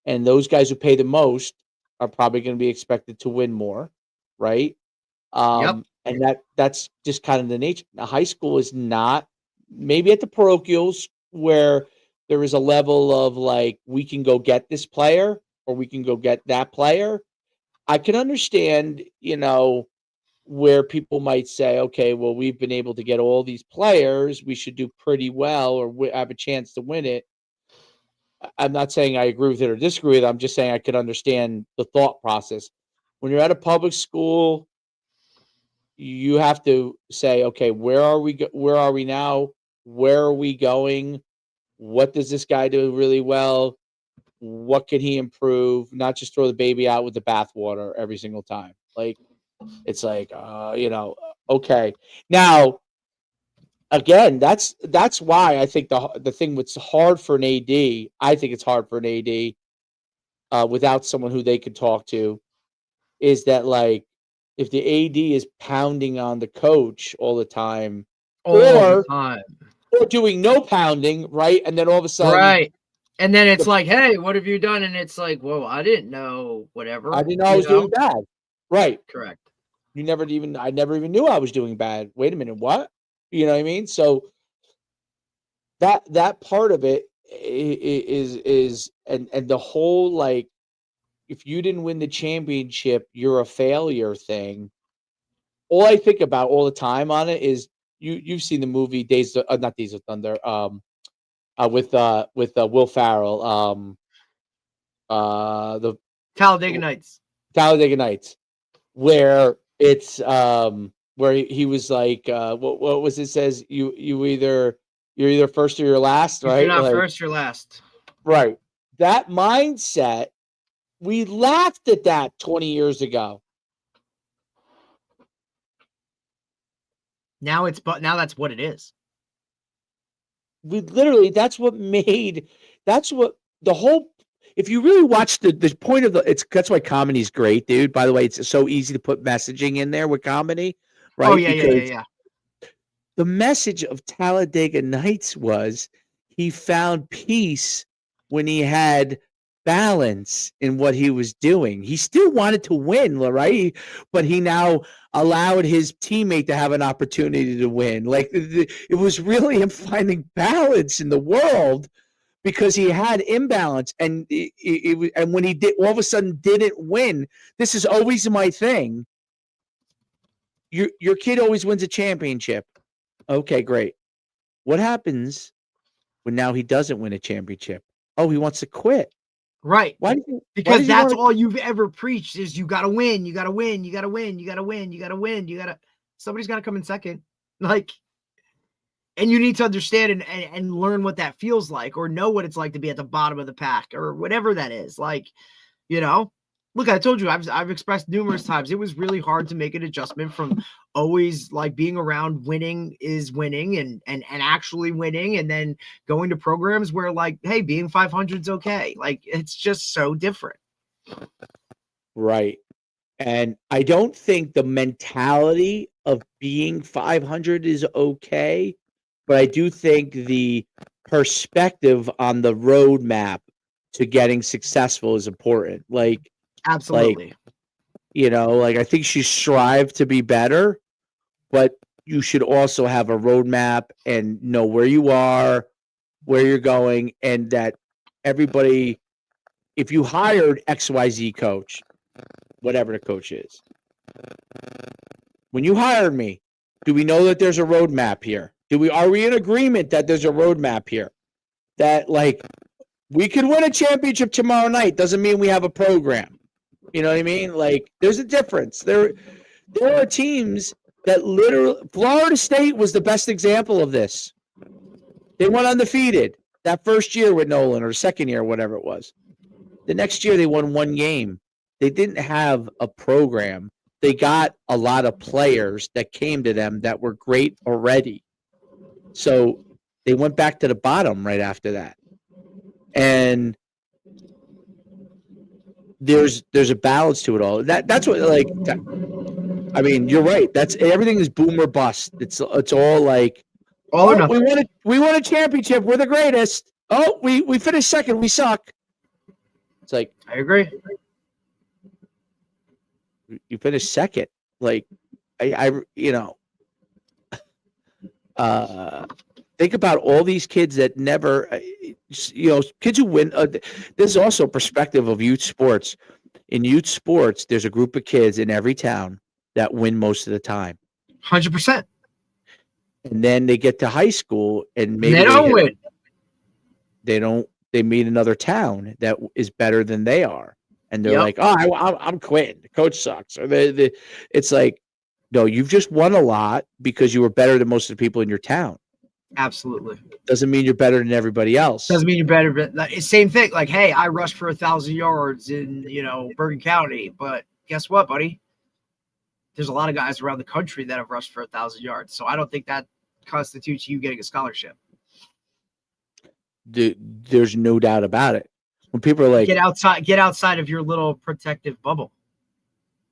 and those guys who pay the most are probably going to be expected to win more, right? Yep. And that's just kind of the nature. Now, high school is not, maybe at the parochials, where there is a level of like, we can go get this player or we can go get that player. I can understand, where people might say, okay, well, we've been able to get all these players, we should do pretty well, or have a chance to win it. I'm not saying I agree with it or disagree with it. I'm just saying I could understand the thought process. When you're at a public school, you have to say, okay, where are we now? Where are we going? What does this guy do really well? What can he improve? Not just throw the baby out with the bathwater every single time. Like, it's like, okay. Now, again, that's why I think the thing that's hard for an AD, I think it's hard for an AD, without someone who they could talk to, is that, like, if the AD is pounding on the coach all the time, All the time. or doing no pounding, right? And then all of a sudden, right. And then it's like, hey, what have you done? And it's like, whoa, I didn't know whatever. I didn't know I was doing bad. Right. Correct. I never even knew I was doing bad. Wait a minute, what? You know what I mean? So that part of it is and the whole, like, if you didn't win the championship, you're a failure thing. All I think about all the time on it is, you've seen the movie not Days of Thunder, with Will Ferrell, the Talladega Nights. Talladega Nights, where it's where he was like, what was it? Says you're either first or you're last, If right? you're not Like, first, you're last. right. That mindset, we laughed at that 20 years ago. Now that's what it is. We literally, that's what the whole, if you really watch the point of that's why comedy is great, dude. By the way, it's so easy to put messaging in there with comedy, right? Oh yeah, Because yeah. the message of Talladega Nights was he found peace when he had balance in what he was doing. He still wanted to win, right? But he now allowed his teammate to have an opportunity to win. Like it was really him finding balance in the world because he had imbalance, and and when he did all of a sudden didn't win. This is always my thing. Your kid always wins a championship. Okay, great. What happens when now he doesn't win a championship? Oh, he wants to quit. Right. Why? Because that's all you've ever preached is you got to win, you got to win, you got to win, you got to win, you got to win, somebody's got to come in second. Like, and you need to understand and learn what that feels like, or know what it's like to be at the bottom of the pack, or whatever that is. Like, look, I told you, I've expressed numerous times, it was really hard to make an adjustment from always like being around winning is winning and actually winning, and then going to programs where like, hey, being 500 is okay. Like, it's just so different. Right. And I don't think the mentality of being 500 is okay, but I do think the perspective on the roadmap to getting successful is important. Like, Absolutely. Like I think she strive to be better, but you should also have a roadmap and know where you are, where you're going, and that everybody, if you hired XYZ coach, whatever the coach is, when you hired me, do we know that there's a roadmap here? Are we in agreement that there's a roadmap here? That like we could win a championship tomorrow night doesn't mean we have a program. You know what I mean? Like there's a difference. There are teams that literally, Florida State was the best example of this. They went undefeated that first year with Nolan, or second year, whatever it was. The next year they won one game. They didn't have a program. They got a lot of players that came to them that were great already. So they went back to the bottom right after that. And there's a balance to it all. That's what, like, I mean, you're right. That's everything is boom or bust. It's all like, we won a championship. We're the greatest. Oh, we finished second. We suck. It's like, I agree. You finished second. Like, think about all these kids that never, kids who win. There's also perspective of youth sports. In youth sports, there's a group of kids in every town that win most of the time. 100%. And then they get to high school and maybe they don't win. They meet another town that is better than they are. And they're like, oh, I'm quitting. The coach sucks. Or it's like, no, you've just won a lot because you were better than most of the people in your town. Absolutely. Doesn't mean you're better than everybody else. Doesn't mean you're better. But like, same thing. Like, hey, I rushed for 1,000 yards in, Bergen County. But guess what, buddy? There's a lot of guys around the country that have rushed for 1,000 yards. So I don't think that constitutes you getting a scholarship. There's no doubt about it. When people are like, get outside of your little protective bubble.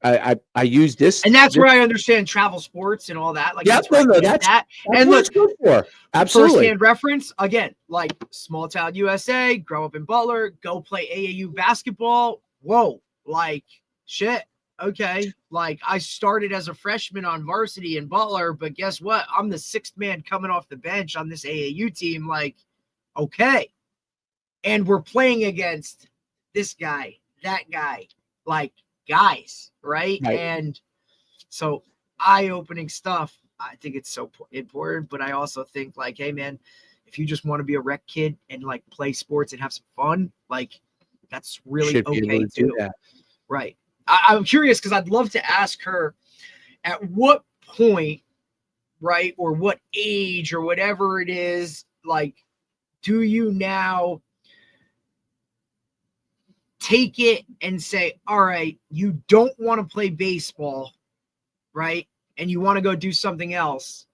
I use this, and that's where I understand travel sports and all that. Like, that's that. And what it's good for. Absolutely. First-hand reference again, like small town USA, grow up in Butler, go play AAU basketball. Whoa, like shit. Okay, like I started as a freshman on varsity in Butler, but guess what? I'm the sixth man coming off the bench on this AAU team. Like, okay. And we're playing against this guy, that guy, like guys, right? And so eye-opening stuff. I think it's so important, but I also think like, hey man, if you just want to be a rec kid and like play sports and have some fun, like that's really okay too. Right. I'm curious because I'd love to ask her at what point, right, or what age or whatever it is, like, do you now take it and say, all right, you don't want to play baseball, right, and you want to go do something else?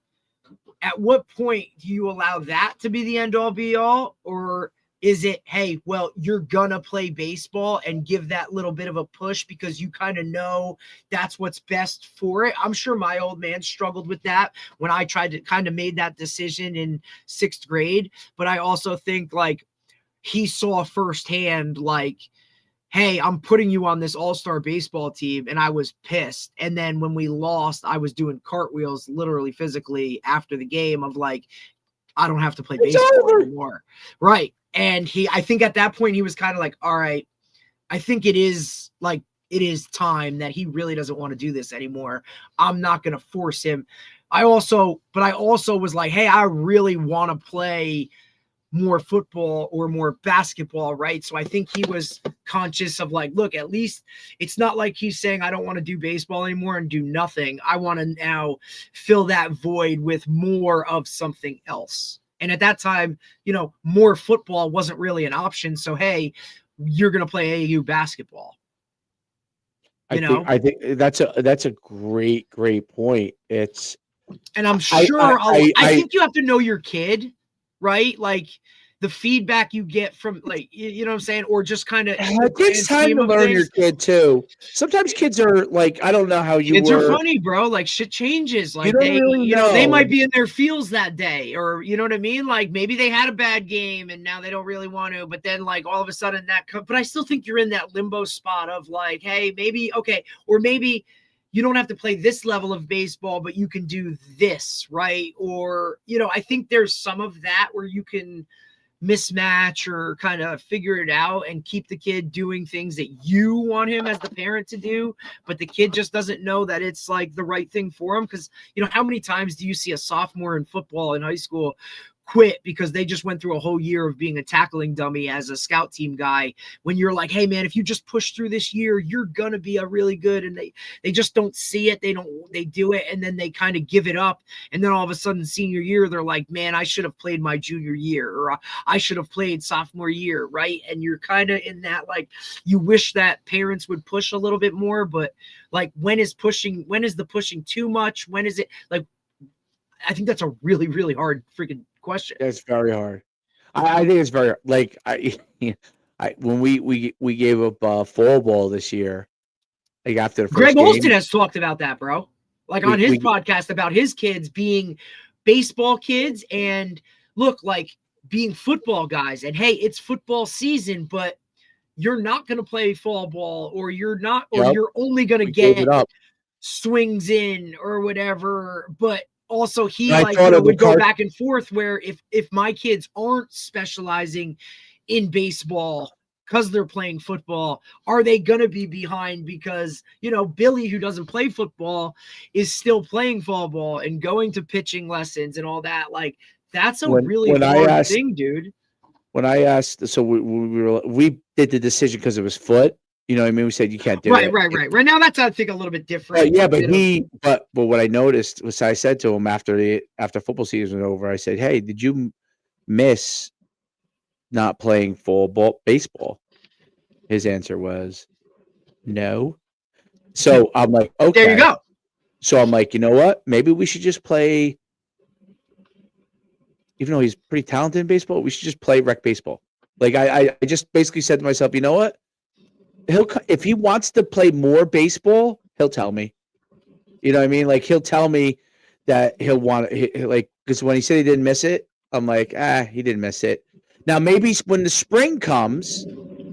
At what point do you allow that to be the end all be all? Or is it, hey, well, you're gonna play baseball and give that little bit of a push because you kind of know that's what's best for it? I'm sure my old man struggled with that when I tried to kind of made that decision in 6th grade. But I also think like he saw firsthand, like, hey, I'm putting you on this all-star baseball team, and I was pissed. And then when we lost, I was doing cartwheels literally physically after the game of like, I don't have to play baseball anymore. Right. And I think at that point he was kind of like, all right, I think it is time that he really doesn't want to do this anymore. I'm not going to force him. I also was like, hey, I really want to play more football or more basketball, right? So I think he was conscious of like, look, at least it's not like he's saying I don't want to do baseball anymore and do nothing. I want to now fill that void with more of something else. And at that time, more football wasn't really an option. So hey, you're going to play AAU basketball. I think that's a great point. And I'm sure I think you have to know your kid, right? Like the feedback you get from, like, you know what I'm saying? Or just kind of it takes time to learn your kid too. Sometimes kids are like, I don't know how you kids are funny, bro. Like shit changes. Like they might be in their feels that day, or you know what I mean? Like maybe they had a bad game and now they don't really want to, but then like all of a sudden but I still think you're in that limbo spot of like, hey, maybe, okay, or maybe you don't have to play this level of baseball, but you can do this, right? Or, I think there's some of that where you can mismatch or kind of figure it out and keep the kid doing things that you want him as the parent to do, but the kid just doesn't know that it's like the right thing for him. Because, how many times do you see a sophomore in football in high school quit because they just went through a whole year of being a tackling dummy as a scout team guy, when you're like, hey man, if you just push through this year, you're going to be a really good, and they just don't see it. They do it. And then they kind of give it up. And then all of a sudden senior year, they're like, man, I should have played my junior year, or I should have played sophomore year. Right. And you're kind of in that, like, you wish that parents would push a little bit more, but like, when is the pushing too much? When is it like, I think that's a really, really hard freaking question. That's very hard. I think it's very like when we gave up fall ball this year, like after the first Greg game, Olson has talked about that, bro. Like on his podcast about his kids being baseball kids and look like being football guys. And hey, it's football season, but you're not going to play fall ball, or you're not, or you're only going to get swings in or whatever. But also he would go back and forth where if my kids aren't specializing in baseball because they're playing football, are they going to be behind? Because, Billy, who doesn't play football, is still playing fall ball and going to pitching lessons and all that. Like, that's a really hard thing, dude. When I asked, so we did the decision because it was foot. You know what I mean? We said you can't do it. Right. Right now, that's, I think, a little bit different. But what I noticed was, I said to him after football season was over, I said, hey, did you miss not playing baseball? His answer was no. So I'm like, okay. There you go. So I'm like, you know what? Maybe we should just play, even though he's pretty talented in baseball, we should just play rec baseball. Like I just basically said to myself, you know what? If he wants to play more baseball, he'll tell me. You know what I mean? Like he'll tell me that he'll want it. Like, because when he said he didn't miss it, I'm like, he didn't miss it. Now maybe when the spring comes,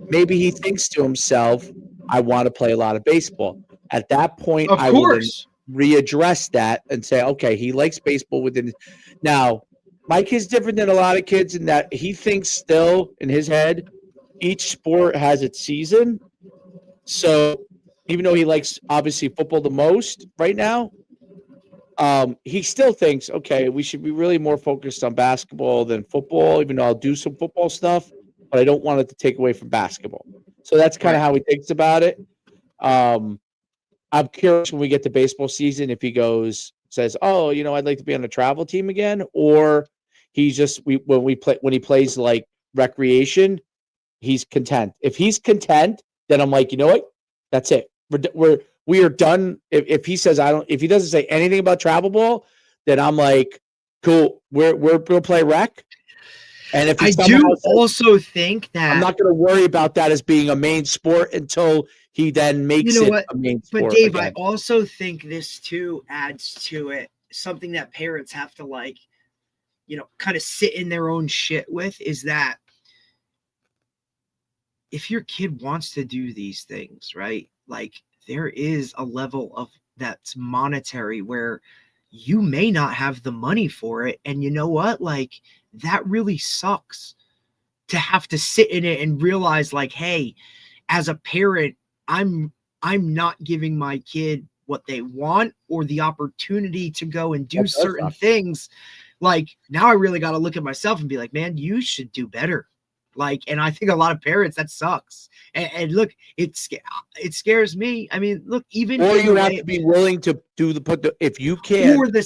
maybe he thinks to himself, I want to play a lot of baseball. At that point, I will then readdress that and say, okay, he likes baseball within. Now, Mike is different than a lot of kids in that he thinks still in his head, each sport has its season. So even though he likes obviously football the most right now, he still thinks, okay, we should be really more focused on basketball than football, even though I'll do some football stuff, but I don't want it to take away from basketball. So that's kind of how he thinks about it. I'm curious when we get to baseball season if he goes, says, "Oh, I'd like to be on a travel team again," or he's just when he plays like recreation, he's content. If he's content, then I'm like, you know what? That's it. We are done. If he says if he doesn't say anything about travel ball, then I'm like, cool. We'll play rec. And if he I somehow do says, also think I'm that, not going to worry about that as being a main sport until he then makes it what, a main but sport Dave, I again. also think this too adds to it something that parents have to kind of sit in their own shit with, is that if your kid wants to do these things, right? Like, there is a level of that's monetary where you may not have the money for it. And you know what? Like, that really sucks to have to sit in it and realize, like, hey, as a parent, I'm not giving my kid what they want or the opportunity to go and do certain things. Like, now I really got to look at myself and be like, man, you should do better. Like, and I think a lot of parents, that sucks. And look, it scares me. I mean, look, even or you have to be willing to if you can't, or the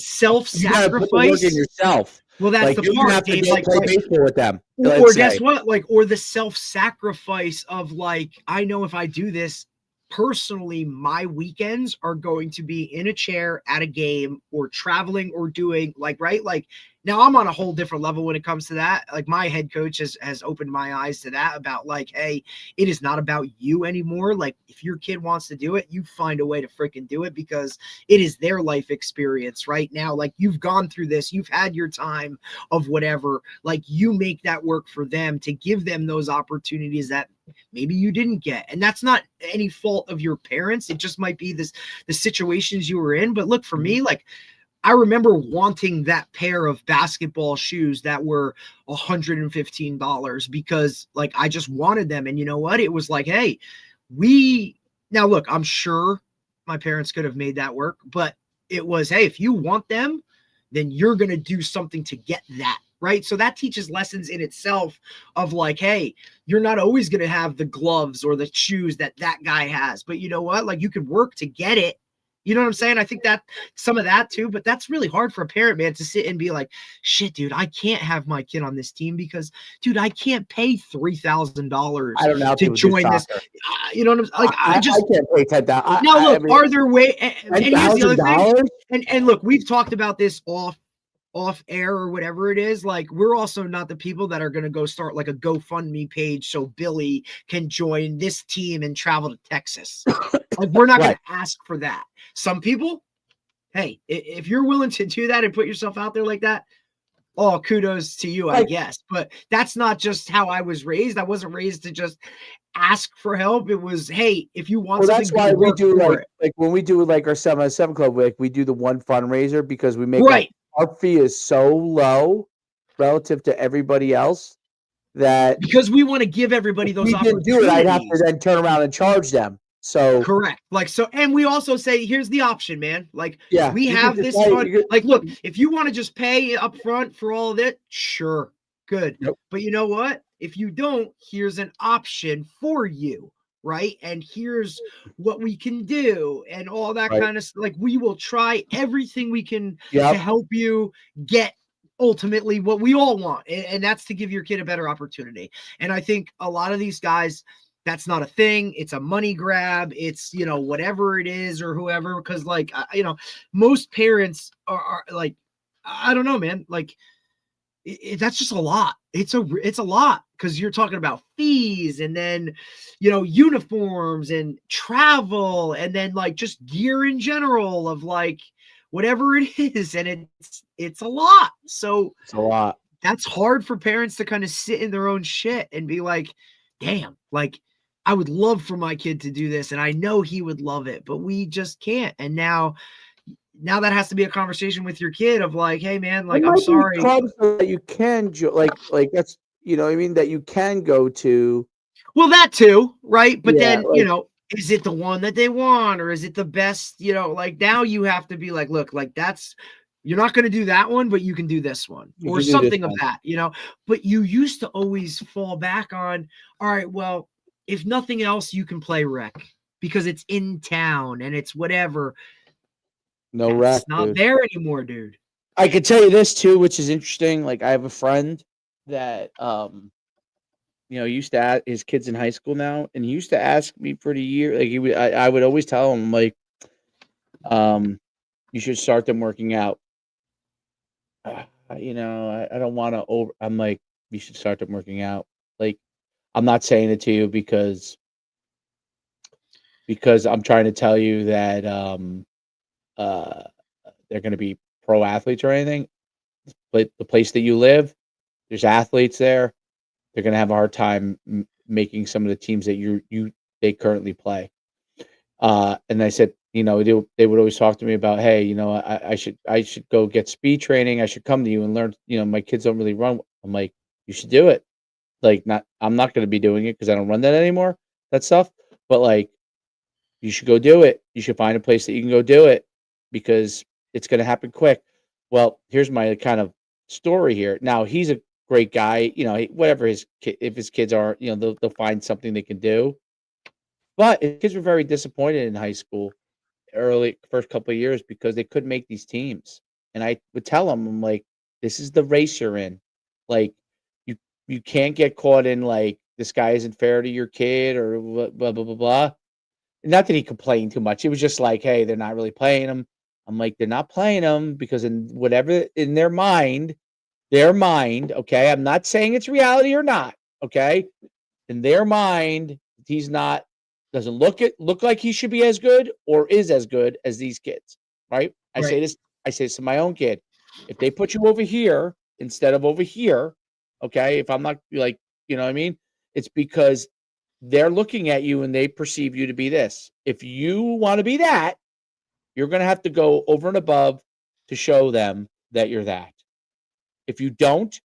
you got to put the work in self-sacrifice. yourself. Well, that's Like, the you part, have to Dave. go Like, play baseball with them. or guess what? Like, or the self-sacrifice of, like, I know if I do this personally, my weekends are going to be in a chair at a game or traveling or doing, like, right? Like, now I'm on a whole different level when it comes to that. Like, my head coach has opened my eyes to that, about like, hey, it is not about you anymore. Like, if your kid wants to do it, you find a way to freaking do it, because it is their life experience right now. Like, you've gone through this, you've had your time of whatever. Like, you make that work for them to give them those opportunities that maybe you didn't get. And that's not any fault of your parents. It just might be the situations you were in. But look, for me, like, I remember wanting that pair of basketball shoes that were $115 because, like, I just wanted them. And you know what? It was like, hey, now look, I'm sure my parents could have made that work, but it was, hey, if you want them, then you're going to do something to get that. Right. So that teaches lessons in itself of, like, hey, you're not always going to have the gloves or the shoes that guy has, but you know what? Like, you could work to get it. You know what I'm saying? I think that some of that too, but that's really hard for a parent, man, to sit and be like, shit, dude, I can't have my kid on this team because, dude, I can't pay $3,000 to join this. You know what I'm like? I can't pay $10,000. Now, look, are there ways? And here's the other thing. And look, we've talked about this off air or whatever it is. Like, we're also not the people that are going to go start like a GoFundMe page so Billy can join this team and travel to Texas. Like, we're not going to ask for that. Some people, hey, if you're willing to do that and put yourself out there like that, oh, kudos to you, I guess. But that's not just how I was raised. I wasn't raised to just ask for help. It was, hey, if you want something, that's why we do like when we do like our 7 Club, like, we do the one fundraiser because we make our fee is so low relative to everybody else that because we want to give everybody those opportunities. Do it, I'd have to then turn around and charge them. So correct. Like, so, and we also say, here's the option, man. Like, yeah, we have this fund. Like, look, if you want to just pay up front for all of it, sure, good. But you know what? If you don't, here's an option for you, right? And here's what we can do and all that kind of stuff. Like, we will try everything we can to help you get ultimately what we all want, and that's to give your kid a better opportunity. And I think a lot of these guys, that's not a thing. It's a money grab. It's, whatever it is or whoever. Because, like, most parents are like, I don't know, man. Like, that's just a lot. It's a lot, because you're talking about fees and then, uniforms and travel and then, like, just gear in general of, like, whatever it is. And it's a lot. So it's a lot. That's hard for parents to kind of sit in their own shit and be like, damn, like, I would love for my kid to do this, and I know he would love it, but we just can't. And now that has to be a conversation with your kid of, like, hey, man, like, I'm sorry. Clubs that you can like that's, I mean, that you can go to. Well, that too, right? But then, is it the one that they want, or is it the best? Like, now you have to be like, look, like, you're not going to do that one, but you can do this one or something of that, But you used to always fall back on, all right, well, if nothing else, you can play rec because it's in town and it's whatever. No rack, That's not dude. there anymore, dude. I could tell you this too, which is interesting. Like I have a friend that used to ask his kids in high school now, and he used to ask me for the year. Like I would always tell him like, you should start them working out. I don't want to over. I'm like, you should start them working out. Like, I'm not saying it to you because I'm trying to tell you that uh they're going to be pro athletes or anything. But the place that you live, there's athletes there. They're going to have a hard time making some of the teams that they currently play. And I said, they would always talk to me about, hey, I should go get speed training. I should come to you and learn. My kids don't really run. I'm like, you should do it. Like, I'm not going to be doing it because I don't run that anymore. That stuff. But like, you should go do it. You should find a place that you can go do it because it's going to happen quick. Well, here's my kind of story here. Now he's a great guy. Whatever if his kids are, they'll find something they can do. But his kids were very disappointed in high school early first couple of years because they couldn't make these teams. And I would tell them, I'm like, this is the race you're in. Like, you can't get caught in like this guy isn't fair to your kid or blah blah blah blah. Blah. Not that he complained too much. It was just like, hey, they're not really playing him. I'm like, they're not playing him because in their mind, okay. I'm not saying it's reality or not, okay. In their mind, he's not doesn't look like he should be as good or is as good as these kids, right? I say this to my own kid. If they put you over here instead of over here, okay, if I'm not like, you know what I mean? It's because they're looking at you and they perceive you to be this. If you want to be that, you're going to have to go over and above to show them that you're that. If you don't,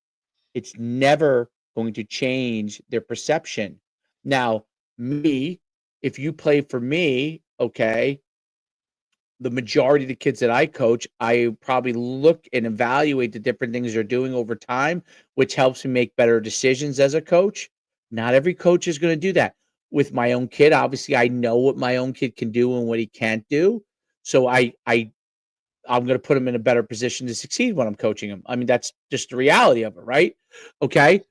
it's never going to change their perception. Now, if you play for me, okay, the majority of the kids that I coach, I probably look and evaluate the different things they're doing over time, which helps me make better decisions as a coach. Not every coach is going to do that. With my own kid, obviously, I know what my own kid can do and what he can't do. So I'm going to put him in a better position to succeed when I'm coaching him. I mean, that's just the reality of it, right? Okay.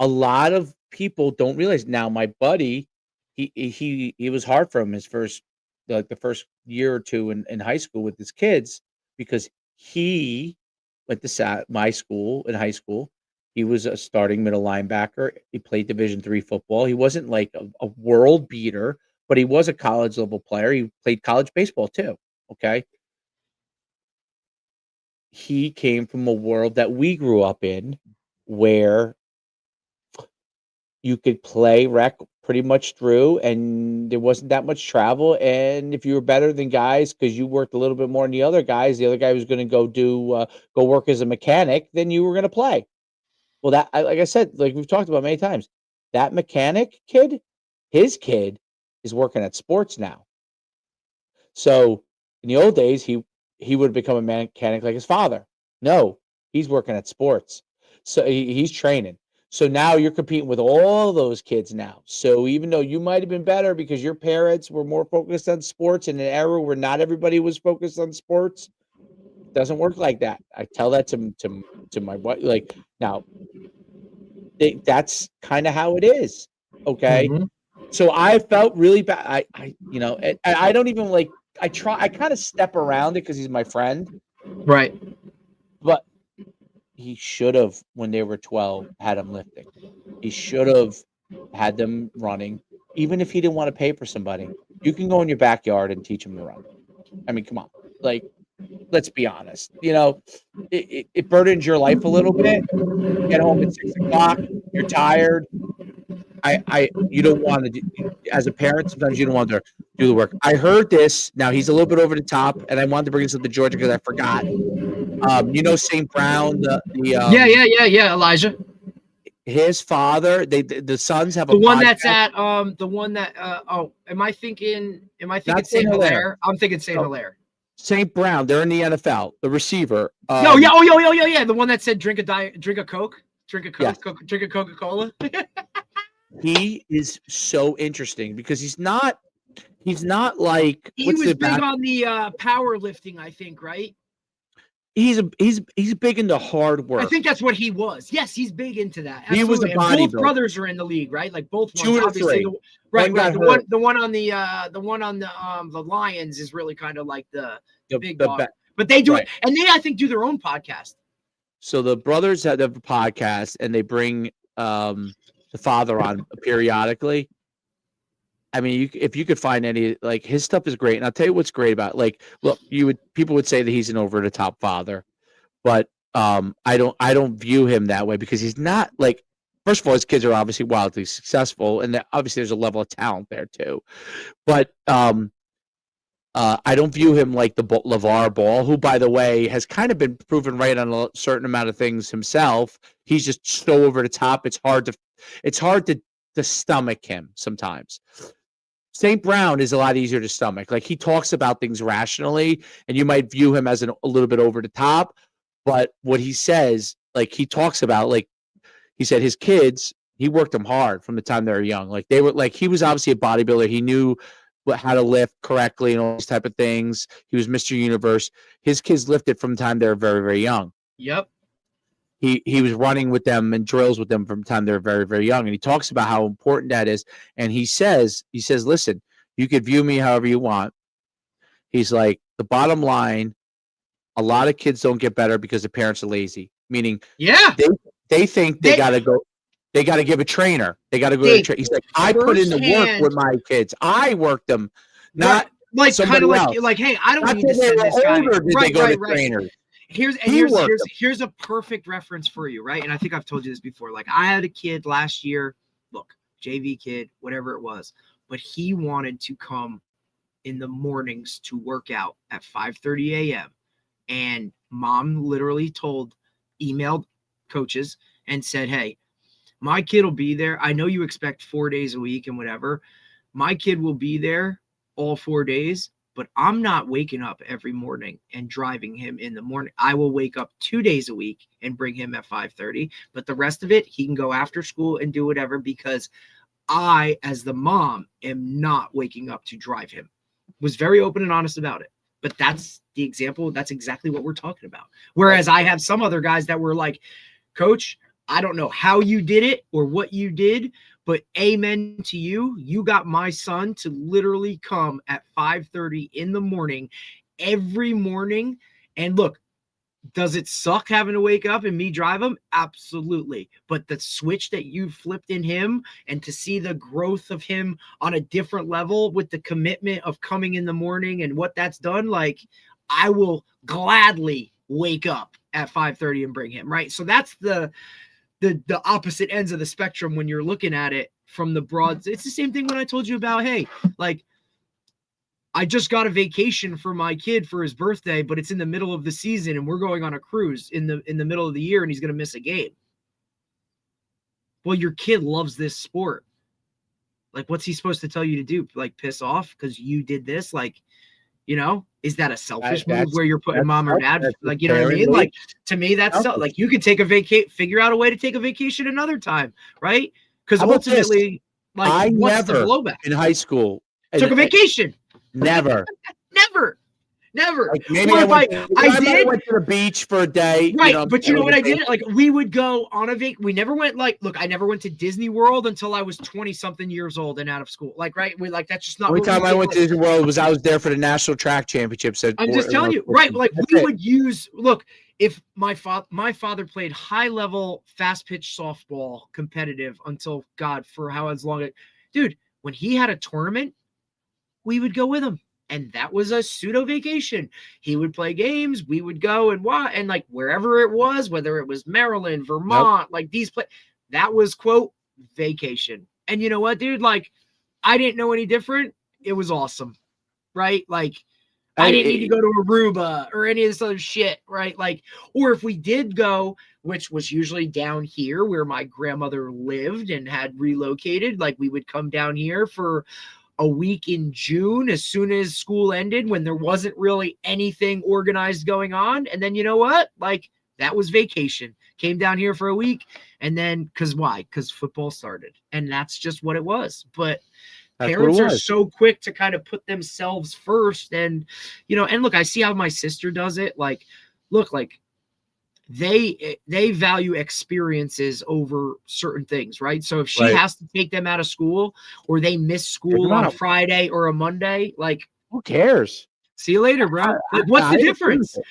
A lot of people don't realize now. My buddy, he was hard for him the first year or two in high school with his kids because he went to my school in high school. He was a starting middle linebacker. He played Division III football. He wasn't like a world beater, but he was a college level player. He played college baseball too. Okay. He came from a world that we grew up in where you could play rec pretty much through and there wasn't that much travel. And if you were better than guys, because you worked a little bit more than the other guy was going to go work as a mechanic, then you were going to play. Well, like I said, like we've talked about many times, that mechanic kid, his kid is working at sports now. So in the old days, he would become a mechanic like his father. No, he's working at sports. So he's training. So now you're competing with all those kids now. So even though you might have been better because your parents were more focused on sports in an era where not everybody was focused on sports, it doesn't work like that. I tell that to my wife. Like now, that's kind of how it is. Okay. Mm-hmm. So I felt really bad. I don't even like. I kind of step around it because he's my friend. Right. But he should have, when they were 12, had them lifting. He should have had them running. Even if he didn't want to pay for somebody, you can go in your backyard and teach him to run. I mean, come on. Like, let's be honest. It burdens your life a little bit. Get home at 6:00. You're tired. You don't want to do, as a parent, sometimes you don't want to do the work. I heard this. Now he's a little bit over the top, and I wanted to bring this up to Georgia because I forgot. St. Brown, Yeah, Elijah. His father, the sons have The a one podcast. that's at the one that am I thinking Not St. Hilaire? I'm thinking St. Hilaire. St. Brown, they're in the NFL. The receiver. Yeah. The one that said drink a Coke, drink a Coke, Yes. drink a Coca-Cola. He is so interesting because he's not He's not like He what's was the big back? on the powerlifting, I think, right? He's big into hard I work. think that's what he was. Yes, he's big into that. He was a Absolutely. And both bodybuilder. brothers are in the league, right? Like both ones. 2 or Obviously, 3. right. got The hurt. one on the Lions is really kind of like the big The dog. ba- But they do right. it, and they I think do their own podcast. So the brothers have a podcast, and they bring the father on periodically. I mean, if you could find any, like, his stuff is great, and I'll tell you what's great about it. Like, look, people would say that he's an over the top father, but I don't view him that way because he's not like. First of all, his kids are obviously wildly successful, and obviously there's a level of talent there too. But I don't view him like the LeVar Ball, who, by the way, has kind of been proven right on a certain amount of things himself. He's just so over the top. It's hard to stomach him sometimes. St. Brown is a lot easier to stomach. Like, he talks about things rationally, and you might view him as a little bit over the top. But what he says, like, he talks about, like, he said his kids, he worked them hard from the time they were young. Like, they were like, he was obviously a bodybuilder. He knew how to lift correctly and all these type of things. He was Mr. Universe. His kids lifted from the time they were very, very young. Yep. He was running with them and drills with them from the time they were very, very young. And he talks about how important that is. And he says, listen, you could view me however you want. He's like, the bottom line, a lot of kids don't get better because the parents are lazy. Meaning, yeah, they think they got to go. They got to give a trainer. They got to go to a trainer. He's like, I put in the work with my kids. I worked them, not like kind of else. like, hey, I don't not need to send this guy. Right. Trainers. Here's a perfect reference for you, right? And I think I've told you this before. Like, I had a kid last year. Look, JV kid, whatever it was, but he wanted to come in the mornings to work out at 5:30 a.m. And mom literally emailed coaches and said, hey, my kid will be there. I know you expect 4 days a week and whatever. My kid will be there all 4 days, but I'm not waking up every morning and driving him in the morning. I will wake up 2 days a week and bring him at 5:30, but the rest of it, he can go after school and do whatever because I, as the mom, am not waking up to drive him. Was very open and honest about it. But that's the example. That's exactly what we're talking about. Whereas I have some other guys that were like, Coach, I don't know how you did it or what you did, but amen to you. You got my son to literally come at 5:30 in the morning every morning. And look, does it suck having to wake up and me drive him? Absolutely. But the switch that you flipped in him and to see the growth of him on a different level with the commitment of coming in the morning and what that's done, like, I will gladly wake up at 5:30 and bring him, right? So that's the opposite ends of the spectrum when you're looking at it from the broad. It's the same thing when I told you about, hey, like, I just got a vacation for my kid for his birthday, but it's in the middle of the season and we're going on a cruise in the middle of the year and he's going to miss a game. Well, your kid loves this sport. Like, what's he supposed to tell you to do? Like, piss off because you did this? Like, is that a selfish move where you're putting mom or dad? Like, you know what I mean? Like, to me, that's like, you could take figure out a way to take a vacation another time, right? Because ultimately, like, I what's the blowback? In high school took a vacation. Never. Like, maybe I went to the beach for a day. Right, but you know what I did? Like, we would go on a we never went, like, look, I never went to Disney World until I was 20-something years old and out of school. Like, right? That's just not. The only time I went to Disney World I was there for the National Track Championships. I'm just telling you, right? Like, we would look, if my father played high-level, fast-pitch softball competitive until, God, for how long dude, when he had a tournament, we would go with him. And that was a pseudo vacation. He would play games. We would go and watch, and like wherever it was, whether it was Maryland, Vermont, like these that was, quote, vacation. And you know what, dude? Like, I didn't know any different. It was awesome, right? Like, I didn't need to go to Aruba or any of this other shit, right? Like, or if we did go, which was usually down here where my grandmother lived and had relocated, like, we would come down here for a week in June as soon as school ended when there wasn't really anything organized going on. And then, you know what? Like, that was vacation. Came down here for a week. And then, why? Because football started. And that's just what it was. But That's what it Parents are was. so quick to kind of put themselves first. And, and look, I see how my sister does it. Like, look, like they value experiences over certain things, right? So if she Right. has to take them out of school or they miss Take 'em school on out. Friday or a Monday, like, Who cares? see you later, bro. I Like, what's the agree with difference? it.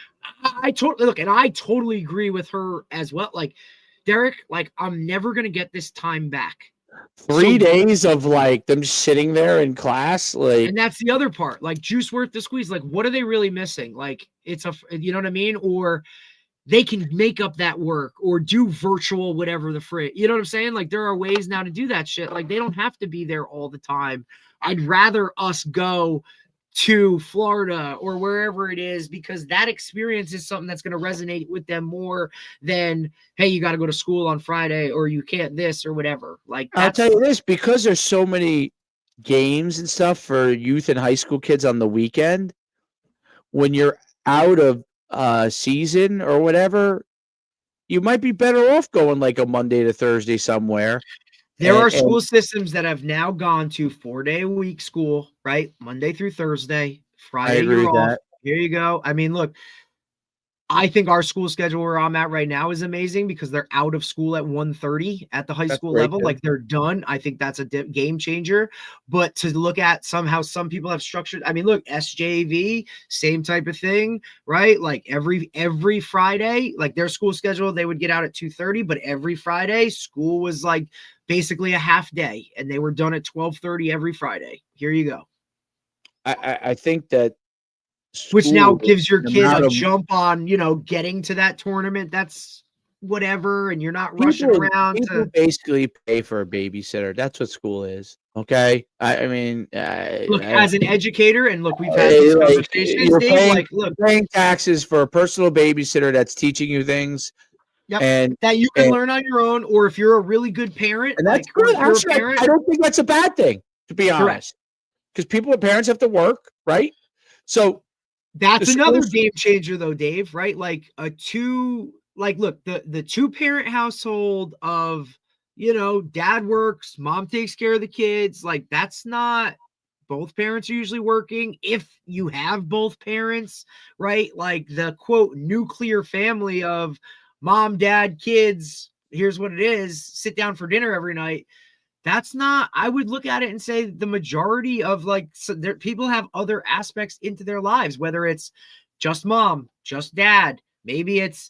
I totally look, and I totally agree with her as well. Like, Derek, like, I'm never gonna get this time back. 3 days of like them just sitting there in class, like, And that's the other part. Like, juice worth the squeeze. Like, what are they really missing? Like, you know what I mean? Or they can make up that work or do virtual whatever the frick. You know what I'm saying? Like, there are ways now to do that shit. Like, they don't have to be there all the time. I'd rather us go to Florida or wherever it is, because that experience is something that's going to resonate with them more than, hey, you got to go to school on Friday or you can't this or whatever. Like, I'll tell you this, because there's so many games and stuff for youth and high school kids on the weekend, when you're out of season or whatever, you might be better off going like a Monday to Thursday somewhere. There are And school systems that have now gone to 4-day-a-week school, right? Monday through Thursday. I Friday, agree you're with off. that. Here you go. I mean, look, I think our school schedule where I'm at right now is amazing because they're out of school at 1:30 at the high That's school great level. too. Like, they're done. I think that's a game changer. But to look at somehow some people have structured, I mean, look, SJV, same type of thing, right? Like every Friday, like their school schedule, they would get out at 2:30, but every Friday school was like basically a half day and they were done at 12:30 every Friday. Here you go. I think that Which now school, gives your the kid amount a of jump on, getting to that tournament. That's whatever, and you're not rushing people around people to basically pay for a babysitter. That's what school is. Okay. I mean, look as an educator. And look, we've had these like conversations, Dave. Like, look, you're paying taxes for a personal babysitter that's teaching you things, yep, and that you can and learn on your own, or if you're a really good parent, and like, that's or good. if you're a Actually, parent, I don't think that's a bad thing, to be correct. honest, because parents have to work, right? So That's the another schools, game changer, though, Dave. Right? Like look, the two-parent household of, dad works, mom takes care of the kids. Like, that's not, both parents are usually working. If you have both parents, right? Like the quote nuclear family of mom, dad, kids. Here's what it is: sit down for dinner every night. That's not, I would look at it and say the majority of, like, so people have other aspects into their lives, whether it's just mom, just dad, maybe it's,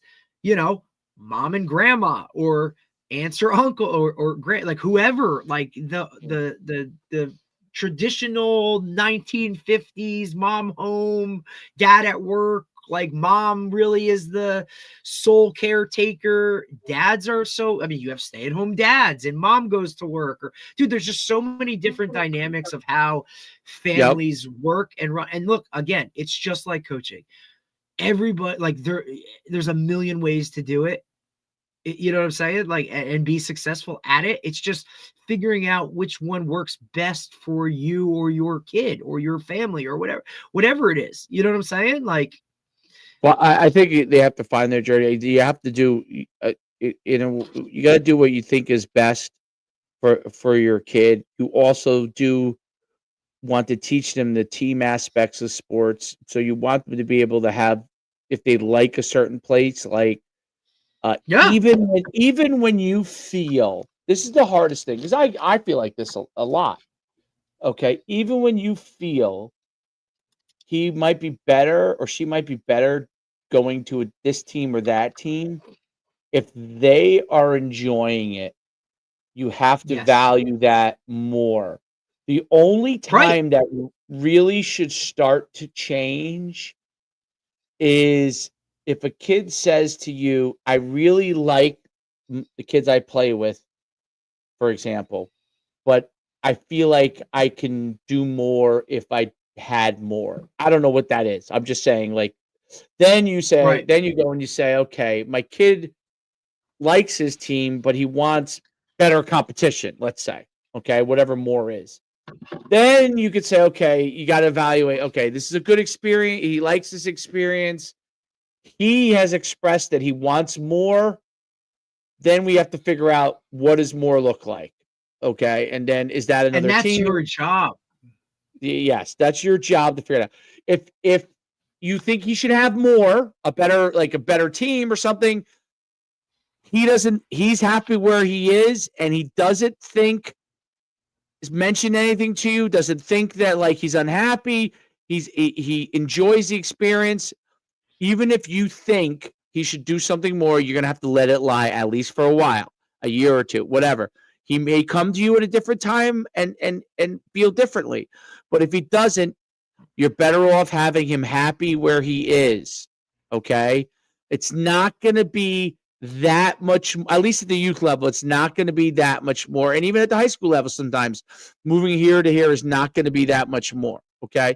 mom and grandma, or aunts or uncle, or grand, like whoever, like the traditional 1950s mom home, dad at work. Like, mom really is the sole caretaker. Dads are I mean, you have stay-at-home dads and mom goes to work. Or, dude, there's just so many different dynamics of how yep. families work and run. And look, again, it's just like coaching. Everybody, like, there's a million ways to do it. You know what I'm saying? Like, and be successful at it. It's just figuring out which one works best for you or your kid or your family or whatever it is. You know what I'm saying? Like, Well, I think they have to find their journey. You have to do, you got to do what you think is best for your kid. You also do want to teach them the team aspects of sports. So you want them to be able to have, if they like a certain place, like yeah, even when you feel, this is the hardest thing, because I feel like this a lot. Okay, even when you feel he might be better or she might be better going to this team or that team, if they are enjoying it, you have to yes, value that more. The only right, time that really should start to change is if a kid says to you, "I really like the kids I play with," for example, "but I feel like I can do more if I had more." I don't know what that is. I'm just saying, like, right. then you go and you say, "Okay, my kid likes his team, but he wants better competition," let's say, okay, whatever more is. Then you could say, "Okay, you gotta evaluate, okay, this is a good experience. He likes this experience. He has expressed that he wants more." Then we have to figure out, what does more look like? Okay. And then is that And another that's team? your job. Yes, that's your job to figure it out. If you think he should have more, a better team or something, he's happy where he is, and he doesn't mention anything to you, doesn't think that like he's unhappy. He enjoys the experience. Even if you think he should do something more, you're gonna have to let it lie at least for a while, a year or two, whatever. He may come to you at a different time and feel differently. But if he doesn't, you're better off having him happy where he is. Okay? It's not going to be that much, at least at the youth level, it's not going to be that much more. And even at the high school level, sometimes moving here to here is not going to be that much more. Okay?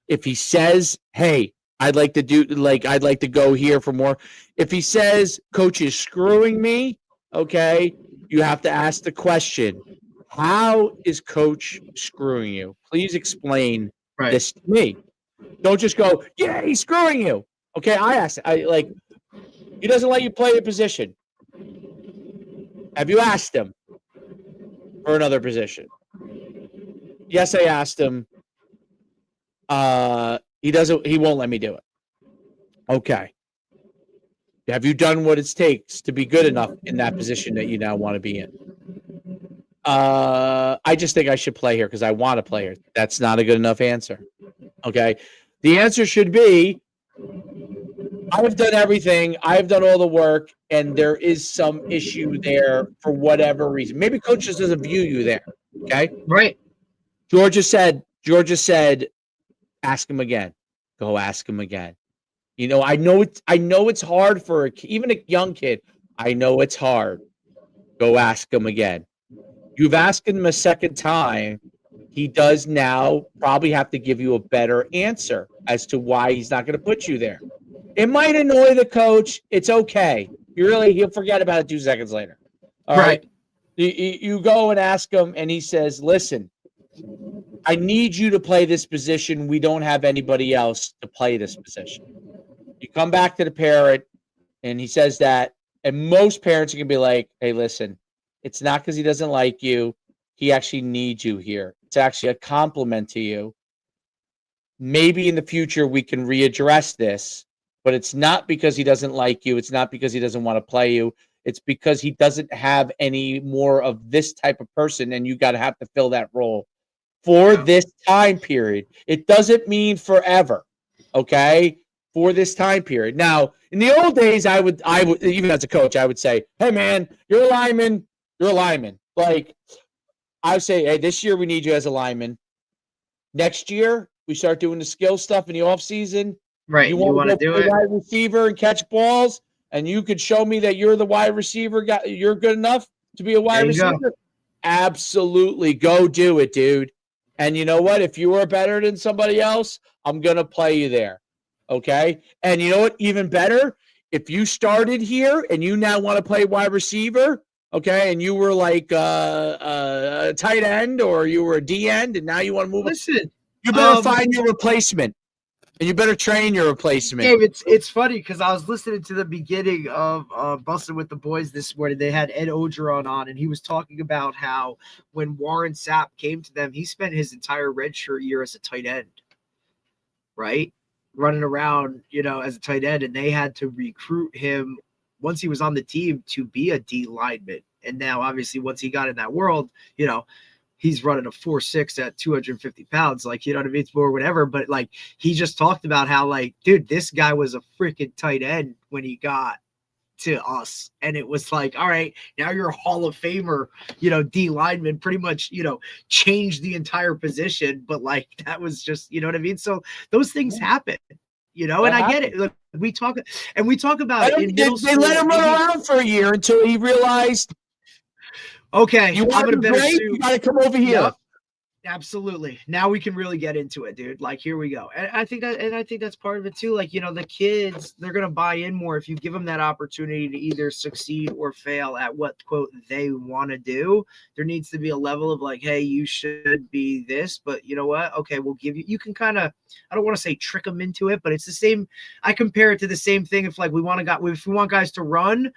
If he says, hey, I'd like to go here for more. If he says, coach is screwing me, okay, you have to ask the question, how is coach screwing you? Please explain this to me. Don't just go, yeah, he's screwing you. Okay, he doesn't let you play a position. Have you asked him for another position? Yes, I asked him. He won't let me do it. Okay. Have you done what it takes to be good enough in that position that you now want to be in? I just think I should play here because I want to play here. That's not a good enough answer. Okay. The answer should be, I've done everything. I've done all the work, and there is some issue there for whatever reason. Maybe coach just doesn't view you there. Okay. Right. Georgia said, ask him again. Go ask him again. You know, I know it's hard for even a young kid. I know it's hard. Go ask him again. You've asked him a second time. He does now probably have to give you a better answer as to why he's not going to put you there. It might annoy the coach. It's okay. He'll forget about it 2 seconds later. All right. You go and ask him, and he says, listen, I need you to play this position. We don't have anybody else to play this position. You come back to the parent, and he says that, and most parents are going to be like, hey, listen, it's not because he doesn't like you. He actually needs you here. It's actually a compliment to you. Maybe in the future we can readdress this, but it's not because he doesn't like you. It's not because he doesn't want to play you. It's because he doesn't have any more of this type of person, and you got to have to fill that role for this time period. It doesn't mean forever, okay? For this time period. Now, in the old days, I would even as a coach, I would say, hey, man, you're a lineman. You're a lineman. Like, I would say, hey, this year we need you as a lineman. Next year, we start doing the skill stuff in the offseason. Right. You want to do play wide receiver and catch balls, and you could show me that you're the wide receiver guy. You're good enough to be a wide receiver? Go. Absolutely. Go do it, dude. And you know what? If you are better than somebody else, I'm going to play you there. Okay? And you know what? Even better, if you started here and you now want to play wide receiver, okay, and you were like a tight end or you were a D end and now you want to move. Listen, you better find your replacement. And you better train your replacement. Dave, it's funny because I was listening to the beginning of Bustin' with the Boys this morning. They had Ed Ogeron on, and he was talking about how when Warren Sapp came to them, he spent his entire redshirt year as a tight end, right? Running around, as a tight end, and they had to recruit him once he was on the team to be a D lineman. And now, obviously, once he got in that world, he's running a 4.6 at 250 pounds, like, you know what I mean? Or whatever. But like, he just talked about how, like, dude, this guy was a freaking tight end when he got to us. And it was like, all right, now you're a Hall of Famer, D lineman, pretty much, changed the entire position. But like, that was just, you know what I mean? So those things happen, and I get it. Look, we talk about it in middle school. They let him run around for a year until he realized, okay, you want to be great? You got to come over here. Yep, absolutely. Now we can really get into it, dude. Like, here we go. And I think that's part of it too. Like, the kids, they're going to buy in more if you give them that opportunity to either succeed or fail at what, quote, they want to do. There needs to be a level of like, hey, you should be this, but you know what? Okay, we'll give you can kind of, I don't want to say trick them into it, but it's the same. I compare it to the same thing. If we want guys to run,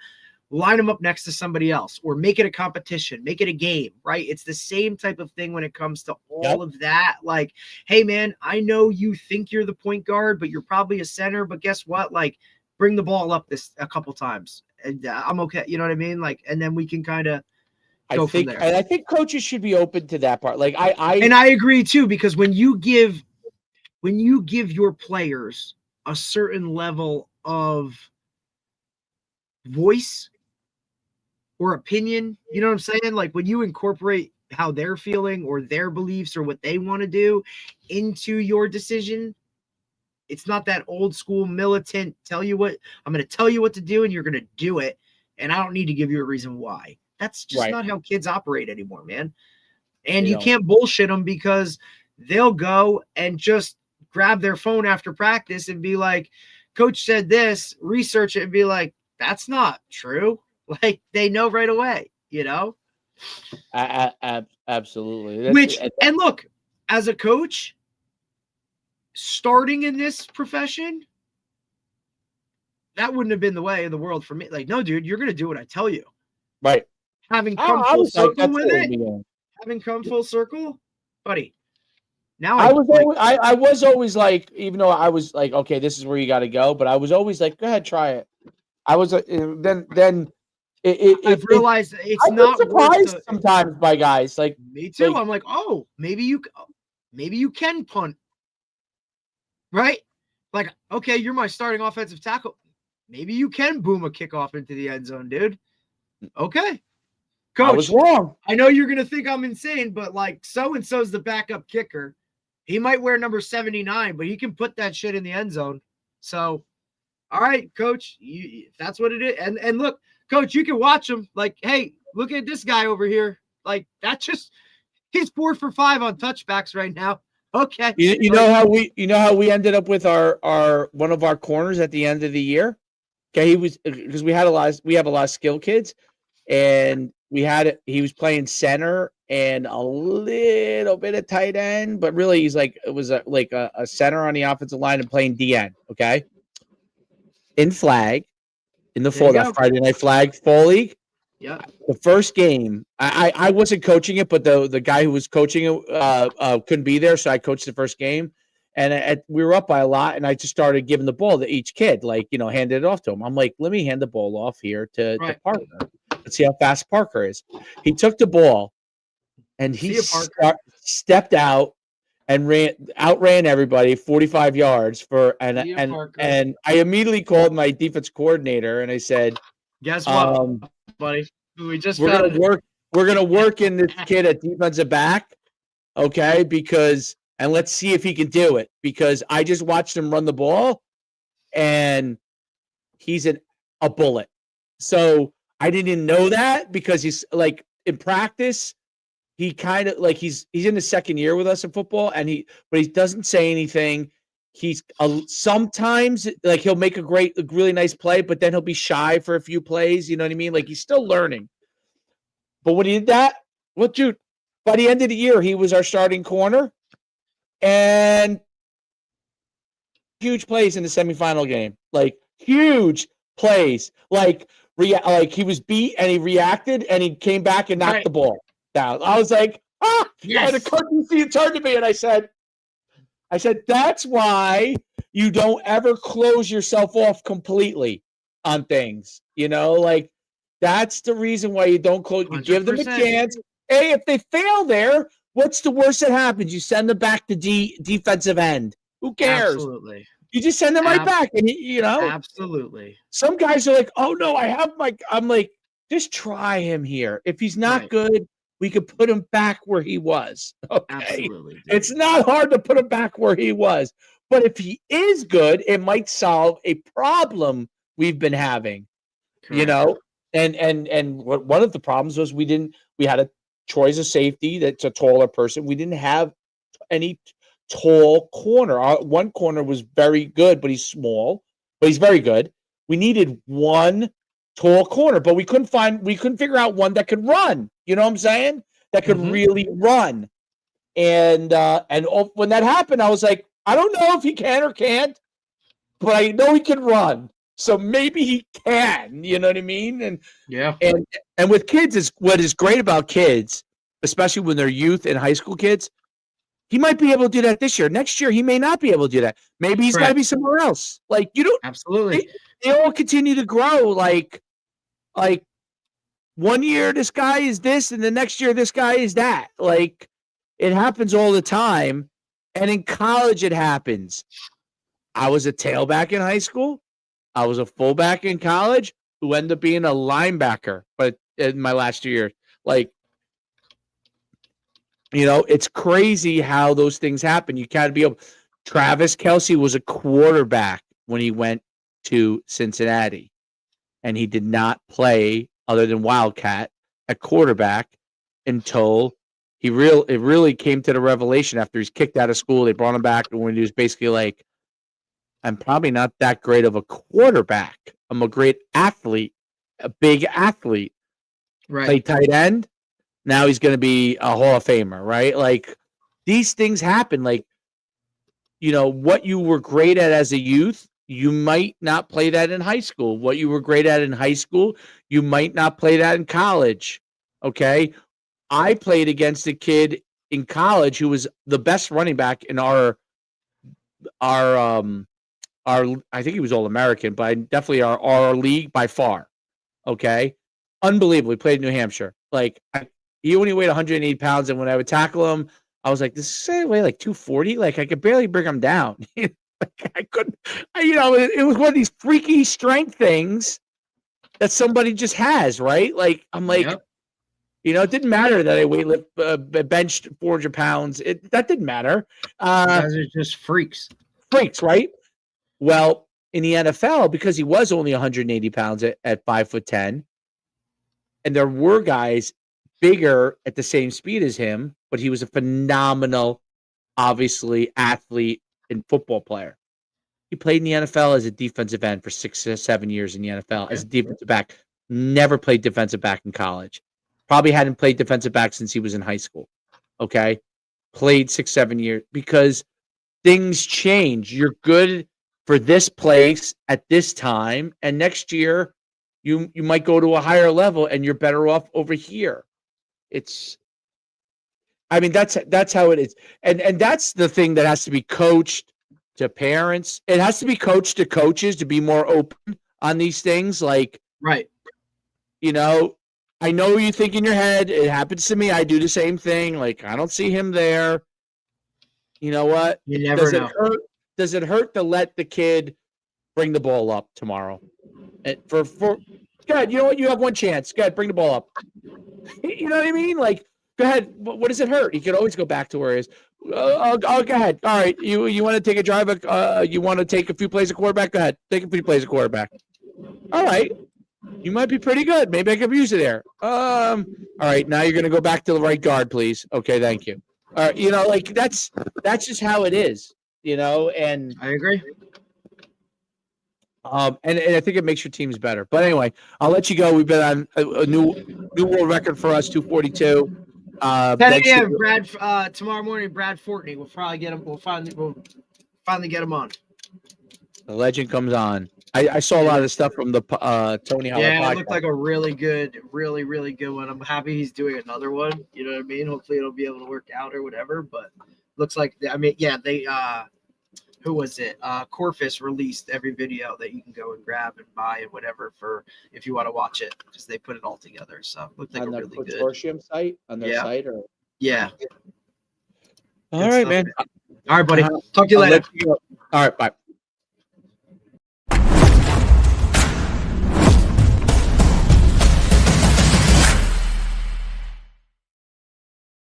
line them up next to somebody else, or make it a competition, make it a game, right? It's the same type of thing when it comes to all of that. Like, hey man, I know you think you're the point guard, but you're probably a center, but guess what? Like, bring the ball up this a couple times and I'm okay. You know what I mean? Like, and then we can kind of go from there. I think coaches should be open to that part. Like and I agree too, because when you give your players a certain level of voice or opinion, you know what I'm saying? Like when you incorporate how they're feeling or their beliefs or what they want to do into your decision, it's not that old school militant I'm going to tell you what to do and you're going to do it. And I don't need to give you a reason why. That's just not how kids operate anymore, man. And you can't bullshit them, because they'll go and just grab their phone after practice and be like, coach said this, research it and be like, that's not true. Like they know right away, you know? Absolutely. And look, as a coach starting in this profession, that wouldn't have been the way of the world for me. Like, no, dude, you're going to do what I tell you. Right. Having come full circle with it, having come full circle, buddy. Now I was always like, even though I was like, okay, this is where you got to go, but I was always like, go ahead, try it. I was then I've realized it's not surprised sometimes by guys like me too. I'm like, oh, maybe you can punt, right? Like, okay, you're my starting offensive tackle. Maybe you can boom a kickoff into the end zone, dude. Okay. Coach, I was wrong. I know you're going to think I'm insane, but like so-and-so's the backup kicker. He might wear number 79, but he can put that shit in the end zone. So, all right, coach, if that's what it is. And look, coach, you can watch him. Like, hey, look at this guy over here. Like, he's 4 for 5 on touchbacks right now. Okay. You know how we ended up with our one of our corners at the end of the year? Okay, because we have a lot of skill kids, and he was playing center and a little bit of tight end, but really he's like a center on the offensive line and playing DN. Okay, in the fall, that Friday night flag fall league. Yeah. The first game, I wasn't coaching it, but the guy who was coaching it couldn't be there, so I coached the first game, and we were up by a lot, and I just started giving the ball to each kid, like handed it off to him. I'm like, let me hand the ball off here to Parker. Let's see how fast Parker is. He took the ball, and he stepped out and outran everybody 45 yards and I immediately called my defense coordinator and I said, guess what, buddy? We're gonna work in this kid at defensive back, okay? And let's see if he can do it, because I just watched him run the ball and he's a bullet. So I didn't know that, because he's like in practice, he kind of like he's in his second year with us in football, but he doesn't say anything. He's sometimes like he'll make a really nice play, but then he'll be shy for a few plays. You know what I mean? Like he's still learning. But when he did that, dude, by the end of the year, he was our starting corner, and huge plays in the semifinal game, like huge plays, like he was beat and he reacted and he came back and knocked the ball down. I was like, yes. And the coach turned to me and I said, that's why you don't ever close yourself off completely on things. Like that's the reason why you don't close. You 100%. Give them a chance. Hey, if they fail there, what's the worst that happens? You send them back to defensive end. Who cares? Absolutely. You just send them right back, and Absolutely. Some guys are like, "Oh no, I'm like, just try him here. If he's not good, we could put him back where he was." Okay, absolutely. Dude. It's not hard to put him back where he was, but if he is good, it might solve a problem we've been having. Correct. And one of the problems was we had a choice of safety that's a taller person. We didn't have any tall corner. Our one corner was very good, but he's small, but he's very good. We needed one tall corner, but we couldn't figure out one that could run. You know what I'm saying? That could really run. And when that happened, I was like, I don't know if he can or can't, but I know he can run. So maybe he can, you know what I mean? Yeah. And with kids, is what is great about kids, especially when they're youth and high school kids, he might be able to do that this year. Next year, he may not be able to do that. Maybe he's got to be somewhere else. Like, you don't, Absolutely. they all continue to grow. Like 1 year, this guy is this, and the next year, this guy is that. Like, it happens all the time. And in college, it happens. I was a tailback in high school. I was a fullback in college who ended up being a linebacker, but in my last 2 years, like, you know, it's crazy how those things happen. You can't be able. Travis Kelce was a quarterback when he went to Cincinnati, and he did not play other than Wildcat at quarterback until it really came to the revelation after he's kicked out of school. They brought him back, and when he was basically like, I'm probably not that great of a quarterback. I'm a great athlete, a big athlete. Right. Play tight end. Now he's going to be a Hall of Famer, right? Like, these things happen. Like, you know, what you were great at as a youth, you might not play that in high school. What you were great at in high school, you might not play that in college. Okay. I played against a kid in college who was the best running back in our I think he was All-American, but definitely our league by far. Okay. Unbelievable. He played in New Hampshire. Like, he only weighed 180 pounds, and when I would tackle him, I was like, this guy weigh like 240. Like, I could barely bring him down. Like, I couldn't. You know, it was one of these freaky strength things that somebody just has, right? Like, I'm like, you know, it didn't matter that I benched 400 pounds. That didn't matter. You guys are just freaks, right? Well, in the NFL, because he was only 180 pounds at 5'10", and there were guys bigger at the same speed as him, but he was a phenomenal, obviously, athlete and football player. He played in the NFL as a defensive end for 6 or 7 years in the NFL as a defensive back. Never played defensive back in college. Probably hadn't played defensive back since he was in high school. Okay? Played 6, 7 years because things change. You're good for this place at this time, and next year you might go to a higher level and you're better off over here. I mean, that's how it is. And that's the thing that has to be coached to parents. It has to be coached to coaches to be more open on these things. Like, right. You know, I know you think in your head, it happens to me. I do the same thing. Like, I don't see him there. You know what? You never know. Does it hurt to let the kid bring the ball up tomorrow? Go ahead, you know what? You have one chance. Go ahead, bring the ball up. You know what I mean? Like, go ahead. What does it hurt? He could always go back to where he is. Go ahead. All right. You want to take a drive? You want to take a few plays of quarterback? Go ahead. Take a few plays of quarterback. All right. You might be pretty good. Maybe I could use you there. All right. Now you're going to go back to the right guard, please. Okay. Thank you. All right. You know, like, that's just how it is, you know, and I agree. And I think it makes your teams better. But anyway, I'll let you go. We've been on a new world record for us, 242. 10 a.m. Brad. Tomorrow morning, Brad Fortney. We'll probably get him. We'll finally get him on. The legend comes on. I saw a lot of stuff from the Tony Holler podcast. It looked like a really good one. I'm happy he's doing another one. You know what I mean? Hopefully it'll be able to work out or whatever. But looks like they who was it? Corfus released every video that you can go and grab and buy and whatever for if you want to watch it because they put it all together. So it looked like on a the really good consortium site on their site or yeah. All right, man. All right, buddy. Talk to you later. All right, bye.